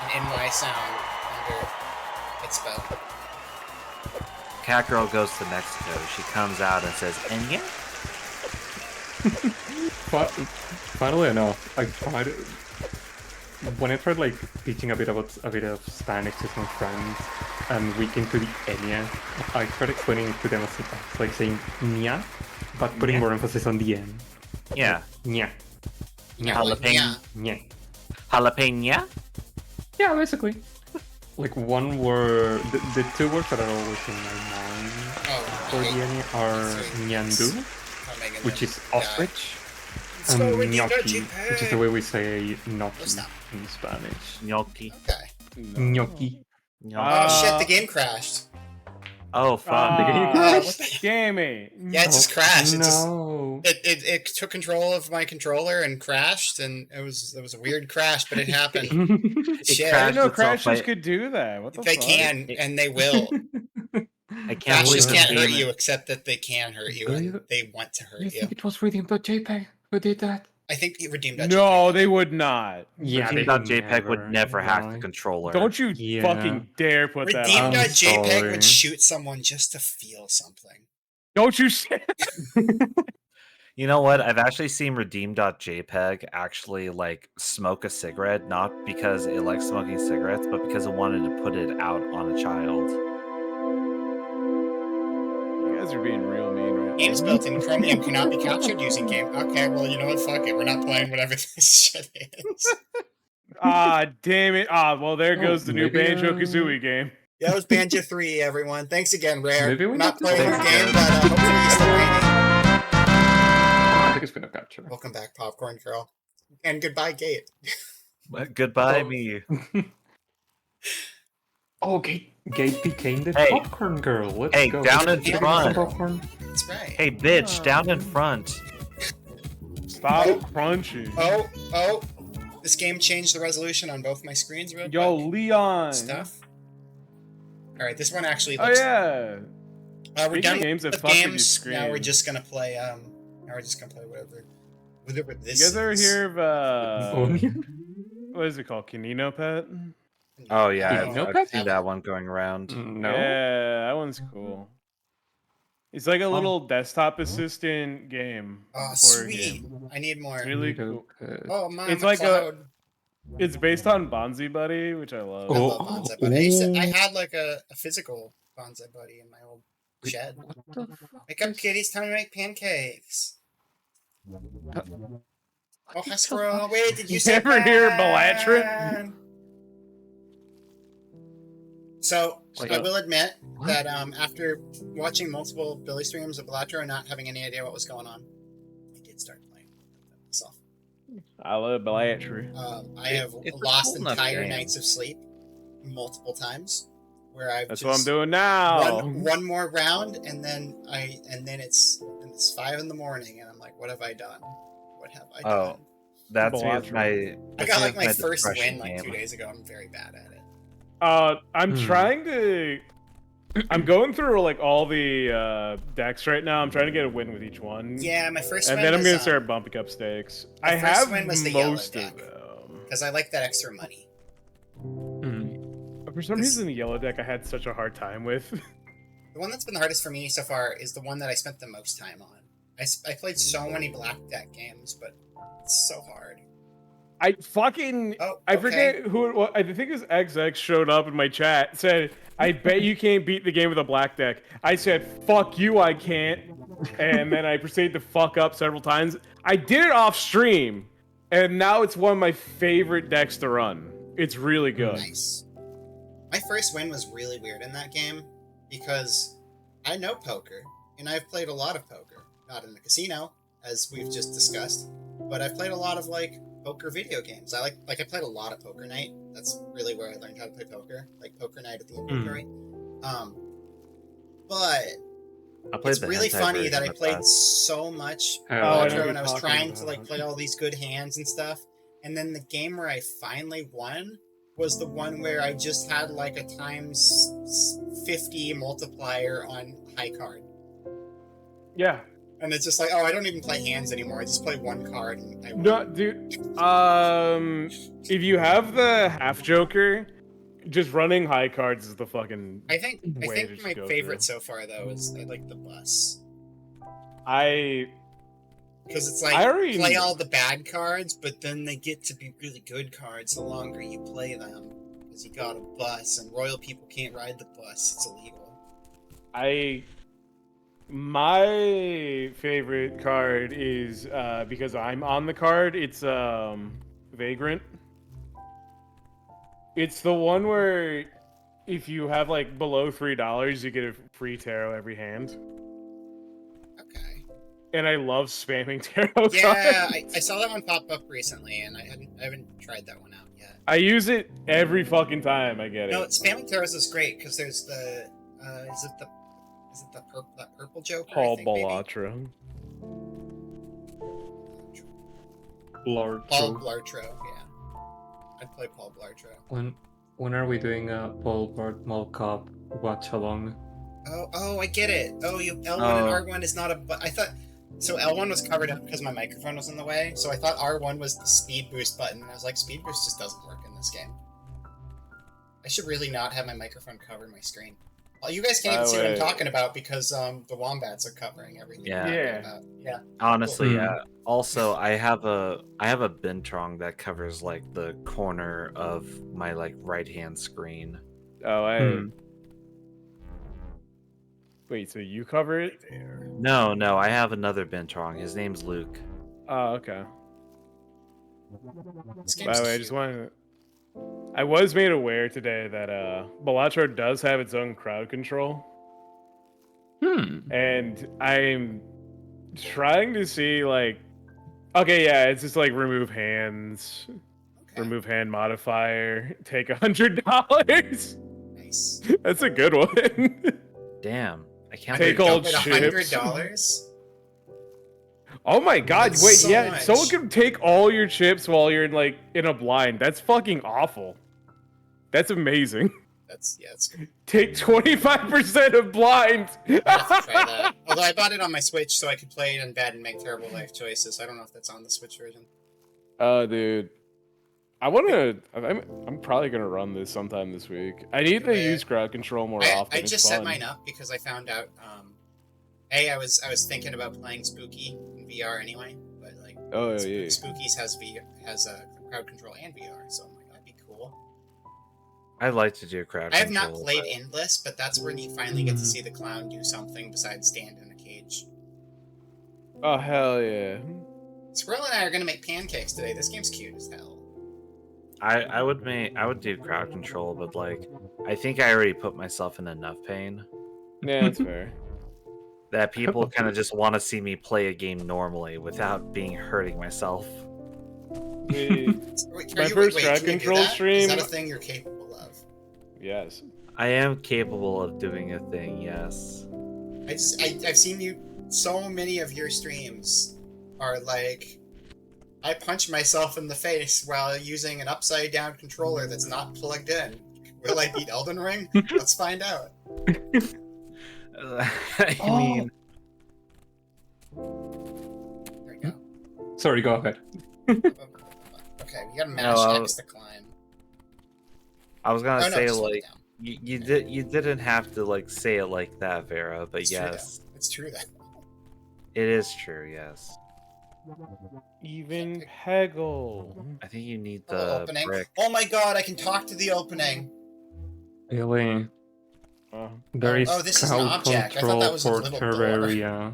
an NY sound under its belt. Cat Girl goes to Mexico. She comes out and says, Enya? Funnily enough, I tried when I tried like teaching a bit of Spanish to some friends, and we came to the Enya. I tried explaining it to them as like saying "nya," but putting Nya. more emphasis on the N. Yeah. Nya. Yeah, like, Jalapeno. yeah. Nya. Jalapeno? Yeah, basically. Like one word, the two words that are always in my mind Oh, for the Enya are nyandu, which is ostrich, and gnocchi, which is the way we say gnocchi Stop. in Spanish. Gnocchi. Okay. Gnocchi. Oh shit, the game crashed. Oh, fun. Ah, what the- gamey. Yeah, it just crashed. It just No. it took control of my controller and crashed, and it was a weird crash, but it happened. Shit, I didn't know crashed itself crashes by- could do that. What the they fuck? can and they will. I can't Crashes believe the can't hurt game- you, except that they can hurt you, and they want to I hurt you. think it was redeem.jpg who did that. I think he redeemed. No, they would not. Yeah, Redeem.jpg would never hack the lie. controller. Don't you Yeah. fucking dare put that on. Redeem.jpg sorry. would shoot someone just to feel something. Don't you say You know what? I've actually seen Redeem.jpg actually like smoke a cigarette, not because it likes smoking cigarettes, but because it wanted to put it out on a child. You guys are being real mean right Games now. built in Chromium cannot be captured using game. Okay, well, you know what? Fuck it. We're not playing whatever this shit is. Ah, damn it. Ah, well, there Oh, goes the new maybe, Banjo Kazooie game. That was Banjo 3, everyone. Thanks again, Rare. Maybe we We're not need to playing your play game, it. but hopefully you still waiting. I think it's been a capture. Welcome back, Popcorn Girl. And goodbye, Gate. Goodbye, Oh. me. Oh, Gate became the Hey. popcorn girl. Let's Hey, go. down in Let's get front. some popcorn. That's right. Hey, bitch, down in front. Stop Oh. crunching. Oh. This game changed the resolution on both my screens real Yo, quick. Leon. Stuff. Alright, this one actually Oh, looks... yeah. we're Speaking done of games that with fuck with your games. Now we're screen. just gonna play, whatever this You guys ever is. hear of, Onion? what is it called? Canino Pet? Oh yeah, No I've pet? seen that one going around. No. Yeah, that one's cool. It's like a little desktop assistant game. Oh, horror sweet. game. I need more. Really cool. Oh, man, It's I'm like a- cloud. It's based on Bonzi Buddy, which I love. I Oh. love Bonza, but I had like a physical bonsai buddy in my old shed. What the fuck? Wake up, kitties! Time to make pancakes. Oh, hi, squirrel! Wait, did you say Ever hear ban? So, Wait, I will admit what? that after watching multiple Billy streams of Balatro and not having any idea what was going on, I did start playing myself. I love Blatcher. I have it's a lost cool enough entire game. nights of sleep multiple times, where I've That's just what I'm doing now. one more round, and then it's 5 in the morning, and I'm like, what have I done? What have I Oh, done? That's Blatcher. my. I that's got like my my first depression win like game. 2 days ago. I'm very bad at it. I'm trying to. I'm going through like all the decks right now. I'm trying to get a win with each one. Yeah, my first And win then I'm was, gonna start bumping up stakes. I first have win was the yellow most of deck. them. because I like that extra money. Hmm. For some This- reason, the yellow deck I had such a hard time with. The one that's been the hardest for me so far is the one that I spent the most time on. I played so many black deck games, but it's so hard. I fucking. Oh, I okay. forget who it was. I think it was XX showed up in my chat, said, I bet you can't beat the game with a black deck. I said, fuck you, I can't. And then I proceeded to fuck up several times. I did it off stream, and now it's one of my favorite decks to run. It's really good. Nice. My first win was really weird in that game because I know poker, and I've played a lot of poker. Not in the casino, as we've just discussed, but I've played a lot of poker video games. I played a lot of Poker Night. That's really where I learned how to play poker, like Poker Night at the Inventory. But I played it's the really hentai funny that I version of played that. so much Oh, I know what Balatro, you're and I was talking trying to about. play all these good hands and stuff. And then the game where I finally won was the one where I just had like a times 50 multiplier on high card. Yeah. And it's just like, oh, I don't even play hands anymore. I just play one card and I win. No, dude. If you have the half joker, just running high cards is the fucking. I think way to just my go favorite through. so far though is I like the bus. Because it's like I already play knew. all the bad cards, but then they get to be really good cards the longer you play them. Because you got a bus, and royal people can't ride the bus. It's illegal. My favorite card is because I'm on the card. It's Vagrant. It's the one where if you have like below $3, you get a free tarot every hand. Okay. And I love spamming tarot Yeah, cards. I saw that one pop up recently, and I haven't tried that one out yet. I use it every fucking time I get it. No, spamming tarots is great because there's the is it the purple Joker? I Paul think, maybe? Balatro. Lord Paul Joe. Blartro, yeah. I'd play Paul Blartro. When are we doing a Paul Bart Mall Cop watch along? Oh, I get it. Oh, L1 and R1 is not a. I thought so. L1 was covered up because my microphone was in the way, so I thought R1 was the speed boost button. And I was like, speed boost just doesn't work in this game. I should really not have my microphone cover my screen. Well, you guys can't even see what I'm talking about because the wombats are covering everything. Yeah. I'm talking Yeah. about. Yeah. Honestly, Hmm. yeah. Also, I have a Bintron that covers like the corner of my like right hand screen. Oh, wait. So you cover it? No, I have another Bintron. His name's Luke. Oh, okay. This By game's the way, I cute. just wanted. I was made aware today that Balatro does have its own crowd control, and I'm trying to see like, okay, yeah, it's just like remove hands, Okay. remove hand modifier, take $100. Nice. That's a good one. Damn, I can't. Take believe- all Wait, chips. $100? Oh my god! That's Wait, so yeah, much. someone can take all your chips while you're like in a blind. That's fucking awful. That's amazing. That's good. Take 25% of blind. I have to try that. Although I bought it on my Switch so I could play it in bed and make terrible life choices. I don't know if that's on the Switch version. Oh, dude. I'm probably gonna run this sometime this week. I need to Yeah. use crowd control more I often. just it's set fun. mine up because I found out. I was thinking about playing Spooky in VR anyway, but like Oh yeah. Spookies has a crowd control and VR, so I'm like that'd be cool. I'd like to do crowd I have not control, played but- Endless, but that's where you finally get to see the clown do something besides stand in a cage. Oh hell yeah! Squirrel and I are gonna make pancakes today. This game's cute as hell. I would do crowd control, but like I think I already put myself in enough pain Yeah, that's fair. that people kind of just want to see me play a game normally without being hurting myself. Wait, Wait, My are you- first wait, crowd can you do control that? stream- Is that a thing you're capable of? yes. I am capable of doing a thing, yes. I've seen you. So many of your streams are like, I punch myself in the face while using an upside down controller that's not plugged in. Will I beat Elden Ring? Let's find out. I mean, There we go. Sorry, go ahead. Okay, we gotta mash No, X to climb. I was gonna Oh no, say just hold it like down. you didn't have to like say it like that, Vera, but It's true, yes, though. It's true though. it is true. Yes, Even Peggle. I think you need The the opening. brick. Oh my god, I can talk to the opening. Really? Oh. There is oh, this is an crowd object. I thought control that was a for little door. Terraria.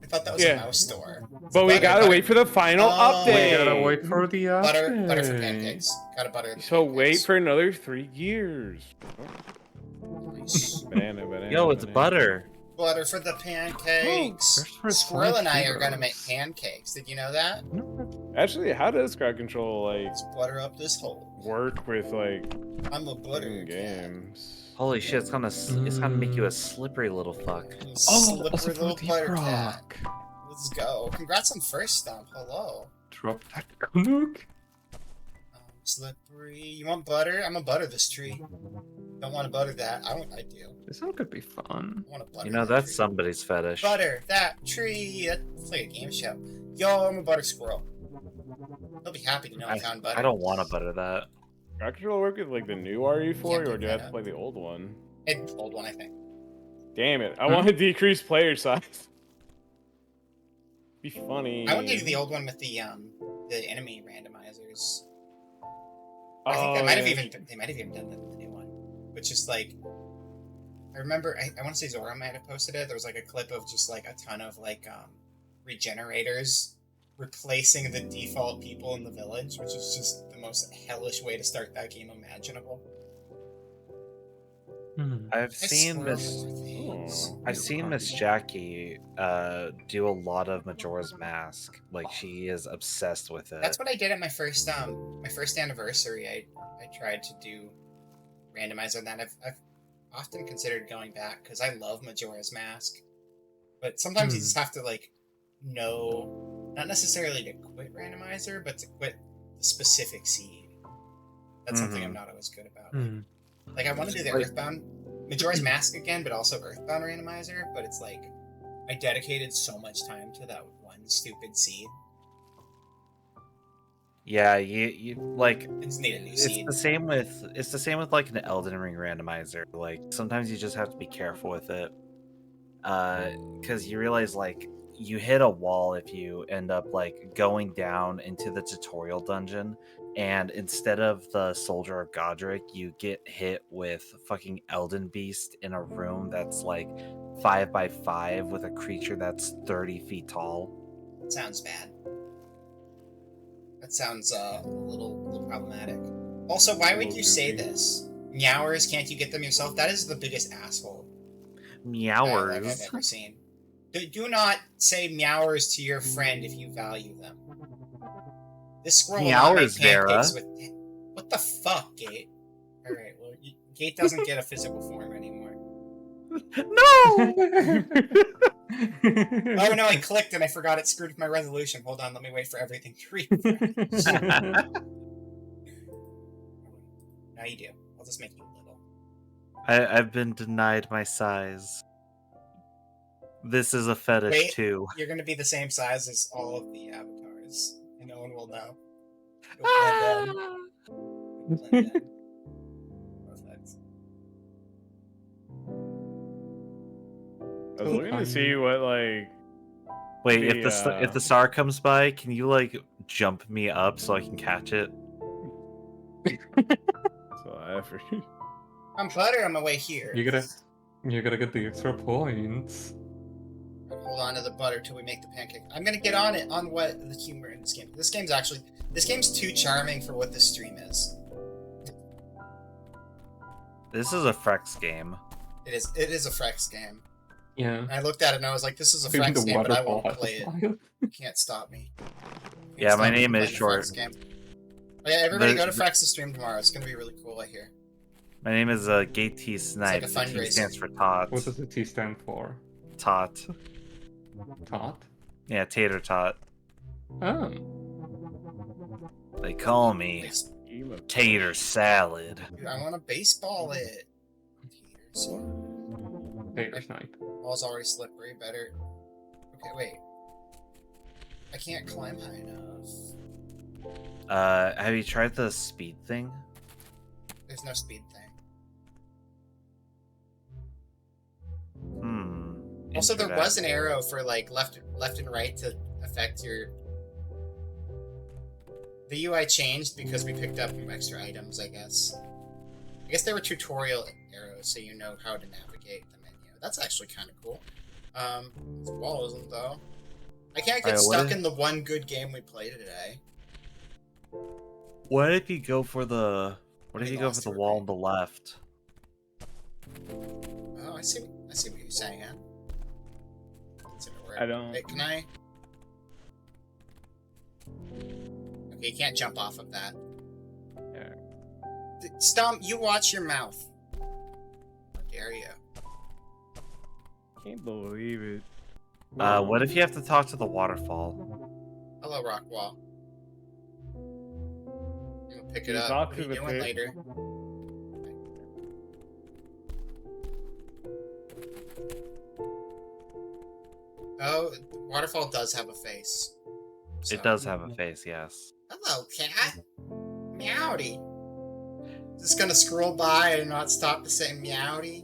I thought that was Yeah. a mouse door. But we Butter, gotta butter. wait for the final Oh. update. We gotta wait for the update. Butter for pancakes. Gotta butter. the So pancakes. wait for another 3 years. Nice. Banana, banana. Yo, it's banana. butter. Butter for the pancakes. There's for Squirrel and I are gonna heroes. make pancakes. Did you know that? Actually, how does crowd control like Let's butter up this hole. work with like I'm a butter in cat. games? Holy shit! It's gonna make you a slippery little fuck. You Oh, slippery also little for the butter cat. rock. Let's go. Congrats on first stomp. Hello. Drop that Canuck. Slippery. You want butter? I'm gonna butter this tree. Don't want to butter that. I do. This one could be fun. I want to butter. You know that that's tree. somebody's fetish. Butter that tree. That's like a game show. Yo, I'm a butter squirrel. He'll be happy to know I found butter. I don't want to butter that. Crowd control work with like the new RE4, Can't or do I have that to play the old one? It's old one, I think. Damn it! I want to decrease player size. Be funny. I want to do the old one with the enemy randomizers. I think Oh, they might have yeah. even done that in the new one. But just like, I remember I want to say Zora might have posted it. There was like a clip of just like a ton of like regenerators replacing the default people in the village, which is just the most hellish way to start that game imaginable. I've I seen swear Miss. more things. I've seen Miss Jackie do a lot of Majora's Mask. Like she is obsessed with it. That's what I did at my first anniversary. I tried to do randomizer on that. I've often considered going back because I love Majora's Mask, but sometimes you just have to like know, not necessarily to quit randomizer, but to quit the specific seed. That's something I'm not always good about. Like I want to do the Like- Earthbound Majora's Mask again, but also Earthbound randomizer. But it's like I dedicated so much time to that one stupid seed. Yeah, you like. I just need a new It's seed. the same with like an Elden Ring randomizer. Like sometimes you just have to be careful with it, because you realize like you hit a wall if you end up like going down into the tutorial dungeon, and instead of the Soldier of Godric, you get hit with fucking Elden Beast in a room that's like 5x5 with a creature that's 30 feet tall. Sounds bad. That sounds a little problematic. Also, why would you say this? Meowers, can't you get them yourself? That is the biggest asshole I've Meowers. ever seen. Do not say meowers to your friend if you value them. This squirrel will not make Meowers, Vera. pancakes with. What the fuck, Gate? All right, well, Gate doesn't get a physical form anymore. No! Oh no, I clicked and I forgot it screwed with my resolution. Hold on, let me wait for everything to refresh. Now you do. I'll just make you little. I've been denied my size. This is a fetish Wait. too. You're gonna be the same size as all of the avatars, and no one will know. You'll blend in. Blend in. Perfect. I was looking to see what like. Wait, The, if the star comes by, can you like jump me up so I can catch it? So effort. I'm butter on my way here. You gotta get the extra points. Hold on to the butter till we make the pancake. I'm gonna get on it on what the humor in this game. This game's too charming for what this stream is. This is a Frex game. It is a Frex game. Yeah. And I looked at it and I was like, this is a Even Frex the game, but I waterfall won't has play a it. smile. You can't stop me. You can't Yeah, stop my me name from is playing a short. Frex game. Oh, yeah, everybody The- go to Frex's stream tomorrow. It's gonna be really cool, I hear. My name is Gate T Snipe. a The T fundraiser. stands for Tot. What does the T stand for? Tot. Tot? Yeah, Tater Tot. Oh. They call me Tater Salad. Dude, I want to baseball it. Taters. Tater snipe. Ball's already slippery. Better. Okay, wait. I can't climb high enough. Have you tried the speed thing? There's no speed thing. Also, there was an arrow for like left and right to affect your. The UI changed because we picked up extra items, I guess. I guess they were tutorial arrows, so you know how to navigate the menu. That's actually kind of cool. This wall isn't though. I can't get Alright, what stuck if- in the one good game we played today. What if you go for the? What if We you go lost for the her, wall right? on the left? Oh, I see what you're saying, Ann. That's gonna work. I don't- Wait, can I? Okay, you can't jump off of that. Yeah. Stomp, you watch your mouth. How dare you? Can't believe it. What if you have to talk to the waterfall? Hello, Rockwall. I'm gonna pick it You up. talk What to are you the doing pig. later? Oh, Waterfall does have a face. So- It does have a face, yes. Hello, cat. Meowdy. Just gonna scroll by and not stop to say meowdy.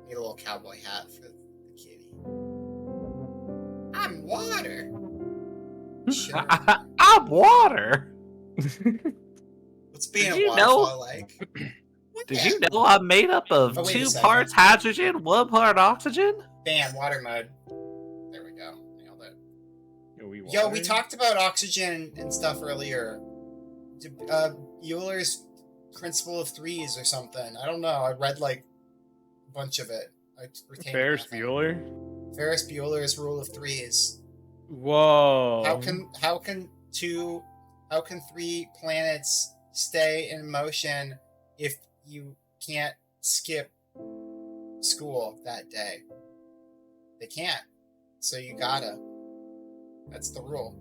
Need a little cowboy hat for the kitty. I'm water. Sure. I'm water. What's being Did a you waterfall know- like? What Did the- you know I'm made up of Oh, wait a 2 second. parts hydrogen, 1 part oxygen? Bam, water mode. There we go. Nailed it. Yo, we Yo, we watering? talked about oxygen and stuff earlier. Euler's principle of threes or something. I don't know. I read like a bunch of it. I retained Ferris nothing. Bueller. Ferris Bueller's rule of threes. Whoa. How can 3 planets stay in motion if you can't skip school that day? They can't. So you gotta. That's the rule.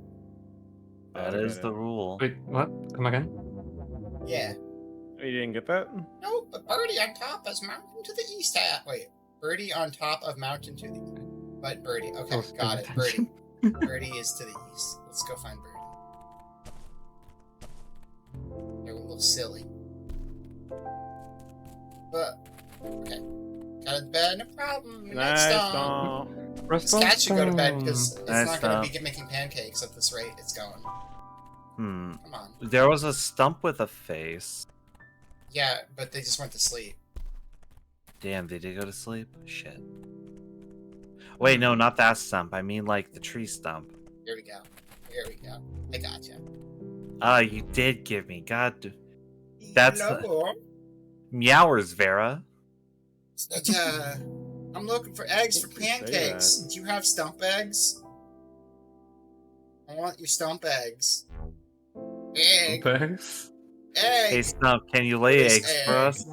That is the rule. Wait, what? Come again? Yeah. Oh, you didn't get that? No, but Birdie on top is mountain to the east. Wait, Birdie on top of mountain to the. But Birdie. Okay, was got it. paying Birdie. attention. Birdie is to the east. Let's go find Birdie. They're a little silly. But okay, got to bed. No problem. Good night, Nice. Stomp. Stomp. This cat should go to bed because it's Nice, not going to Stomp. be making pancakes at this rate. It's going. Hmm. Come on. There was a stump with a face. Yeah, but they just went to sleep. Damn, they did go to sleep? Shit. Wait, no, not that stump. I mean, like, the tree stump. Here we go. Here we go. I gotcha. You did give me. God. That's the- Hello. Meowers, Vera. I'm looking for eggs for Don't you say pancakes. Do you have stump eggs? I want your stump eggs. Egg. Thanks. Egg. Hey, Stump, can you lay This eggs for egg. us?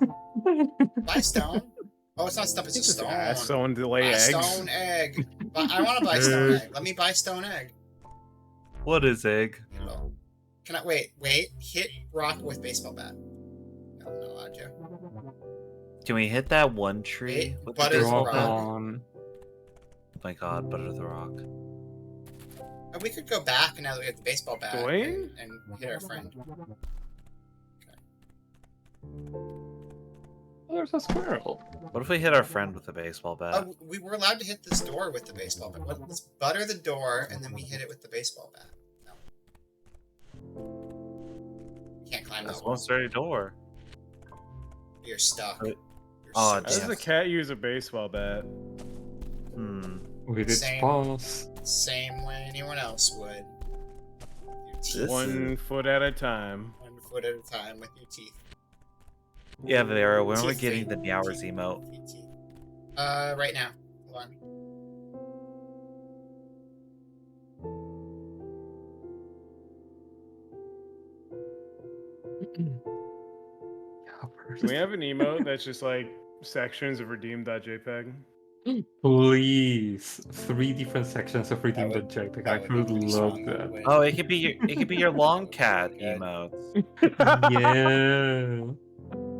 Buy stone. Oh, it's not stump, it's a Just stone. ask someone to lay Buy eggs. stone egg. I want to buy stone egg. Let me buy stone egg. What is egg? Hello. Can I wait? Hit rock with baseball bat. No, I'm not allowed to. Can we hit that one tree? Wait, with the butter the baseball rock. bat? on. Oh my god, butter the rock. And we could go back now that we have the baseball bat Dwayne? and hit our friend. Oh, there's a squirrel. What if we hit our friend with a baseball bat? Oh, we were allowed to hit this door with the baseball bat. Let's butter the door and then we hit it with the baseball bat. No. You can't climb That's that one wall. sturdy door. You're stuck. Oh, You're oh, so How does damn. a stuck. cat use a baseball bat? With its Same. paws. Same way anyone else would. Your teeth. This One foot at a time. 1 foot at a time with your teeth. Yeah, Vera, when are we Teeth, getting feet, the Meowers teeth, emote? feet, teeth. Right now. Hold on. Do we have an emote that's just like sections of redeem.jpg? Please, 3 different sections of redeem the would- JPEG. that I would be would pretty love strong, that. wouldn't Oh, it could be your long cat Good. emotes. Yeah.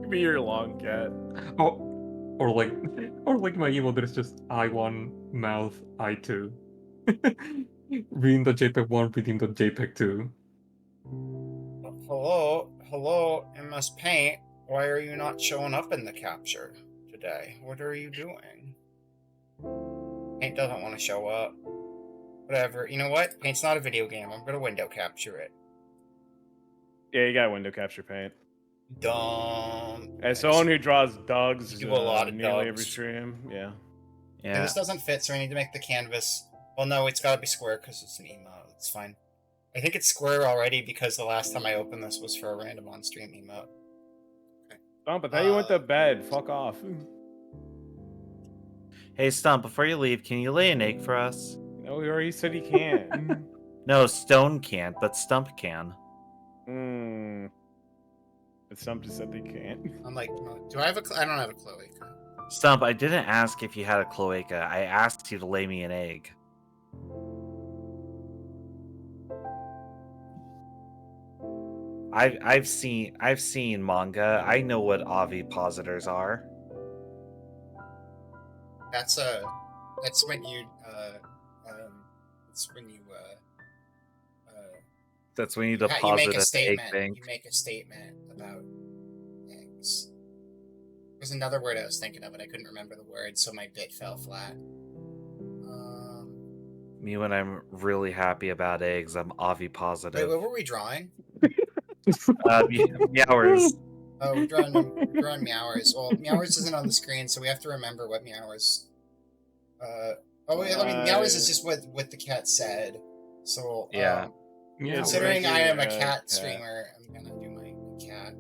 Give me your long cat. Oh, or like my emo. There's just I1 mouth I2. Redeem the JPEG 1, redeem the JPEG 2. Hello, MS Paint. Why are you not showing up in the capture today? What are you doing? Paint doesn't want to show up. Whatever. You know what? Paint's not a video game. I'm gonna window capture it. Yeah, you got window capture paint. Dumb. As someone who draws dogs You do a lot of nearly dogs. every stream, yeah. And Yeah. this doesn't fit, so I need to make the canvas. Well, no, it's gotta be square because it's an emo. It's fine. I think it's square already because the last time I opened this was for a random on-stream emote. Stump, I thought you went to bed. Fuck off. Hey, Stump, before you leave, can you lay an egg for us? No, he already said he can't. No, Stone can't, but Stump can. But Stump just said they can't. I'm like, do I have a? I don't have a Chloe. Stump, I didn't ask if you had a cloaca. I asked you to lay me an egg. I've seen manga. I know what ovipositors are. That's when you it's when you That's when you you deposit make a at the egg statement. bank. You make a statement about eggs. There's another word I was thinking of, and I couldn't remember the word, so my bit fell flat. Me, when I'm really happy about eggs, I'm Wait, ovipositive. what were we drawing? Meowers. Oh, we're drawing Meowers. Well, Meowers isn't on the screen, so we have to remember what Meowers. Meowers is just what the cat said. So Yeah. Yeah, considering I am a regular cat streamer, I'm gonna do my cat.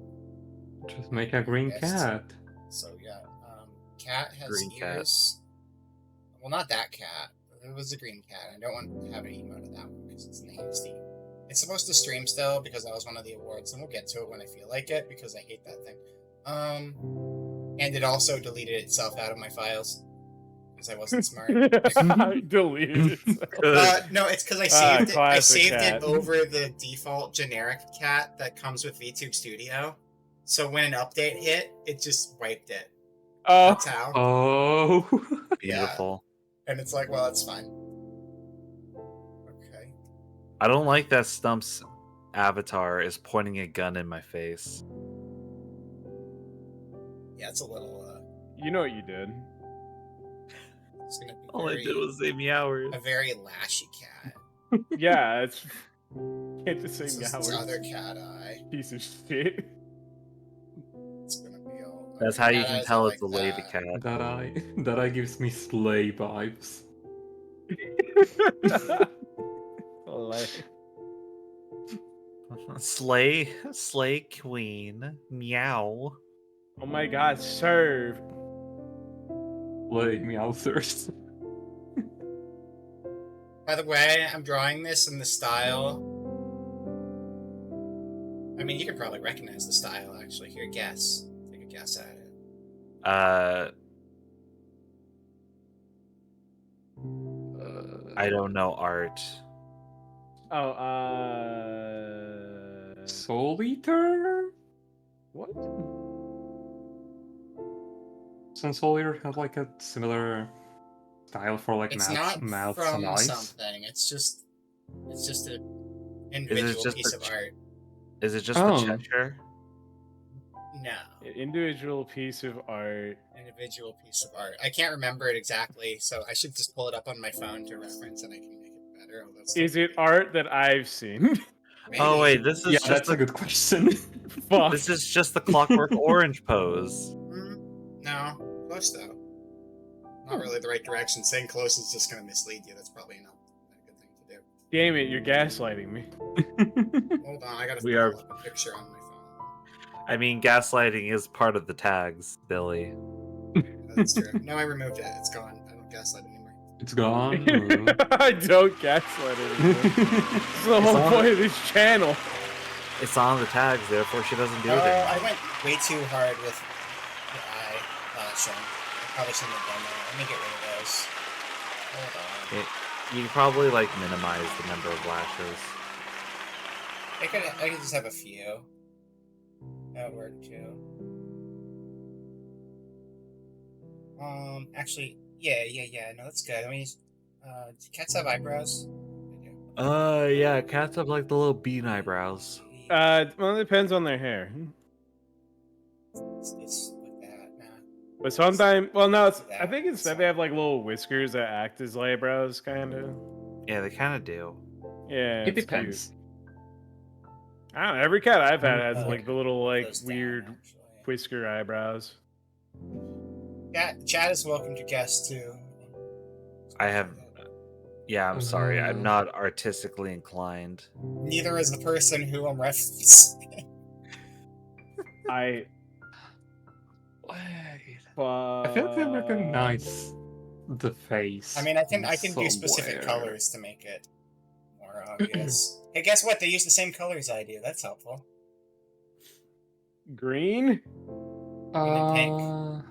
just make a green Yes. cat. So yeah, cat has Green cat. ears. Well, not that cat. It was a green cat. I don't want to have an emote of that one because it's nasty. It's supposed to stream still because that was one of the awards, and we'll get to it when I feel like it because I hate that thing. And it also deleted itself out of my files because I wasn't smart. Deleted. No, it's because I saved it. I classic saved cat. it over the default generic cat that comes with VTube Studio. So when an update hit, it just wiped it. Oh, That's how. Oh. Beautiful. And it's like, well, that's fine. Okay. I don't like that Stump's avatar is pointing a gun in my face. Yeah, it's a little. you know what you did. It's gonna be All I very, did was say Meowers. a very lashy cat. Yeah, it's. Can't just say This is its Meowers. other cat eye. Piece of shit. It's gonna be all. That's how you cat can eyes tell are it's a like lady that. cat. That eye gives me sleigh vibes. Slay queen. Meow. Oh my god, serve. Sleigh meowsers. By the way, I'm drawing this in the style. I mean, you could probably recognize the style actually. Here, guess. Take a guess at it. I don't know art. Oh, Soul Eater? what? Doesn't Soul Eater have like a similar style for like It's not mouths from and eyes? something. It's just an individual just piece the of art. Is it just Oh. the Cheshire? No, Individual piece of art. individual piece of art. I can't remember it exactly, so I should just pull it up on my phone to reference, and I can make it better. Although it's Is it art that I've seen? Oh Maybe. wait, this is Yeah, just that's a the, good question. Fuck. this is just the Clockwork Orange pose. No, close though. Not really the right direction. Saying close is just going to mislead you. That's probably not a good thing to do. Damn it, you're gaslighting me. Hold on, I got to We pull are- up a picture on my phone. I mean, gaslighting is part of the tags, Billy. That's true. No, I removed it. It's gone. I don't gaslight anymore. It's gone. I don't gaslight anymore. That's the whole on- point of this channel. It's on the tags, therefore she doesn't do Oh, it anymore. I went way too hard with the eye flashing. I probably shouldn't have done that. Let me get rid of those. Hold on. You can probably like minimize the number of lashes. I could just have a few. That would work too. Actually, yeah. No, that's good. I mean, do cats have eyebrows? They do. Yeah, cats have like the little bean eyebrows. Well, it depends on their hair. It's like that. Nah. But sometimes, well, no, it's, I think instead they have like little whiskers that act as eyebrows, kind of. Yeah, they kind of do. Yeah, It it's depends. cute. I don't know. Every cat I've had has Okay. like the little like Goes down, weird actually. whisker eyebrows. Yeah, Chad is welcome to guess too. I have. Yeah, I'm sorry. I'm Mhm. not artistically inclined. Neither is the person who I'm referencing. I I feel like I recognize the face. I mean, I can do specific somewhere. colors to make it more obvious. Hey, guess what? They use the same colors I do. That's helpful. green. pink.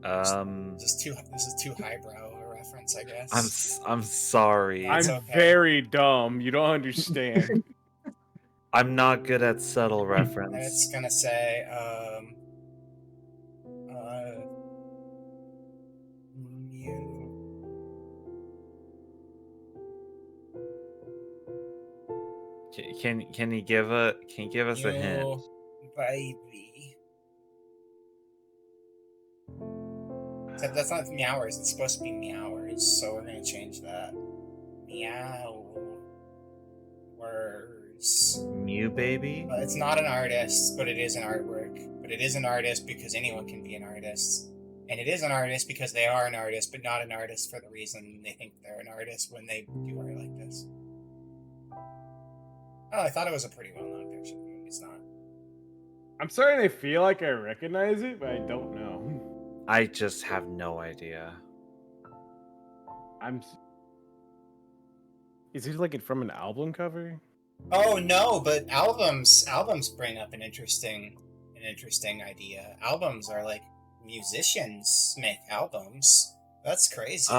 This is too highbrow a reference, I guess. I'm sorry. I'm okay. very dumb. You don't understand. I'm not good at subtle And reference. it's gonna say, Can you give us a hint? Mew baby. Except that's not meowers. It's supposed to be meowers, so we're gonna change that. Meowers. Mew baby? It's not an artist, but it is an artwork. But it is an artist because anyone can be an artist. And it is an artist because they are an artist, but not an artist for the reason they think they're an artist when they do art like this. Oh, I thought it was a pretty well-known picture. It's not. I'm starting to feel like I recognize it, but I don't know. I just have no idea. Is it like from an album cover? Oh no, but albums bring up an interesting idea. Albums are like musicians make albums. That's crazy.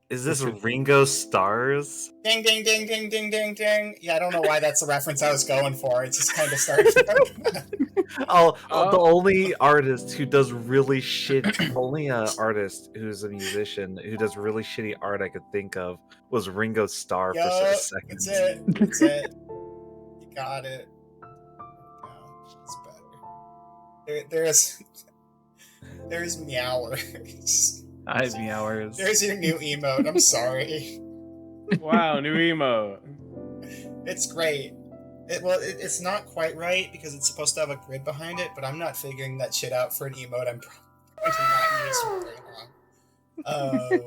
Is this Ringo Starr's? Ding ding ding ding ding ding ding. Yeah, I don't know why that's the reference I was going for. It just kind of started. The only artist who does really only artist who's a musician who does really shitty art I could think of was Ringo Starr for Yup, 6 seconds. That's it. That's it. You got it. No, it's better. There's meowers. I have meowers. There's your new emote. I'm sorry. Wow, new emote. It's great. It's not quite right because it's supposed to have a grid behind it, but I'm not figuring that shit out for an emote. I'm probably not used right now.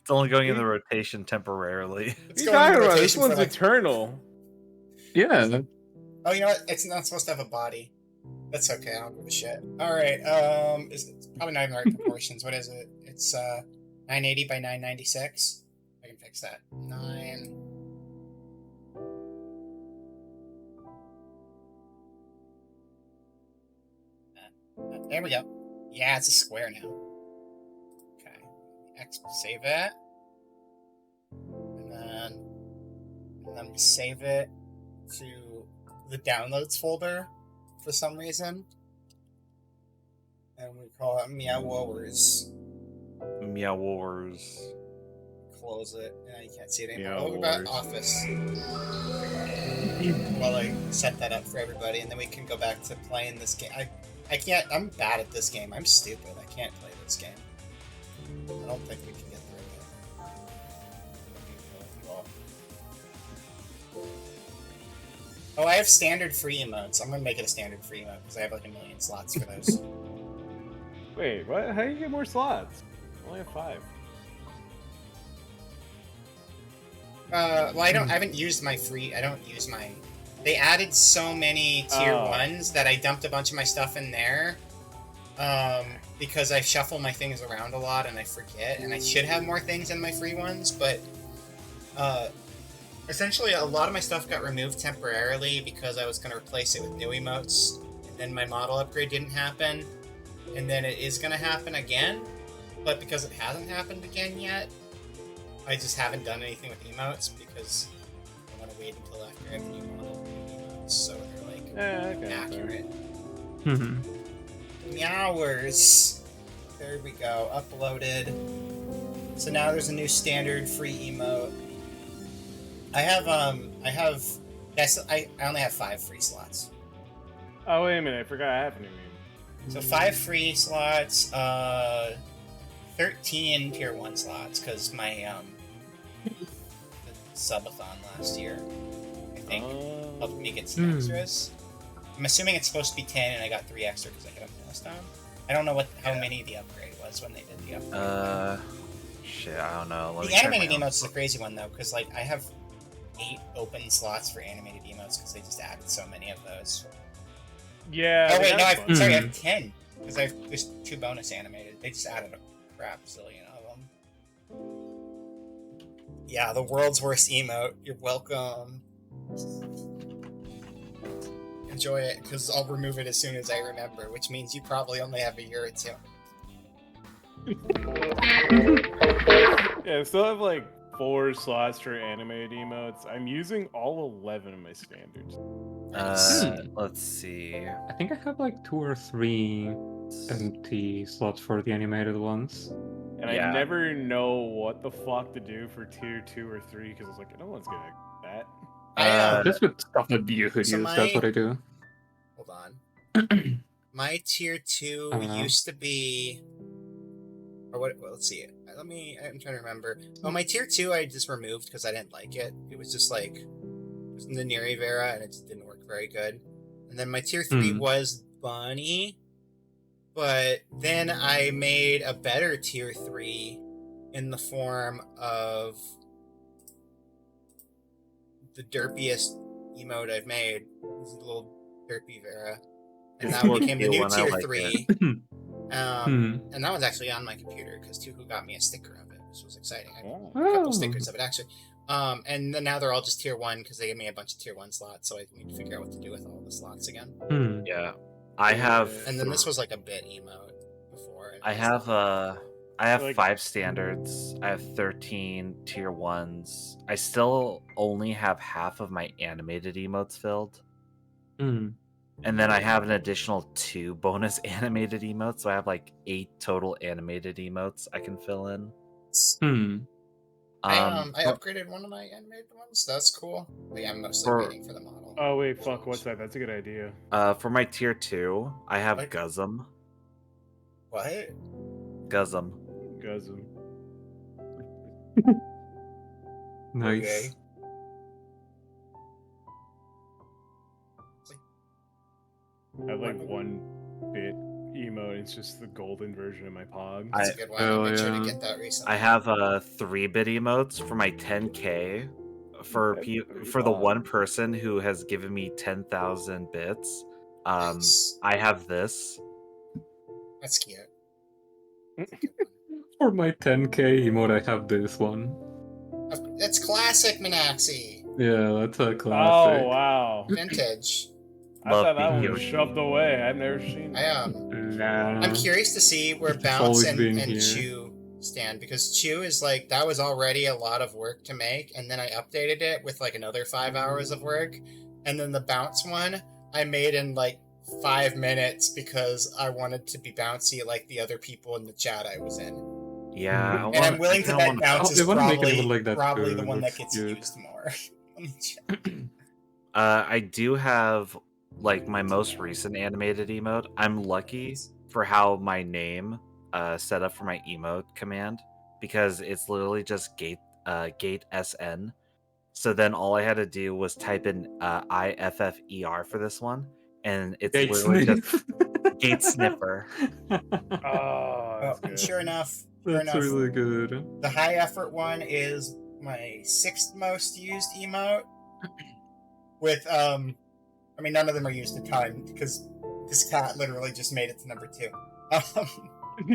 It's only going in the rotation temporarily. It's What going are you in talking about? This rotation for one's like. eternal. Yeah. Oh, you know what? It's not supposed to have a body. That's okay. I don't give a shit. All right. It's probably not even the right proportions. What is it? It's 980 by 996. I can fix that. 9. There we go. Yeah, it's a square now. Okay. Save it. And then we save it to the downloads folder for some reason. And we call it Meowowers. Meowers. Close it. Yeah, you can't see it anymore. Meowowers. What about Office? While I set that up for everybody, and then we can go back to playing this game. I can't. I'm bad at this game. I'm stupid. I can't play this game. I don't think we can get through it. Oh, I have standard free emotes. I'm gonna make it a standard free emote because I have like 1 million slots for those. Wait, what? How do you get more slots? I only have 5. Well, I haven't used my free. I don't use my. They added so many tier 1s that I dumped a bunch of my stuff in there. Because I shuffle my things around a lot and I forget, and I should have more things in my free ones, but essentially a lot of my stuff got removed temporarily because I was going to replace it with new emotes, and then my model upgrade didn't happen, and then it is going to happen again, but because it hasn't happened again yet, I just haven't done anything with emotes because I want to wait until after I have the new model emotes, so they're like accurate. Meowers. There we go. Uploaded. So now there's a new standard free emote. Yes, I only have 5 free slots. Oh, wait a minute. I forgot I have a new meme. So 5 free slots, 13 tier 1 slots, because my, the subathon last year, I think, helped me get some extras. I'm assuming it's supposed to be 10, and I got 3 extra because I hit a milestone. I don't know how many the upgrade was when they did the upgrade. Shit, I don't know. The animated emotes is a crazy one, though, because, like, I have 8 open slots for animated emotes because they just added so many of those. Yeah. Oh, wait, no, I have 10, because there's 2 bonus animated. They just added a crap zillion of them. Yeah, the world's worst emote. You're welcome. Enjoy it, because I'll remove it as soon as I remember, which means you probably only have a year or 2. Yeah, I still have like 4 slots for animated emotes. I'm using all 11 of my standards. Let's see. I think I have like 2 or 3 empty slots for the animated ones. And I never know what the fuck to do for tier 2 or 3 because it's like, no one's gonna get that. Just with stuff that you could use, that's what I do. Hold on. My tier 2 used to be... Or what? Well, let's see. I'm trying to remember. Oh, my tier 2 I just removed because I didn't like it. It was just like... It was the Neri Vera, and it just didn't work very good. And then my tier 3 was Bunny. But then I made a better tier 3 in the form of the derpiest emote I've made. This is a little derpy Vera. And that became the new tier 3. And that was actually on my computer because Tuku got me a sticker of it, which was exciting. I got a couple stickers of it, actually. And then now they're all just tier 1 because they gave me a bunch of tier 1 slots, so I need to figure out what to do with all the slots again. Yeah. I have... And then this was like a bit emote before. I have 5 standards. I have 13 tier 1s. I still only have half of my animated emotes filled. And then I have an additional 2 bonus animated emotes, so I have like 8 total animated emotes I can fill in. I upgraded one of my animated ones. That's cool. But yeah, I'm mostly waiting for the model. Oh wait, fuck! What's that? That's a good idea. For my tier 2, I have Guzzum. What? Guzzum. Nice. Okay. I have like 1-bit emote. It's just the golden version of my Pog. That's a good one. I'll make sure to get that recently. I have 3-bit emotes for my 10K. For the one person who has given me 10,000 bits. Nice. I have this. That's cute. For my 10k emote, I have this one. That's classic Minaxi. Yeah, that's a classic. Oh wow. Vintage. I thought that one was shoved away. I've never seen that. I'm curious to see where It's Bounce always and been here. Chew stand, because Chew is like, that was already a lot of work to make, and then I updated it with like another 5 hours of work, and then the Bounce one I made in like 5 minutes because I wanted to be bouncy like the other people in the chat I was in. Yeah, And I'm willing to bet Bounce is they wanna make it probably, like that probably too, the one that that's gets cute. used more. Let me check. I do have like my most recent animated emote, I'm lucky for how my name set up for my emote command, because it's literally just gate SN. So then all I had to do was type in IFFER for this one, and it's Gate literally just sniff. gate sniffer. Oh, that's And good. sure enough, That's really good. the high effort one is my 6th most used emote. With I mean, none of them are used a ton because this cat literally just made it to number 2.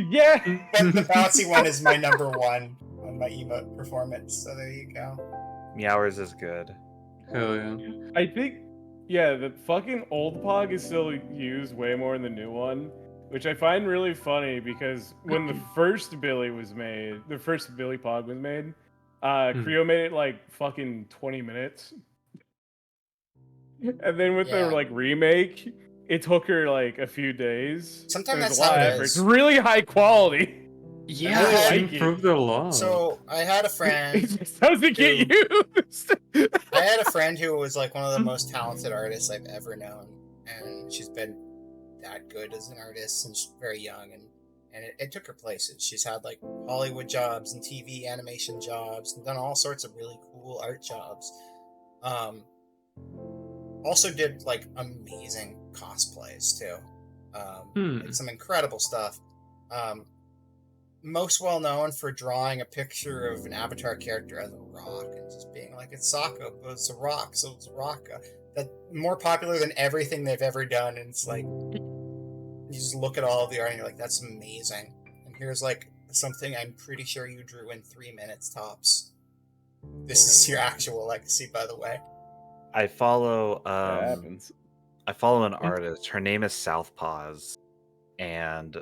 Yeah. But the bouncy one is my number 1 on my emote performance. So there you go. Meowers is good. Hell yeah. I think, yeah, the fucking old Pog is still used way more than the new one, which I find really funny because when the first Billy was made, the first Billy Pog was made, Creo made it like fucking 20 minutes. And then with Yeah. the like remake, it took her like a few days. Sometimes It was that's a lot how of it effort. is. It's really high quality. Yeah, really it's like it. improved a lot. So I had a It friend. just doesn't get used. I had a friend who was like one of the most talented artists I've ever known, and she's been that good as an artist since very young, and it took her places. She's had like Hollywood jobs and TV animation jobs, and done all sorts of really cool art jobs. Also did like amazing cosplays too. Like some incredible stuff. Most well known for drawing a picture of an Avatar character as a rock and just being like, it's Sokka, but it's a rock, so it's Rocka. That more popular than everything they've ever done, and it's like you just look at all of the art and you're like, that's amazing. And here's like something I'm pretty sure you drew in 3 minutes tops. This is your actual legacy, by the way. I follow That happens. I follow an artist. Her name is Southpaws, and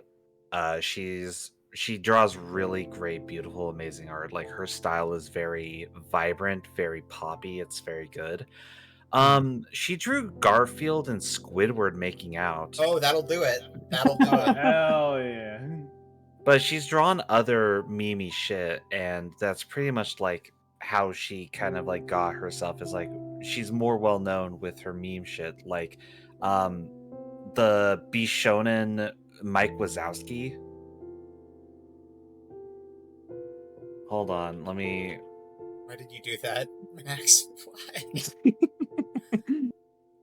she draws really great, beautiful, amazing art. Like her style is very vibrant, very poppy. It's very good. She drew Garfield and Squidward making out. Oh, that'll do it. That'll do it. Hell yeah. But she's drawn other memey shit, and that's pretty much like how she kind of like got herself, is like she's more well known with her meme shit, like the Bishonen Mike Wazowski. Hold on, let me Why did you do that, Max? Why?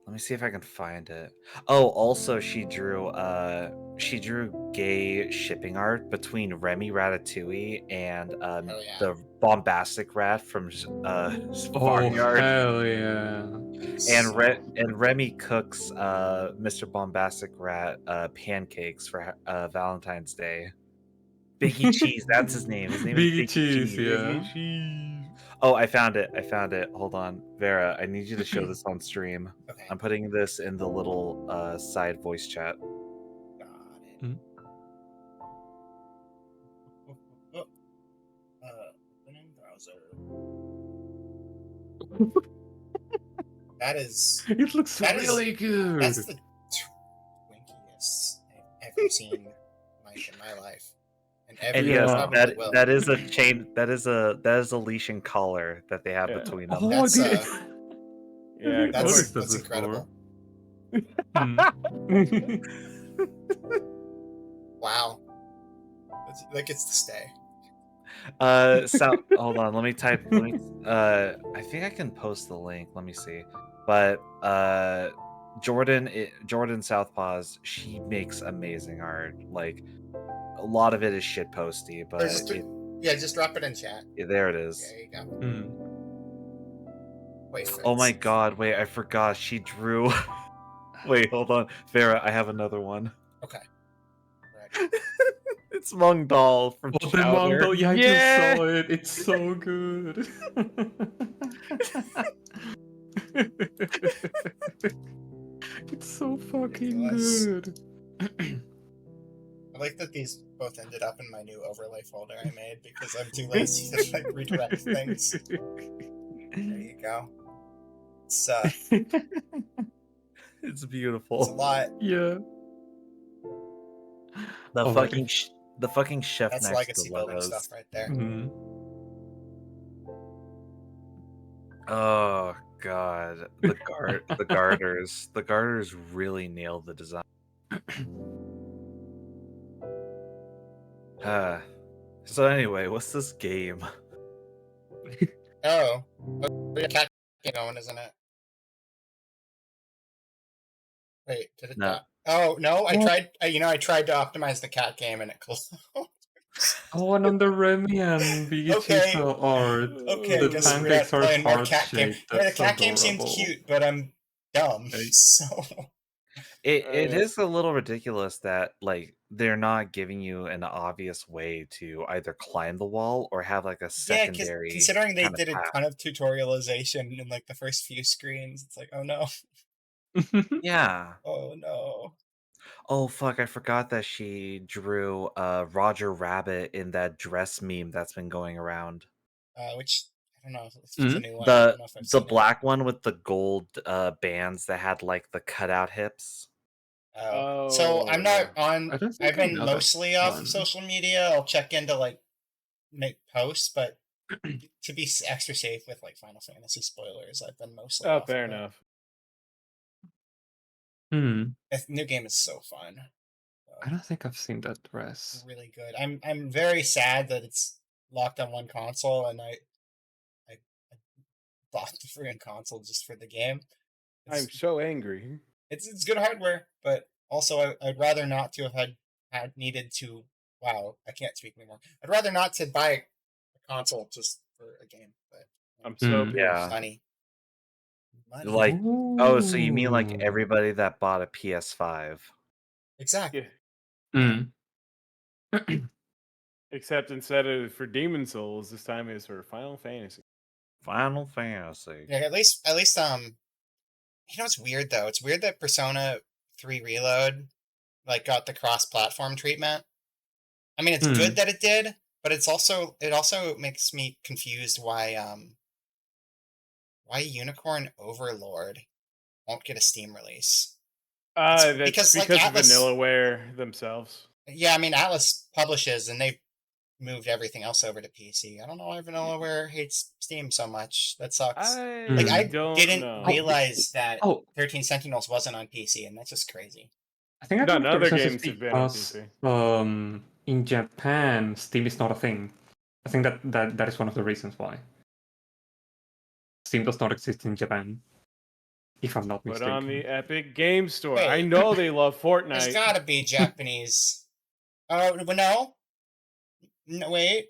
let me see if I can find it. Oh, also she drew gay shipping art between Remy Ratatouille and yeah. the bombastic rat from Farmyard. Hell yeah. And Remy cooks Mr. Bombastic Rat pancakes for Valentine's Day. Biggie Cheese, that's his name. His name is Biggie Cheese, yeah. Oh, I found it. Hold on. Vera, I need you to show this on stream. Okay. I'm putting this in the little side voice chat. Got it. Hmm? Opening browser. That is. It looks That is- really good. That's the twinkiest I've ever seen like in my life. And And every yes, probably will. that is a chain. That is a leash and collar that they have Yeah. between them. Oh, That's, dude. Yeah, I've That's noticed this incredible. before. Wow. That gets to stay. Hold on, let me type. I think I can post the link. Let me see. But Jordan Southpaws, she makes amazing art. Like a lot of it is shit posty, but Just drop it in chat. there it is. There you go. Wait. Oh my god! Wait, I forgot. She drew. Wait, hold on, Vera. I have another one. Okay. It's Mung Dal from Oh, the Chowder. Mongol, yeah, I Yeah. just saw it. It's so good. It's so fucking Ridiculous. good. I like that these both ended up in my new overlay folder I made because I'm too lazy to like redirect things. There you go. It's It's a beautiful. lot. Yeah. The Oh, fucking chef That's next legacy to building Letos. stuff right there. Mhm. Oh god, the garters really nailed the design. So anyway, what's this game? Oh, the cat game going, isn't it? Wait, did it No. die? Oh no, I What? tried. I tried to optimize the cat game and it closed. Oh, and on the Remy and Okay. Vigichiso art, Okay, I the guess we're pancakes not are playing more cat game. heart-shaped. I mean, the That's cat game seemed adorable. cute, but I'm dumb. Hey. So It is a little ridiculous that like they're not giving you an obvious way to either climb the wall or have like a yeah, because secondary considering they kind of did a path. ton of tutorialization in like the first few screens, it's like, oh no, Yeah. oh no. Oh fuck, I forgot that she drew Roger Rabbit in that dress meme that's been going around. Which I don't know if it's a Mhm. new one. I don't know if I've The seen it. black one with the gold bands that had like the cutout hips. Oh, so I'm not on. I don't I've think I been know that mostly off of one. social media. I'll check in to like make posts, but to be extra safe with like Final Fantasy spoilers, I've been mostly Oh, off. fair of it. enough. The new game is so fun. I don't think I've seen that dress. Really good. I'm very sad that it's locked on one console, and I bought the free console just for the game. I'm so angry. It's good hardware, but also I'd rather not to have had needed to. Wow, I can't speak anymore. I'd rather not to buy a console just for a game. But I'm so Mm. pissed. Yeah. money. Like oh, so you mean like Ooh. everybody that bought a PS5? Exactly. Yeah. Mm. Except instead of for Demon Souls, this time it's for Final Fantasy. Final Fantasy. Yeah, at least you know what's weird though? It's weird that Persona 3 Reload like got the cross-platform treatment. I mean, it's good that it did, but it also makes me confused why Unicorn Overlord won't get a Steam release. That's because, because like, of Atlas- Vanillaware themselves. Yeah, I mean, Atlas publishes and they've moved everything else over to PC. I don't know why Vanillaware hates Steam so much. That sucks. Like, I don't didn't know. realize that Oh, 13 Sentinels wasn't on PC, and that's just crazy. I think None one of the other reasons is games have been on because PC. in Japan, Steam is not a thing. I think that is one of the reasons why. Steam does not exist in Japan, if I'm not Put mistaken. on the Epic Game Store. Wait. I know they love There's Fortnite. gotta be Japanese. Oh, no. No, wait.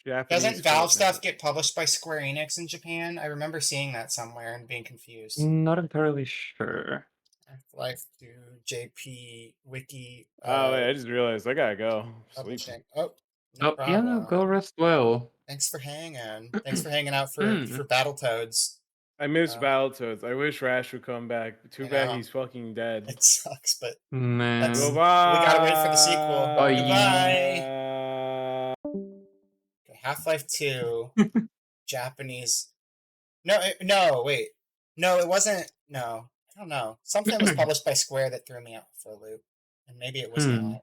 Japanese Doesn't Valve Fortnite. stuff get published by Square Enix in Japan? I remember seeing that somewhere and being confused. Not entirely sure. Half-Life 2, JP, Wiki. Oh, wait, I just realized I gotta go. Sleep. Publishing. Oh, no Oh, yeah, problem. go rest well. Thanks for hanging. Thanks for hanging out for Mm. Battletoads. I miss Uh, Battletoads. I wish Rash would come back. Too I bad know. he's fucking dead. It sucks, but Man. Goodbye. we gotta wait for the sequel. Bye. Goodbye. Okay, Half-Life 2, Japanese. No, wait. No, it wasn't. No, I don't know. Something was published by Square that threw me out for a loop, and maybe it was not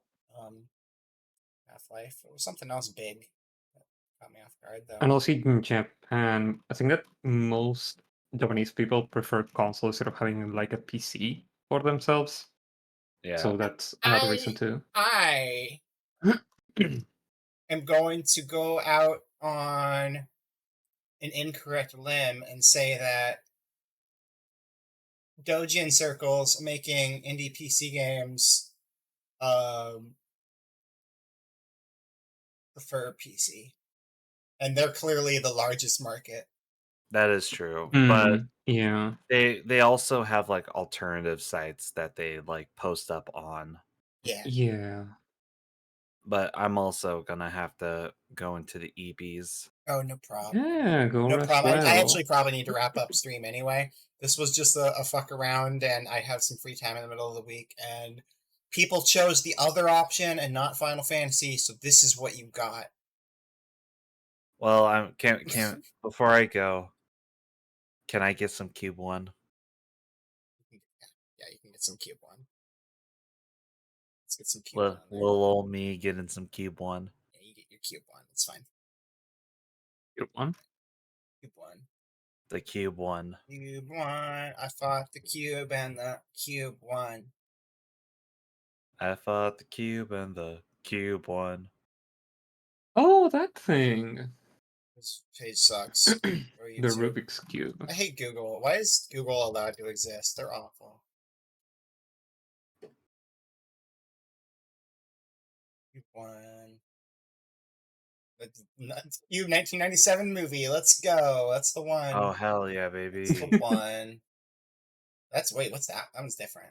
Half-Life. It was something else big that caught me off guard, though. And also in Japan, I think that most Japanese people prefer console instead of having like a PC for themselves. Yeah. So that's another reason too. I am going to go out on an incorrect limb and say that Dojin circles making indie PC games prefer PC, and they're clearly the largest market. That is true. But yeah, they also have like alternative sites that they like post up on. Yeah. But I'm also gonna have to go into the EBs. Oh, no problem. Yeah, go No rest problem. well. I actually probably need to wrap up stream anyway. This was just a fuck around, and I have some free time in the middle of the week, and people chose the other option and not Final Fantasy, so this is what you got. Well, I can before I go, can I get some Cube 1? Yeah, you can get some Cube 1. Let's get some Cube 1. Little old me getting some Cube 1. Yeah, you get your Cube 1. It's fine. Cube 1? Cube 1. The cube won. Cube won. I fought the cube and the cube won. I fought the cube and the cube won. Oh, that thing. This page sucks. Or The YouTube. Rubik's Cube. I hate Google. Why is Google allowed to exist? They're awful. Cube won. That's Cube 1997 movie. Let's go. That's the one. Oh hell yeah, baby! That's the one. Wait, what's that? That one's different.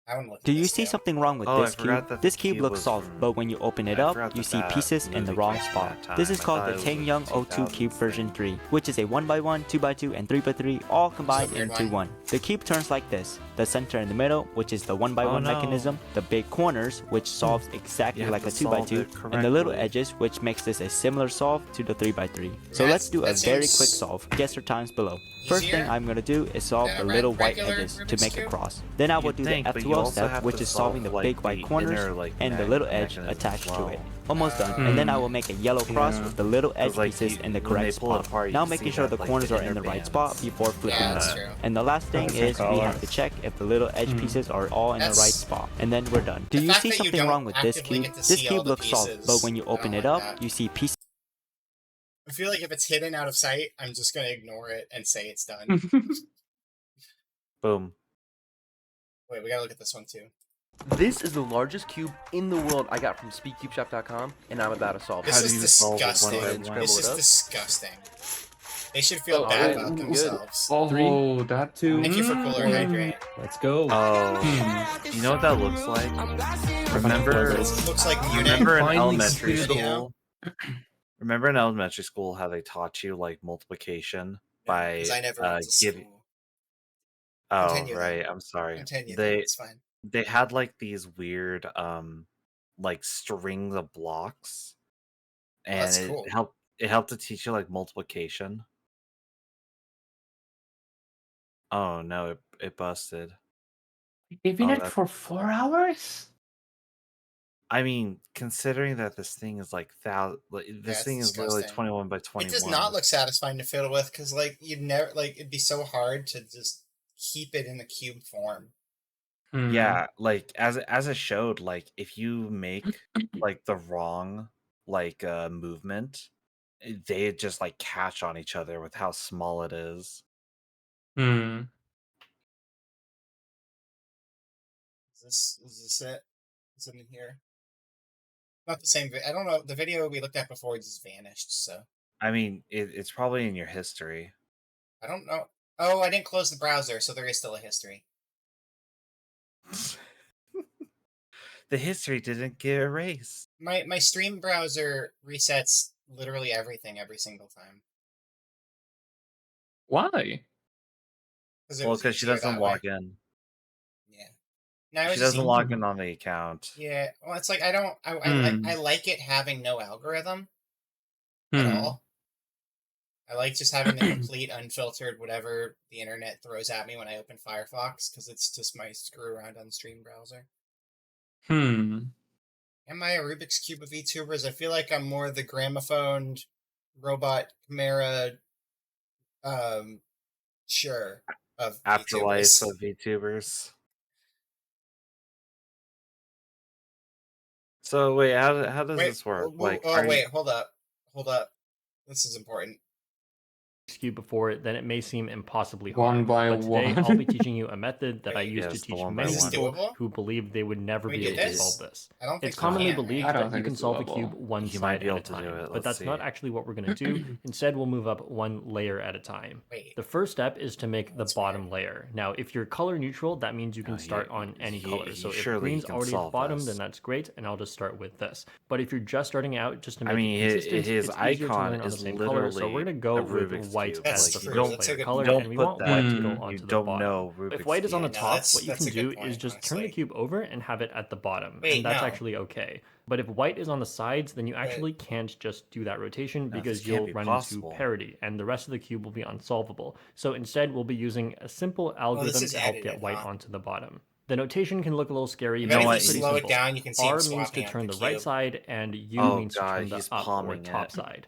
I want to look. Do at you this see too. something wrong with Oh, I this forgot cube? that This the cube cube looks was soft, from- but when you open it I up, forgot you that see that pieces in the movie wrong came from spot. that This is time. I called thought the it was Tang a Young O2 Cube 2000s version thing. 3, which is a 1x1, 2x2, and 3x3 all combined weird into one. one. The cube turns like this. The center in the middle, which is the 1x1 Oh, no. mechanism, the big corners, which solves exactly You have like a to solve 2x2, it and the little correctly. edges, which makes this a similar solve to the 3x3. So That's- let's do a that very seems quick solve. Guess your times below. First thing easier I'm gonna do is solve than the a little white regular edges to Rubik's make a Cube? cross. Then I will You'd do think, the but you F12 also step, have which to is solving the solve, big like, white the corners inner, like, and the little edge mechanism attached as to well. it. Almost done. And then I will make a yellow cross Yeah. with the little edge 'Cause, like, pieces you- in the when correct they pull it spot. apart, you Now can making see sure that, the like, corners the are in inner the right bands. spot before flipping Yeah, them that's up. true. And the last thing Different is we have to colors. check if the little edge Mm. pieces are all in the right That's- spot. And then we're done. Do The you fact see that you something don't wrong with this actively cube? get to This see all cube the looks soft, pieces, but when you I don't open it like up, that. you see pieces I feel like if it's hidden out of sight, I'm just gonna ignore it and say it's done. Boom. Wait, we gotta look at this one too. This is the largest cube in the world I got from speedcubeshop.com, and I'm about to solve This it. is do you solve it one disgusting. by one? This Scramble is it up. disgusting. They should feel Oh, bad alright, about good. themselves. Oh, that too. Thank you for Cooler Hydrant. Let's go. Oh, you know what that looks like? Remember, This looks like Munich. remember in Finally elementary cleared the- school? Remember in elementary school how they taught you like multiplication by 'Cause I never went to giving? school. Oh, Continue, though. right. I'm sorry. Continue. They It's fine. they had like these weird like strings of blocks, and that's it cool. helped to teach you like multiplication. Oh no, it busted. Giving Oh, it that- for 4 hours? I mean, considering that this thing is like this it's thing is literally disgusting. 21 by It 21. does not look satisfying to fiddle with because, like, you'd never like it'd be so hard to just keep it in the cube form. Hmm. Yeah, like as it showed, like if you make like the wrong like movement, they just like catch on each other with how small it is. Hmm. Is this it? Is it in here? Not the same. I don't know. The video we looked at before just vanished. So I mean, it's probably in your history. I don't know. Oh, I didn't close the browser, so there is still a history. The history didn't get erased. My stream browser resets literally everything every single time. Why? Well, because she doesn't log in. Yeah. No, She doesn't log in on the account. Yeah. Well, it's like I don't. I like it having no algorithm at Hmm. all. I like just having the complete unfiltered whatever the internet throws at me when I open Firefox because it's just my screw around on stream browser. Hmm. Am I a Rubik's Cube of VTubers? I feel like I'm more the gramophone robot Chimera sure of Afterlife VTubers. of VTubers. So wait, how does this work? Like, are you- wait, hold up. This is important. Cube before it, then it may seem impossibly One hard. by but today, one. I'll be teaching you a method that I Wait, used yes, to the teach one by many one. Is this people doable? who believed they would never Can we be do able to this? solve this. I don't think It's we commonly can, believed right? I don't that you think can it's solve a doable. cube one You might side be at able a to do time, it, but let's that's not see. actually what we're going to do. Instead, we'll move up one layer at a time. Wait. The first step is to make the That's bottom weird. layer. Now, if you're color neutral, that means you can Oh, start yeah, on any yeah, color. So if surely you green's can already at the solve bottom, this. then that's great, and I'll just start with this. But if you're just starting out, just to make I mean, it consistent, his it's easier to icon learn on the is same color. So literally we're going to go a with Rubik's white Cube. That's as the true, first that's a layer good color, point. and we Don't want put white that- to go Mm. onto You the don't bottom. know Rubik's If white is on the Cube. No, top, that's- what you that's can a good do point, is just turn the honestly. cube over and have it at the bottom, Wait, and that's no. actually okay. But if white is on the sides, then you Wait. actually can't just do that rotation No, this because can't you'll be run possible. into parity, and the rest of the cube will be unsolvable. So instead, we'll be using a simple algorithm is to help edited, get white huh? onto the bottom. The notation can look a little scary, I but bet know what? if it's you pretty slow simple. it down, you can see R him means to swapping out turn the the right cube. side, and U Oh, means to God, turn the he's up or palming top it. side.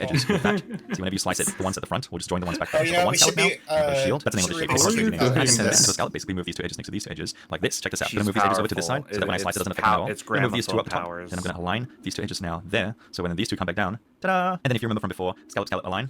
normal. edges with that. See, whenever you slice it, the ones at the front will just join the ones back there. Oh, you So know, one we should scallop now. be, You've got a shield. That's the name of the should shape. It's really rotating. focus As you turn on this into a this. scallop, basically move these two edges next to these two edges like this. Check this out. I'm She's gonna move these edges over to this side, powerful. so that when I slice it, doesn't affect me at all. It's I'm gonna move Grandma these two Soul up the top, powers. then I'm gonna align these two edges now there. So when these two come back down, ta-da! And then if you remember from before, scallop, scallop, align.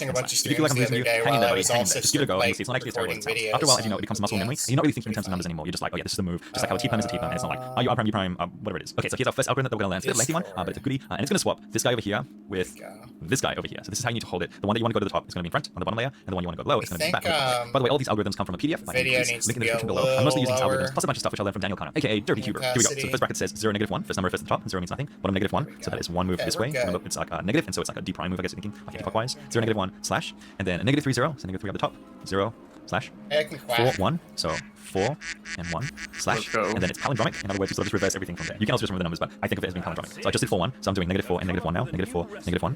watching a bunch of If you feel like streams I'm the losing other you, day hang in while there, I buddy, was hang in also there. Just give it a go. And like you see, it's not actually a terrible recording sound. After a while, as you know, it becomes muscle videos. memory. And you're not really thinking in terms of numbers anymore. You're just like, oh yeah, this is the move. Just like how a T-prime is a T-prime. And it's not like, oh, you R-prime, U-prime, whatever it is. Okay, so here's our first algorithm that we're going to learn. It's a bit lengthy one, but it's a goodie. And it's going to swap this guy over here with this guy over here. So this is how you need to hold it. The one that you want to go to the top is going to be in front on the bottom layer, and the one you want to go below is going to be back. By the way, all these algorithms come from a PDF. Video needs Link to in the be a description below. I'm mostly using these little algorithms plus a bunch of stuff which I learned from Daniel Connor, aka Derpy Cuber. Here we go. So the first bracket says 0, -1. First number first at the top. 0 means nothing. Bottom -1. So that is one move this way. Remember, it's like a negative, and so it's like a D prime move. I guess you're thinking like anti-clockwise. 0, -1 slash, and then a -3, 0. So -3 at the top. 0 slash. 4, 1. So 4 and 1 slash, and then it's palindromic. In other words, you sort of just reverse everything from there. You can also just remember the numbers, but I think of it as being palindromic. So I just did 4, 1. So I'm doing -4 and -1 now. -4, -1.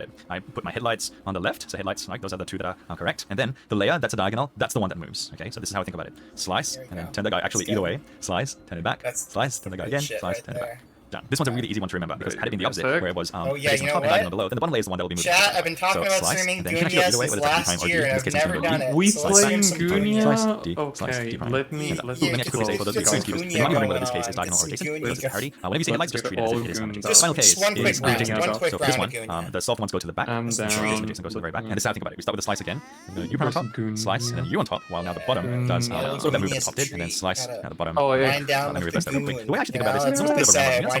about it. I put my headlights on the left, so headlights, like those are the two that are correct. And then the layer that's a diagonal, that's the one that moves. Okay, so this is how I think about it. Slice, and then turn the guy. Actually, either way, slice, turn it back, slice, turn the guy again, slice, turn it back. Done. This one's a really easy one to remember because had it been the opposite, where it was Oh, yeah, based you on know top and diagonal what? below, then the bottom layer is the one that will be moving. Chat, I've been talking So about slice, streaming and then you can actually go either way, Gunia whether since it's behind last or year, in and this I've case, it's never gonna be done it. We So let's playing stream some Gunia? Slice, D, Okay, slice, D prime. let me And let let me me quickly say for those of you Get who some keep Gunia you might remember whether going this case is on. diagonal or Get some adjacent, Gunia because it's parity. going. Whenever you see headlights, just treat it as if it is. Just The final case one quick is round, adjacent. one quick So for this round one, of Gunia. the soft ones go to the back, And the then- adjacent goes to the very back, and this is how I think about it. We start with the slice again. You prime on top, Gunia. slice, and then you on top, while now the bottom does Gunia. sort of that move that the Guinia's top did, and then treat. slice, Gotta now the bottom. Oh, yeah. Wind down Let me with reverse the that real quick. goon. The way I actually think You about know, this, it's that's almost a what bit of a they say, random.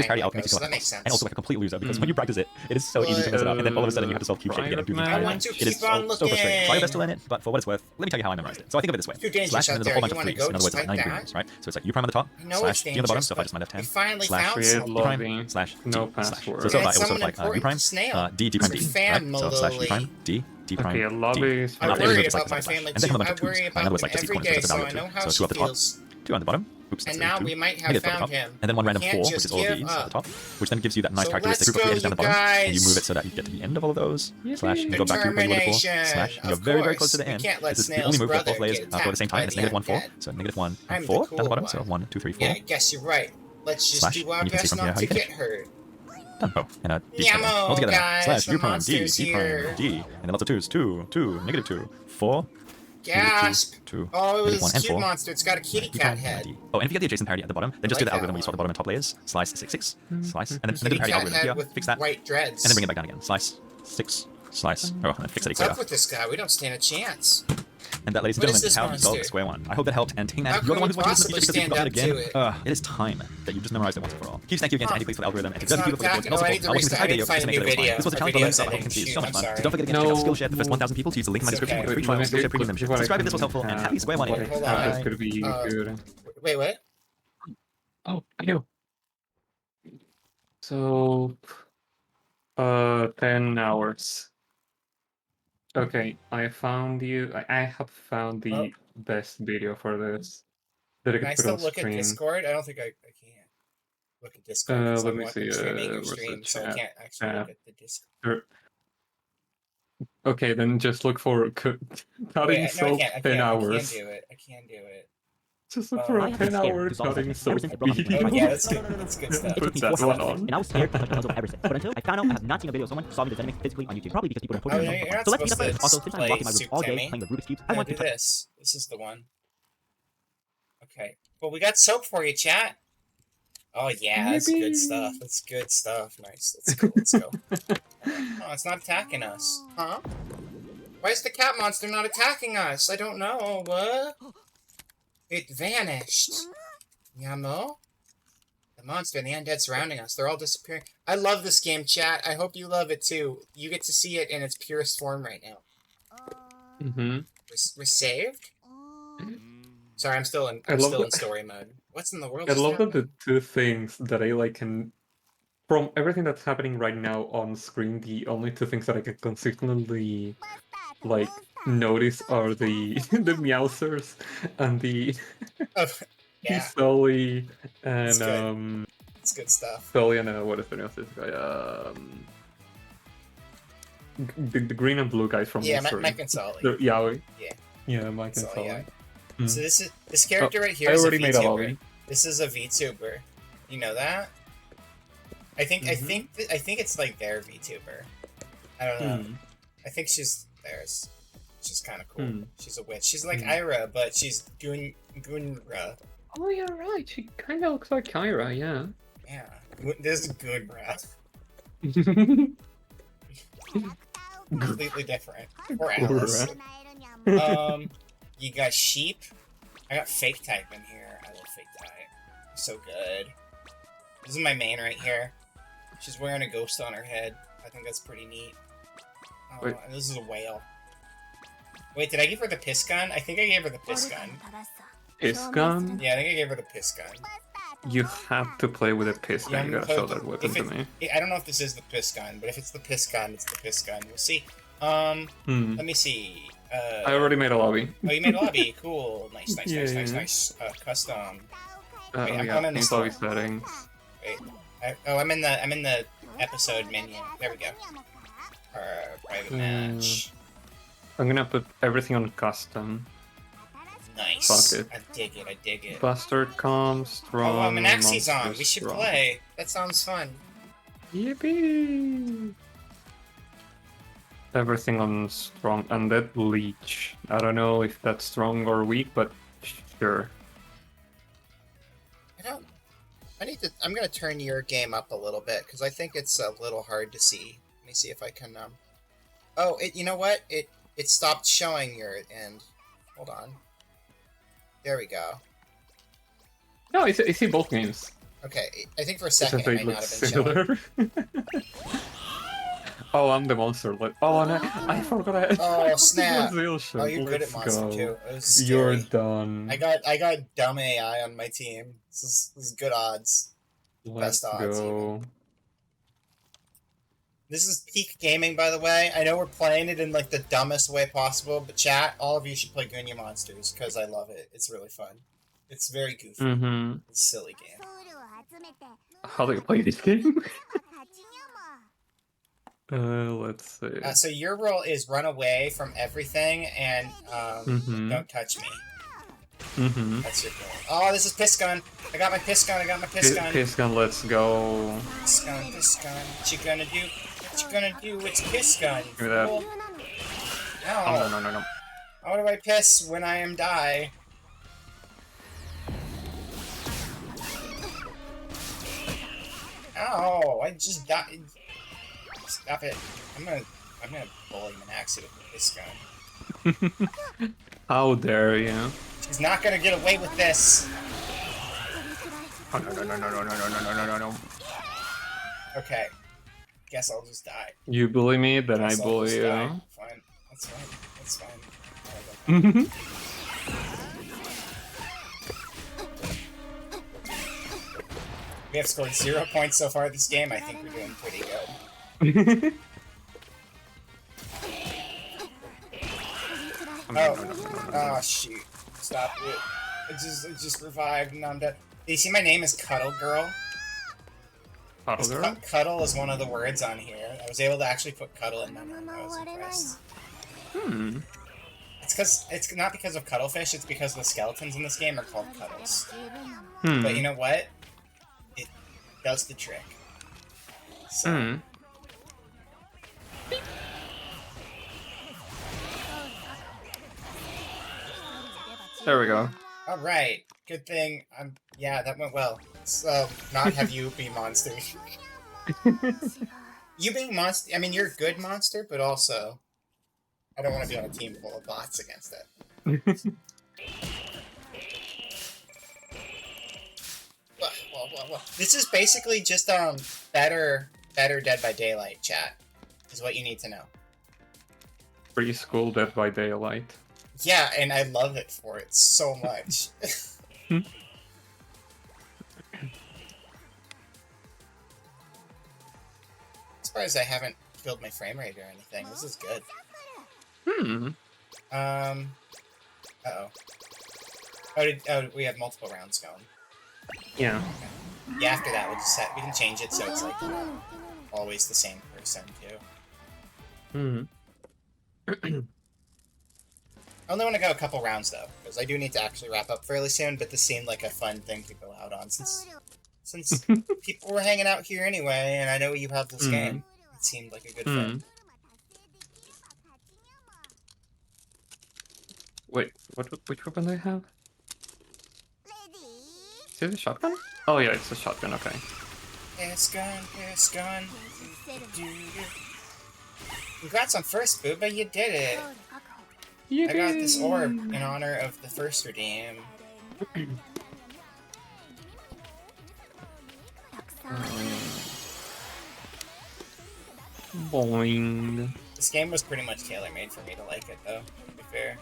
always parry Triangle out, makes you goes, feel that like a makes boss. sense. And also like a complete loser, because when you practice it, it is so easy to mess it up, and then all of a sudden you have to solve cube shape again and do I I again. want to It is keep on so frustrating. Try your best to looking. learn it, but for what it's worth, let me tell you how I memorized it. So I think of it this way. Too dangerous Slash out and there's a there. whole bunch You of wanna threes. go In other words, just like 9 like green that? ones, right? So it's like U prime on the top, I know slash it's D on the bottom, dangerous, so if I just my left but hand, we finally slash found Create something. U prime, lobby, slash D, no slash. password. So it's sort of Yeah, like, it was sort of someone like U prime, important snail. D prime, D, Some right? So slash U prime, family. D prime, Okay, D. lobbies. I And after worry it's like about my slash, family and then too. come a bunch I of twos. worry In about other words, them like just every equal day, because it's a so value I know of how two. So she 2 up the top, feels. 2 on the bottom. Oops, And that's now two. we might have Negative at the found top. him. And then one random Can't 4, which just is all give these at up. the top, which then gives you that nice So characteristic let's group of go, edges down you the bottom, and you move it guys. so that you get to the end of all of those. Slash, you go back to where you were before. Determination. Slash, and you're Of very, very close to course. the We end. can't let This is the Snail's only move that brother both layers get go at the same time, and it's attacked by negative 1, 4. the undead. So negative 1 I'm and the 4 cool down the bottom. one. So 1, 2, 3, 4. Yeah, I guess you're right. Let's just Slash, do our and you can see best from here not how to you get finish. hurt. Done. Oh, and a D together. Yamo, All together now. guys, Slash the U prime, D, monster's D prime, here. D, and then lots of 2s. 2, 2, negative 2, 4, Gasp! Two, Oh, it maybe was one, a and cute four. monster. It's got a kitty cat head. Oh, and if you get the adjacent parity at the bottom, then just do like the algorithm that where you saw the bottom and top layers. Slice 6, slice, and then do Kitty the parity cat algorithm head here. with Fix that, white dreads. and then bring it back down again. Slice 6, slice. Oh, and then fix it What's equator. up with this guy? We don't stand a chance. And that, ladies and What is gentlemen, is this how you solve monster? square one. I hope that helped. And King How Man, can you're the one we who's watching this possibly because you've stand got it up again. to it? It is time that you just memorized it once and for all. Huge thank you again to Andy Please for the algorithm and to It's Joseph not people for the boards and also attacking. Oh, I for need to watching this restart. entire I need video to find just a to new make it video. This was a My challenge video's for ending. confused Shoot, so much I'm fun. sorry. So don't forget again to check out Skillshare. The first 1,000 people to use the link in my It's description okay. for a free trial of Skillshare Premium membership. Subscribe if this was helpful and happy Square One. Hold on. It's gonna be good. Wait, what? Oh, I know. So, 10 hours. Okay, I found you. I have found the best video for this that I Can I could put still on look at screen. Discord? I don't think I can. Look at Discord. 'Cause Let I'm me watching see, streaming your where's the stream, so I chat? can't actually look at the Discord. Sure. Okay, then just look for cutting Wait, no, soap 10 hours. I can't do it. Just look for I a have been 10 scared hour to solve cutting this soap ever since I broke my video. Oh yeah, that's good. That's good stuff. It took Put me that 4 one hours, on. and I was scared to touch the puzzle ever since. But until I found out I have not seen a video of someone solving this enemy physically on YouTube. Probably because people are Oh, reporting no, it. you're not So let's meet up supposed later. to Also, since I'm play walking my room Soup all day Timmy. playing with Rubik's Cube, I I'm want gonna to do this. This is the one. Okay. Well, we got soap for you, chat. Oh yeah, that's good stuff. That's good stuff. Nice. Let's go. Let's go. Oh, it's not attacking us. Huh? Why is the cat monster not attacking us? I don't know. What? It vanished. Yamo? The monster and the undead surrounding us. They're all disappearing. I love this game, chat. I hope you love it too. You get to see it in its purest form right now. Mm-hmm. We're saved? Sorry, I'm still in story mode. What's in the world? I just love that happened? the two things that I like can, from everything that's happening right now on screen, the only two things that I can consistently like notice are the the Meowsers and the Oh, yeah, Sully It's good. and it's good stuff. Sully and what is the name of this guy? The green and blue guys from Yeah, Monster Mike and Sully. They're Yaoi. Yeah. Yeah, Mike and Sully, Sully. yeah. Hmm. So this character right here I is a already made a VTuber. lobby. This is a VTuber. You know that? I think Mhm. I think it's like their VTuber. I don't know. Hmm. I think she's theirs. She's kind of cool. Hmm. She's a witch. She's like Hmm. Ira, but she's Gunra. Oh, you're right. She kind of looks like Kyra, yeah. Yeah, this is Gunra. Completely different. Or Alice. You got sheep. I got fake type in here. I love fake type. So good. This is my main right here. She's wearing a ghost on her head. I think that's pretty neat. Oh, Wait. this is a whale. Wait, did I give her the piss gun? I think I gave her the piss gun. Piss gun? Yeah, I think I gave her the piss gun. You have to play with a piss Yeah, gun. You I'm gotta show hoping- that weapon if to it- me. I don't know if this is the piss gun, but if it's the piss gun, it's the piss gun. We'll see. Hmm. Let me see. I already made a lobby. Oh, you made a lobby. Cool. Nice, nice, Yeah, nice, yeah. nice. Custom. Oh Wait, I'm yeah, going in the change lobby store. settings. Wait. I'm in the episode menu. There we go. Private match. I'm gonna put everything on custom. Nice. Fuck it. I dig it. I dig it. Bastard comms, strong. Oh, Minaxi's on. monster We should strong. play. That sounds fun. Yippee! Everything on strong. Undead Leech. I don't know if that's strong or weak, but sure. I'm gonna turn your game up a little bit because I think it's a little hard to see. Let me see if I can. Oh, you know what? It stopped showing your end. Hold on. There we go. No, I see both games. Okay, I think for a Just second if it they might look not have been showing. similar. Oh, I'm the monster. Oh, no, I forgot. Oh snap! Real shit. Oh, you're good at Let's monster go. too. It was You're scary. done. I got dumb AI on my team. This is good odds. Let's best odds, go. This is peak gaming, by the way. I know we're playing it in like the dumbest way possible, but chat, all of you should play Gunya Monsters because I love it. It's really fun. It's very goofy. Mm-hmm. It's a silly game. How do you play this game? Let's see. So your role is run away from everything and Mhm. don't touch me. Mm-hmm. That's your goal. Oh, this is piss gun. I got my piss gun. I got my piss gun. Piss gun, let's go. Piss gun. Piss gun. What you gonna do? What you gonna do? It's piss gun. Give me that. Cool. Oh, No. no. How do I piss when I am die? Ow! I just died. Stop it! I'm gonna bully Manaxi with this gun. How dare you? She's not gonna get away with this. Oh, no. Okay. Guess I'll just die. You bully me, then I Guess I'll bully just you. die. Fine. That's fine. That's fine. We have scored 0 points so far this game. I think we're doing pretty good. Oh shoot! Stop it! It just revived and I'm dead. You see, my name is Cuddle Girl. Cuddle girl? Cuddle is one of the words on here. I was able to actually put cuddle in my name. I was impressed. It's not because of cuttlefish. It's because the skeletons in this game are called cuddles. But you know what? It does the trick. So. There we go. All right. Good thing. Yeah, that went well. So not have you be monster. You being monster. I mean, you're a good monster, but also, I don't want to be on a team full of bots against it. Well. This is basically just better Dead by Daylight chat, is what you need to know. Preschool Dead by Daylight. Yeah, and I love it for it so much. Surprised I haven't killed my frame rate or anything. This is good. Uh-oh. Oh, we have multiple rounds going. Yeah. Yeah, after that, we can change it so it's like always the same person too. I only want to go a couple rounds though, because I do need to actually wrap up fairly soon. But this seemed like a fun thing to go out on since people were hanging out here anyway, and I know you have this game. It seemed like a good fit. Wait, which weapon do I have? Is it a shotgun? Oh yeah, it's a shotgun, okay. It's gone. Congrats on first, Booba, you did it! I got this orb in honor of the first redeem. Boing. This game was pretty much tailor-made for me to like it, though, to be fair.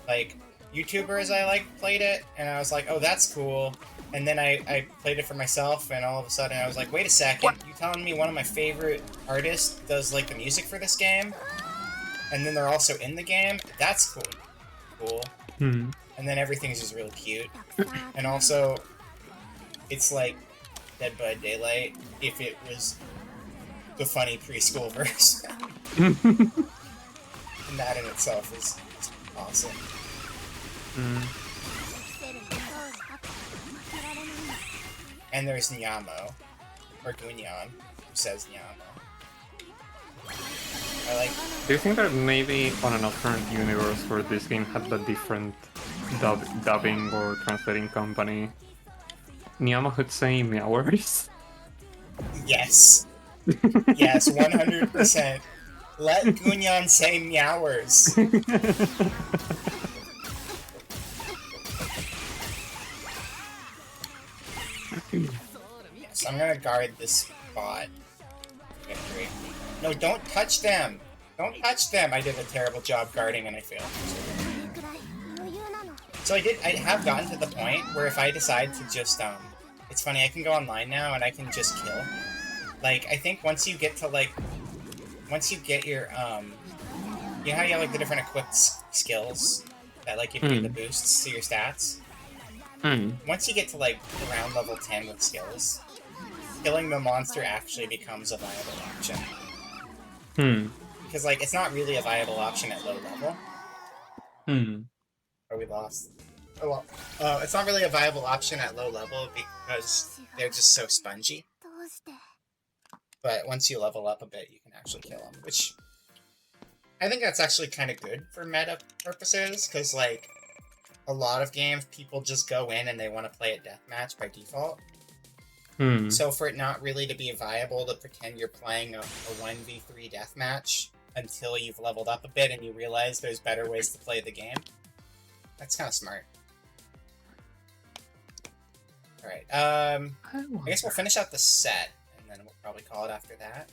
Like, YouTubers I played it, and I was like, oh, that's cool. And then I played it for myself, and all of a sudden I was like, wait a second, you telling me one of my favorite artists does, like, the music for this game? And then they're also in the game? That's cool. And then everything's just really cute. And also, it's like Dead by Daylight if it was the funny preschool version. And that in itself is awesome. And there's Nyamo, or Gunyan, who says Nyamo. Do you think that maybe on an alternate universe where this game had a different dubbing or translating company, Nyama would say meowers? Yes. Yes, 100%. Let Gunyan say meowers. Yes, I'm gonna guard this bot. Victory. No, don't touch them! Don't touch them! I did a terrible job guarding and I failed. So I have gotten to the point where if I decide to just, it's funny, I can go online now and I can just kill. Like, I think once you get to, once you get your, you know how you have, the different equipped skills that, give you the boosts to your stats? Once you get to, around level 10 with skills, killing the monster actually becomes a viable option. Because, it's not really a viable option at low level. Oh, we lost. Oh, well. It's not really a viable option at low level because they're just so spongy. But once you level up a bit, you can actually kill them, which I think that's actually kind of good for meta purposes, because, like, a lot of games, people just go in and they want to play a deathmatch by default. So for it not really to be viable to pretend you're playing a 1v3 deathmatch until you've leveled up a bit and you realize there's better ways to play the game, that's kind of smart. Alright, I guess we'll finish out the set, and then we'll probably call it after that.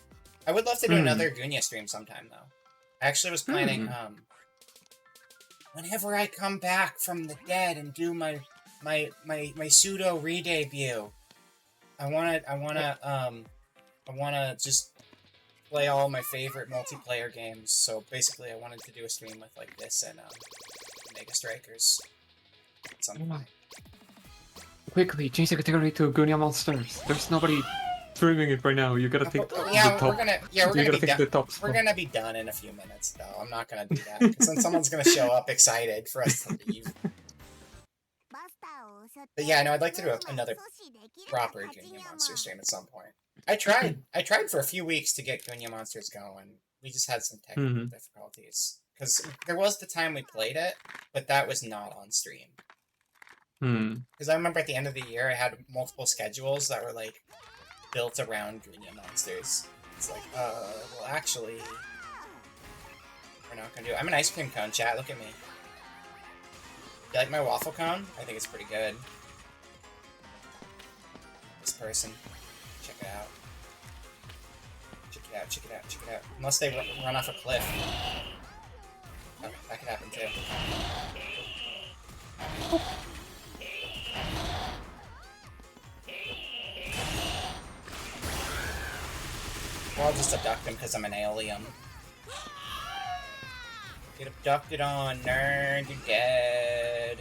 I would love to do another Gunya stream sometime, though. I actually was planning, whenever I come back from the dead and do my pseudo re-debut, I wanna just play all my favorite multiplayer games. So basically, I wanted to do a stream with like this and Mega Strikers. Quickly, change the category to Gunya Monsters. There's nobody streaming it right now. You gotta take the top. We're gonna be done in a few minutes, though. I'm not gonna do that because then someone's gonna show up excited for us to leave. But yeah, no, I'd like to do another proper Gunya Monster stream at some point. I tried for a few weeks to get Gunya Monsters going. We just had some technical difficulties. Because there was the time we played it, but that was not on stream. Because I remember at the end of the year, I had multiple schedules that were, like, built around Gunya Monsters. It's like, well, actually, we're not gonna do it. I'm an ice cream cone, chat. Look at me. You like my waffle cone? I think it's pretty good. This person. Check it out. Check it out, check it out, check it out. Unless they run off a cliff. Oh, that could happen too. Well, I'll just abduct him because I'm an alien. Get abducted on, nerd, you're dead.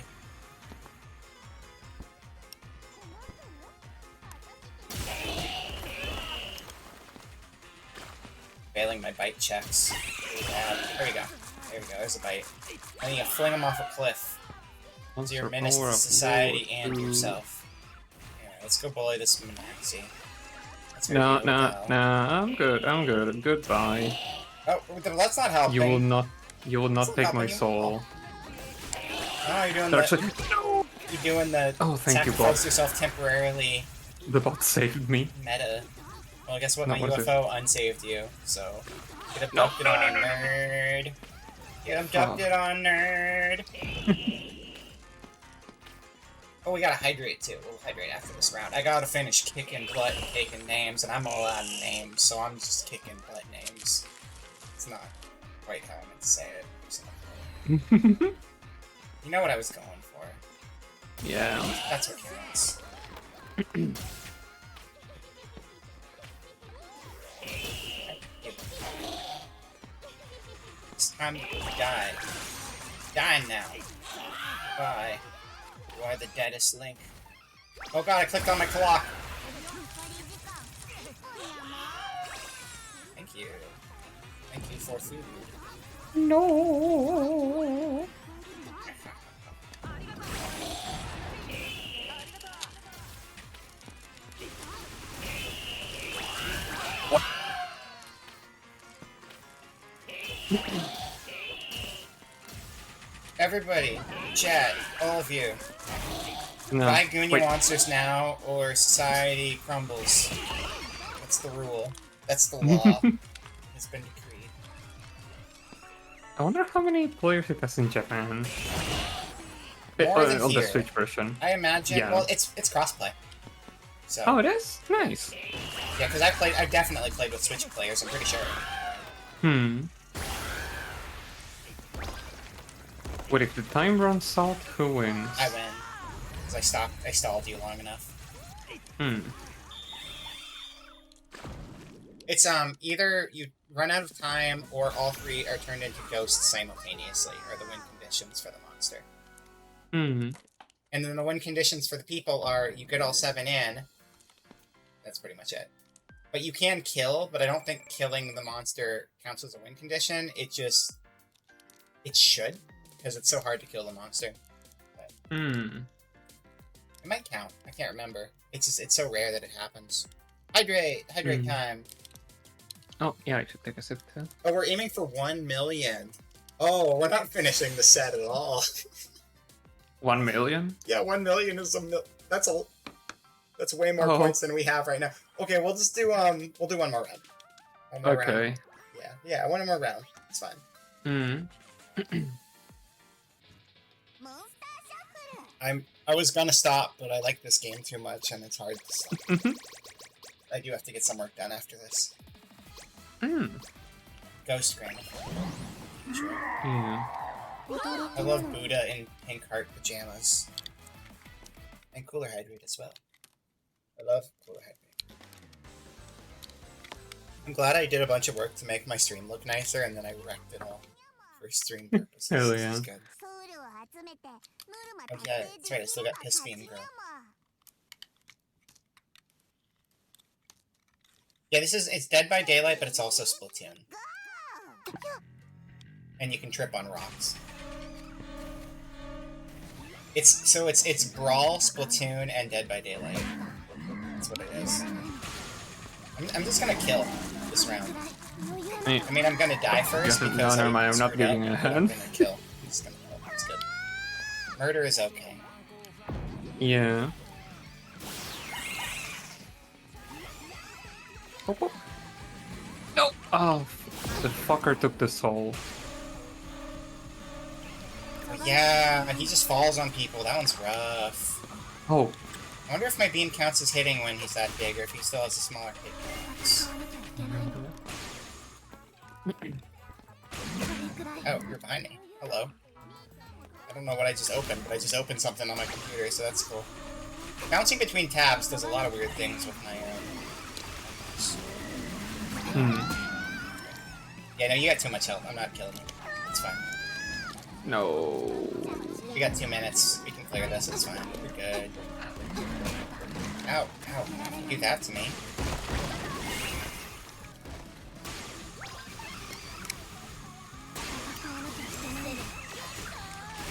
Failing my bite checks. There we go. There we go, there's a bite. I need to fling him off a cliff. To your menace to society and yourself. Alright, let's go bully this Maxi. No, I'm good, goodbye. Oh, that's not helping. You will not take my soul. Oh, you're doing the Oh, thank you, sacrifice bot. yourself temporarily The bot saved me. meta. Well, guess what? No, My what is UFO unsaved you, so get abducted on, nerd. Get abducted on, nerd. Oh, we gotta hydrate too. We'll hydrate after this round. I gotta finish kicking butt and taking names, and I'm all out of names, so I'm just kicking butt names. It's not quite how I meant to say it. You know what I was going for. Yeah. That's what counts. It's time to die. Die now. Bye. You are the deadest link. Oh god, I clicked on my clock. Thank you. Thank you for food. No. Everybody, chat, all of you. No. Buy Gunya Wait. Monsters now, or society crumbles. That's the rule. That's the law. It's been decreed. I wonder how many players it has in Japan. More than On the here. Switch version. I imagine. Yeah. Well, it's crossplay. So. Oh, it is? Nice. Yeah, because I've definitely played with Switch players. I'm pretty sure. Wait, if the time runs out, who wins? I win. Because I stalled you long enough. It's either you run out of time or all three are turned into ghosts simultaneously, are the win conditions for the monster. And then the win conditions for the people are you get all 7 in. That's pretty much it. But you can kill, but I don't think killing the monster counts as a win condition. It should, because it's so hard to kill the monster. But it might count. I can't remember. It's so rare that it happens. Hydrate time. Oh, yeah, I should take a sip too. Oh, we're aiming for 1 million. Oh, we're not finishing the set at all. 1 million? Yeah, 1 million is that's way more points than we have right now. Okay, we'll just do we'll do one more round. One more round. Yeah, one more round. It's fine. I was gonna stop, but I like this game too much, and it's hard to stop. I do have to get some work done after this. Ghost Granny. Sure. I love Buddha in pink heart pajamas. And Cooler Hydrate as well. I love Cooler Hydrate. I'm glad I did a bunch of work to make my stream look nicer, and then I wrecked it all for stream purposes. Hell This yeah. is good. Oh yeah, that's right, I still got Piss Fiend Girl. Yeah, it's Dead by Daylight, but it's also Splatoon. And you can trip on rocks. It's Brawl, Splatoon, and Dead by Daylight. That's what it is. I'm just gonna kill this round. I mean, I'm gonna die first because no, never mind, I'm not giving it. a hand. I'm gonna kill. I'm just gonna kill. It's good. Murder is okay. Yeah. No! Oh, the fucker took the soul. Yeah, he just falls on people. That one's rough. Oh. I wonder if my beam counts as hitting when he's that big, or if he still has a smaller hit box. Oh, you're behind me. Hello. I don't know what I just opened, but I just opened something on my computer, so that's cool. Bouncing between tabs does a lot of weird things with my Yeah, no, you got too much health. I'm not killing you. It's fine. No. We got 2 minutes. We can clear this. It's fine. We're good. Ow, ow. You do that to me.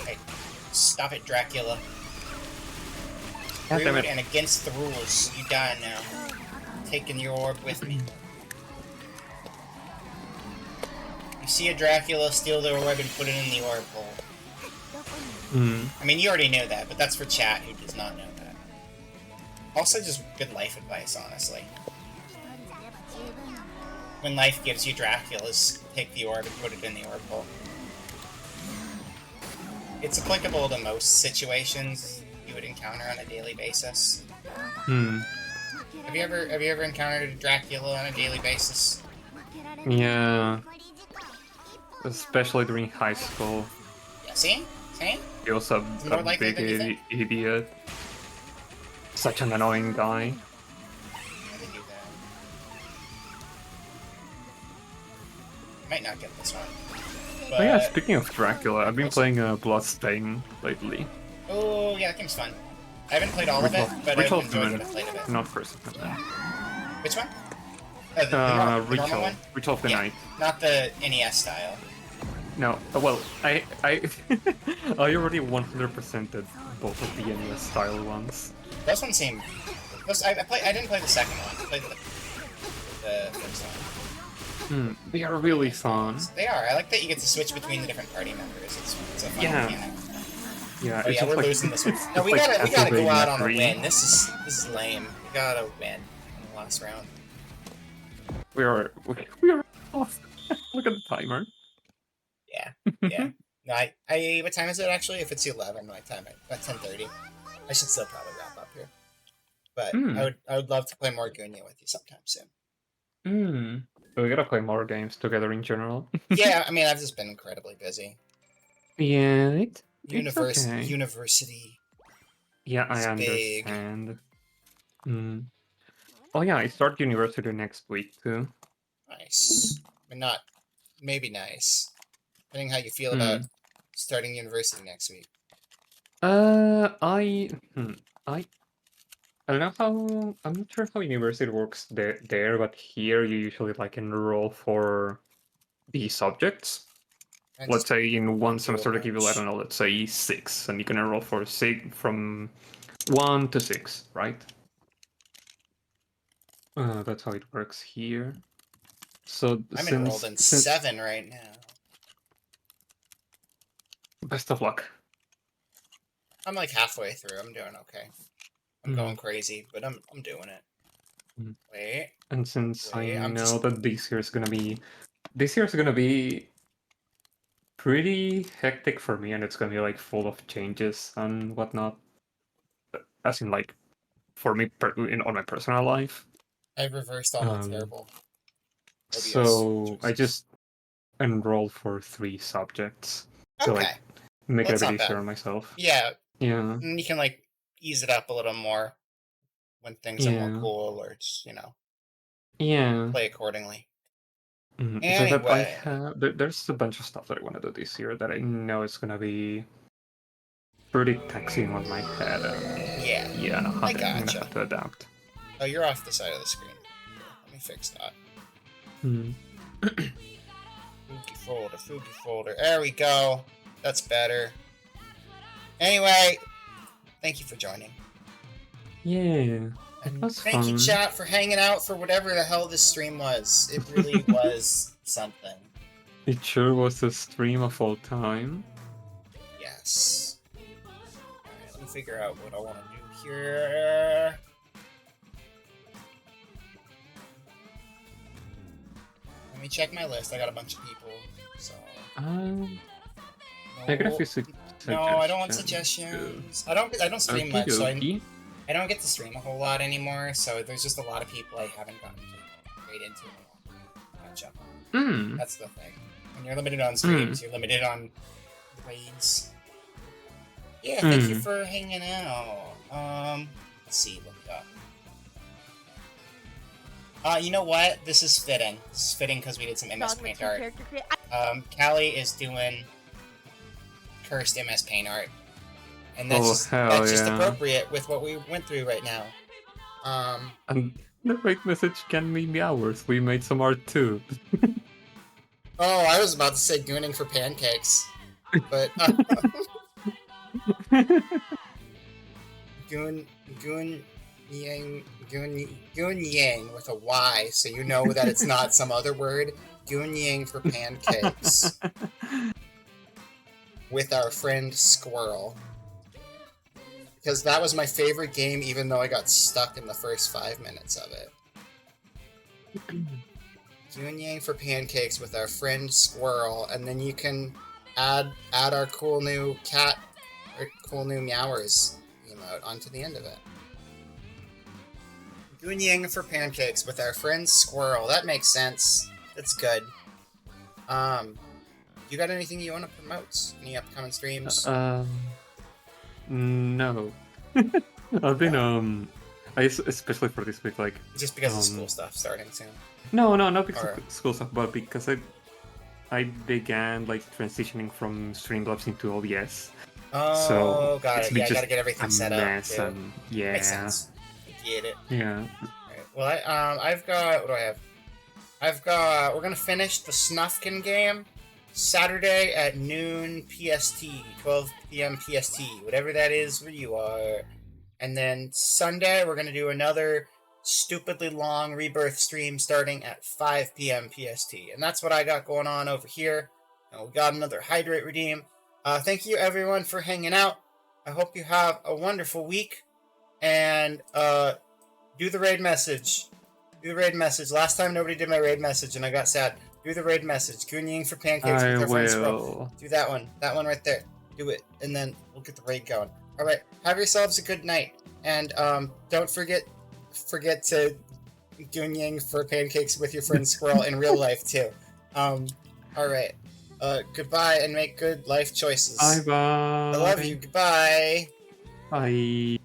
Hey, stop it, Dracula. God damn Rude it. and against the rules. You die now. Taking your orb with me. You see a Dracula, steal the orb and put it in the orb hole. I mean, you already knew that, but that's for chat who does not know that. Also, just good life advice, honestly. When life gives you Draculas, take the orb and put it in the orb hole. It's applicable to most situations you would encounter on a daily basis. Have you ever encountered a Dracula on a daily basis? Yeah. Especially during high school. Yeah, see? See? He was a more likely big than you think. idiot. Such an annoying guy. Yeah, they do that. Might not get this one. But... Oh yeah, speaking of Dracula, I've been playing Bloodstain lately. Oh, yeah, that game's fun. I haven't played all of it, but I've Ritual enjoyed of what I've played of it. Not Curse of the Night. Which one? The normal Ritual. one? Ritual of the Night. Not the NES style. No, well, I I already 100%ed both of the NES style ones. Those ones seem... I didn't play the second one. I played the first one. They are really fun. They are. I like that you get to switch between the different party members. It's a fun mechanic. Yeah, Oh it's yeah, just we're like, losing this one. it's No, we like gotta go out on a Castlevania 3. win. This is lame. We gotta win in the last round. We are off. Look at the timer. Yeah, yeah. No, I what time is it actually? If it's 11 my time, at 10:30. I should still probably wrap up here. But I would love to play more Gunya with you sometime soon. We gotta play more games together in general. Yeah, I mean I've just been incredibly busy. Yeah, it's University. Yeah, I big. understand. Oh yeah, I start university next week too. Nice. But not maybe nice. Depending how you feel about starting university next week. I don't know how. I'm not sure how university works there, but here you usually like enroll for the subjects. And Let's just say in one do a semester they give you, I bunch. don't know, let's say 6, and you can enroll for 6 from 1 to 6, right? That's how it works here. So I'm enrolled in 7 right now. Best of luck. I'm like halfway through. I'm doing okay. I'm going crazy, but I'm doing it. Mm. Wait. And since Wait, I I'm know just- that this year's gonna be pretty hectic for me, and it's gonna be like full of changes and whatnot. As in, like, for me on my personal life. I've reversed all my terrible. So I just enrolled for 3 subjects to Okay. like make Well, it that's a not bit easier bad. on myself. Yeah. Yeah. And you can like ease it up a little more when things are more Yeah. cool, or just, you know, Yeah. play accordingly. It's just that I Anyway. have there's a bunch of stuff that I want to do this year that I know is gonna be pretty taxing on my head. And Yeah. I'm I gonna gotcha. have to adapt. Oh, you're off the side of the screen. Here, let me fix that. Fugi folder. There we go. That's better. Anyway, thank you for joining. Yeah. And was thank you, fun. chat, for hanging out for whatever the hell this stream was. It really was something. It sure was the stream of all time. Yes. Alright, let me figure out what I want to do here. Let me check my list. I got a bunch of people, so... I got a few suggestions. No, I don't want suggestions. I don't stream much, so I don't get to stream a whole lot anymore, so there's just a lot of people I haven't gotten to raid into in a while. Catch up on. That's the thing. When you're limited on streams, you're limited on raids. Yeah, thank you for hanging out. Let's see, look it up. You know what? This is fitting. This is fitting because we did some MS Paint art. Callie is doing cursed MS Paint art. And that's just appropriate with what we went through right now. And the right message can mean the hours. We made some art too. Oh, I was about to say gooning for pancakes. But goon yang with a Y, so you know that it's not some other word. Goon yang for pancakes. With our friend Squirrel. Because that was my favorite game, even though I got stuck in the first 5 minutes of it. Goon yang for pancakes with our friend Squirrel, and then you can add our cool new cat, or cool new meowers emote onto the end of it. Goon yang for pancakes with our friend Squirrel. That makes sense. That's good. You got anything you want to promote? Any upcoming streams? No. I've been especially for this week, like just because of school stuff starting soon. No, not because of school stuff, but because I began like transitioning from Streamlabs into OBS. Oh, so got it. Yeah, I gotta get everything a set up. mess Too. and, yeah. Makes sense. I get it. Yeah. Right. Well, I've got. What do I have? We're gonna finish the Snufkin game Saturday at noon PST, 12 p.m. PST, whatever that is where you are. And then Sunday, we're gonna do another stupidly long Rebirth stream starting at 5 p.m. PST. And that's what I got going on over here. And we got another Hydrate redeem. Thank you everyone for hanging out. I hope you have a wonderful week. And do the raid message. Do the raid message. Last time nobody did my raid message and I got sad. Do the raid message. Gooning for pancakes with our friends. Do that one. That one right there. Do it. And then we'll get the raid going. Alright. Have yourselves a good night. And don't forget to gooning for pancakes with your friend Squirrel in real life too. Alright. Goodbye and make good life choices. Bye bye. I love you. Goodbye. Bye.